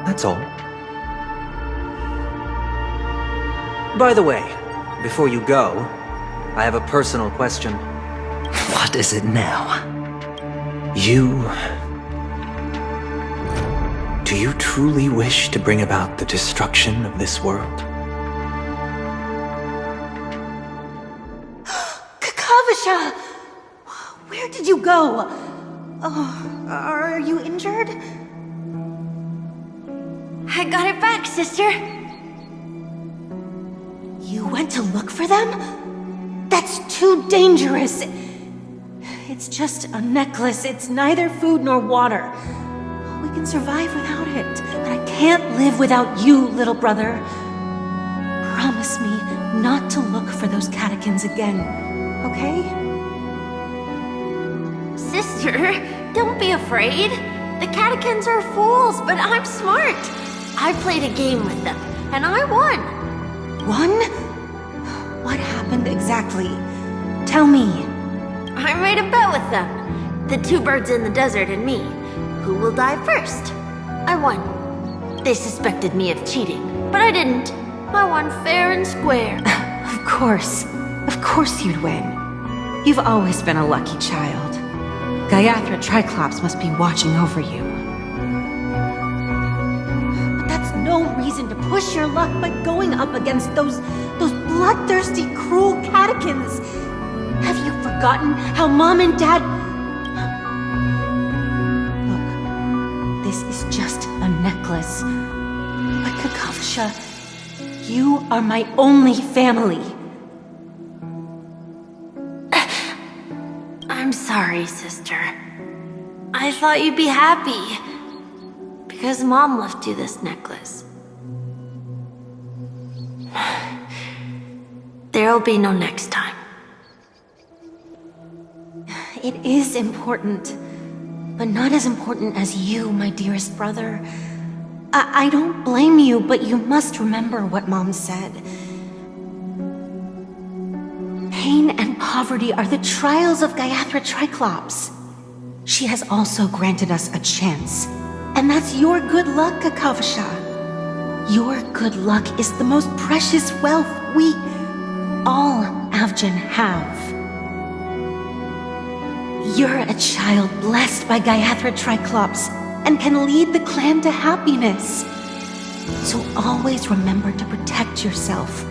That's all. By the way, before you go, I have a personal question. What is it now? Do you truly wish to bring about the destruction of this world? Kakavasha! Where did you go? Oh, are you injured? I got it back, sister. You went to look for them? That's too dangerous. It's just a necklace. It's neither food nor water. We can survive without it. But I can't live without you, little brother. Promise me not to look for those catechins again, okay? Sister, don't be afraid. The catechins are fools, but I'm smart. I played a game with them, and I won. Won? What happened exactly? Tell me. I made a bet with them. The two birds in the desert and me. Who will die first? I won. They suspected me of cheating, but I didn't. I won fair and square. Of course. Of course you'd win. You've always been a lucky child. Gaiathra Triclops must be watching over you. But that's no reason to push your luck by going up against those bloodthirsty, cruel catechins. Have you forgotten how Mom and Dad... Look, this is just a necklace. But Kakavasha, you are my only family. I'm sorry, sister. I thought you'd be happy. Because Mom left you this necklace. There'll be no next time. It is important, but not as important as you, my dearest brother. I don't blame you, but you must remember what Mom said. Pain and poverty are the trials of Gaiathra Triclops. She has also granted us a chance, and that's your good luck, Kakavasha. Your good luck is the most precious wealth we, all Avgin, have. You're a child blessed by Gaiathra Triclops and can lead the clan to happiness. So always remember to protect yourself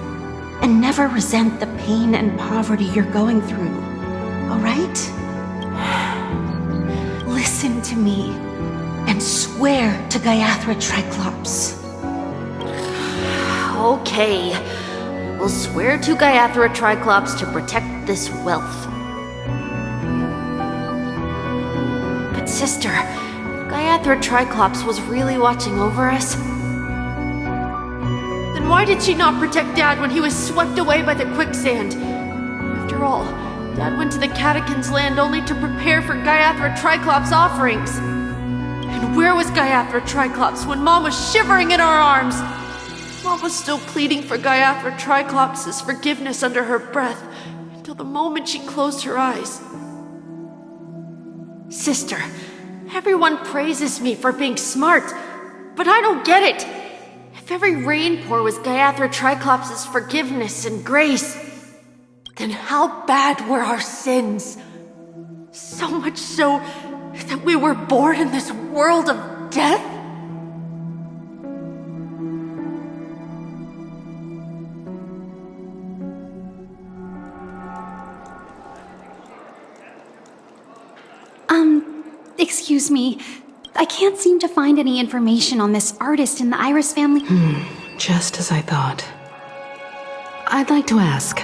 and never resent the pain and poverty you're going through, all right? Listen to me and swear to Gaiathra Triclops. Okay. We'll swear to Gaiathra Triclops to protect this wealth. But sister, if Gaiathra Triclops was really watching over us, then why did she not protect Dad when he was swept away by the quicksand? After all, Dad went to the Catechins' land only to prepare for Gaiathra Triclops' offerings. And where was Gaiathra Triclops when Mom was shivering in our arms? Mom was still pleading for Gaiathra Triclops' forgiveness under her breath until the moment she closed her eyes. Sister, everyone praises me for being smart, but I don't get it. If every rainpour was Gaiathra Triclops' forgiveness and grace, Then how bad were our sins? So much so that we were born in this world of death? Excuse me. I can't seem to find any information on this artist in the Iris family. Just as I thought. I'd like to ask,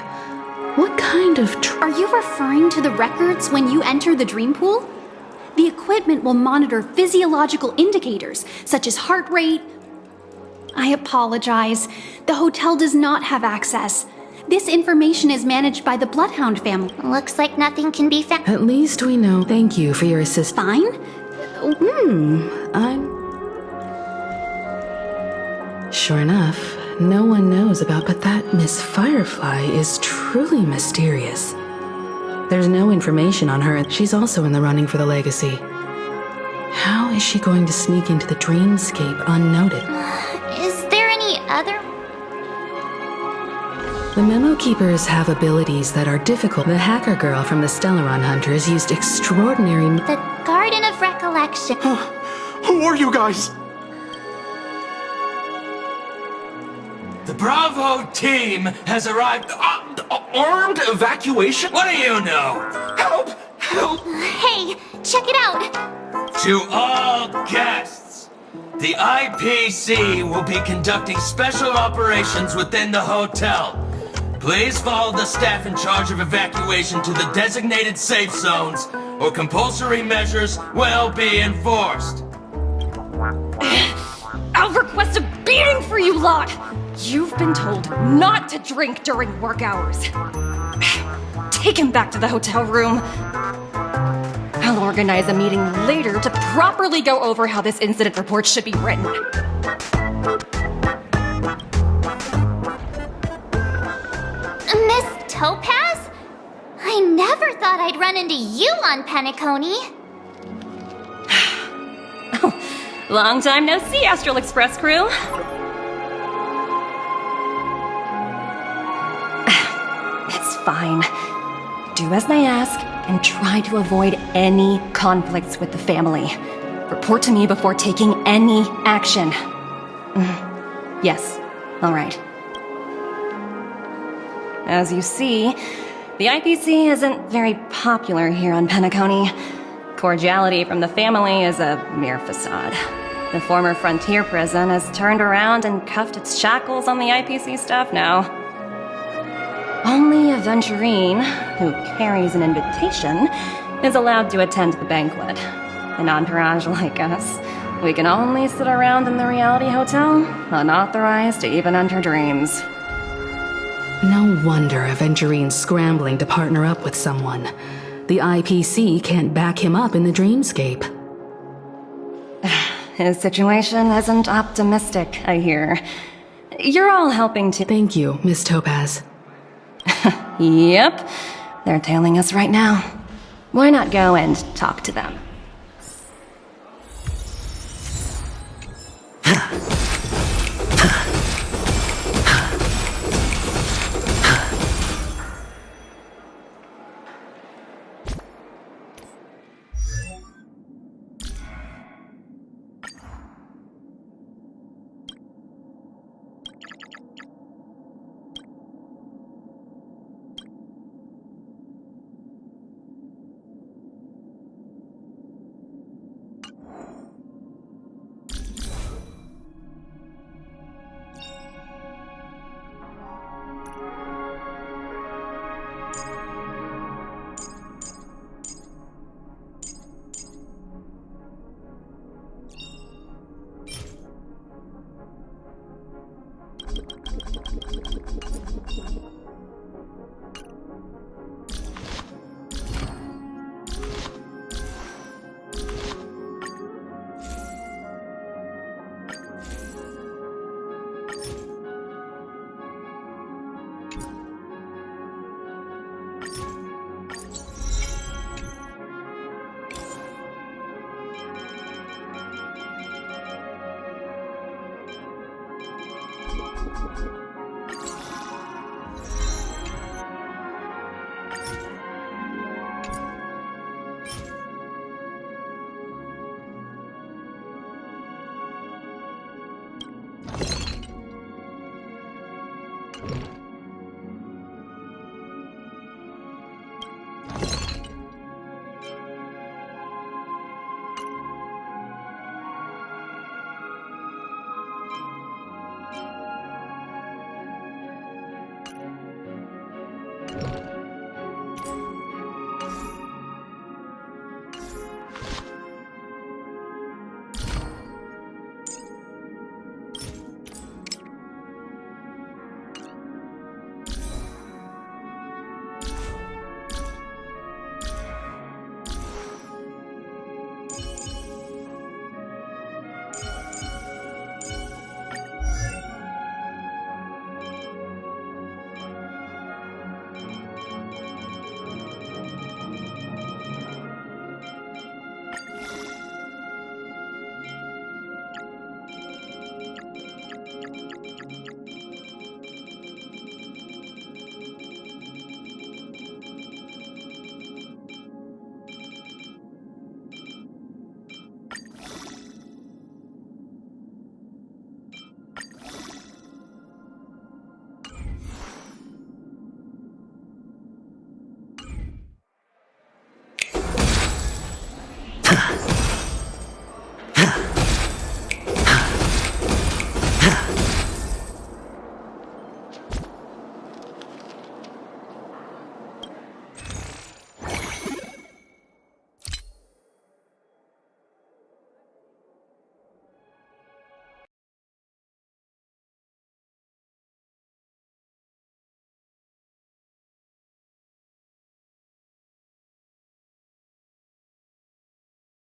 what kind of Are you referring to the records when you enter the dream pool? The equipment will monitor physiological indicators, such as heart rate. I apologize. The hotel does not have access. This information is managed by the Bloodhound family. Looks like nothing can be found. At least we know. Thank you for your assistance. Fine? Sure enough, no one knows about, but that Miss Firefly is truly mysterious. There's no information on her, and she's also in the running for the legacy. How is she going to sneak into the dreamscape unnoted? Is there any other? The Memo Keepers have abilities that are difficult. The hacker girl from the Stellaron Hunters used extraordinary... The Garden of Recollection. Who are you guys? The Bravo team has arrived. Armed evacuation? What do you know? Help! Help! Hey, check it out. To all guests, the IPC will be conducting special operations within the hotel. Please follow the staff in charge of evacuation to the designated safe zones, or compulsory measures will be enforced. I'll request a beating for you lot! You've been told not to drink during work hours. Take him back to the hotel room. I'll organize a meeting later to properly go over how this incident report should be written. Miss Topaz? I never thought I'd run into you on Penacony. Long time no see, Astral Express crew. It's fine. Do as I ask and try to avoid any conflicts with the family. Report to me before taking any action. Yes, all right. As you see, the IPC isn't very popular here on Penacony. Cordiality from the family is a mere facade. The former frontier prison has turned around and cuffed its shackles on the IPC staff now. Only Aventurine, who carries an invitation, is allowed to attend the banquet. An entourage like us, we can only sit around in the reality hotel, unauthorized to even enter dreams. No wonder Aventurine's scrambling to partner up with someone. The IPC can't back him up in the dreamscape. His situation isn't optimistic, I hear. You're all helping to— Thank you, Miss Topaz. Yep, they're tailing us right now. Why not go and talk to them?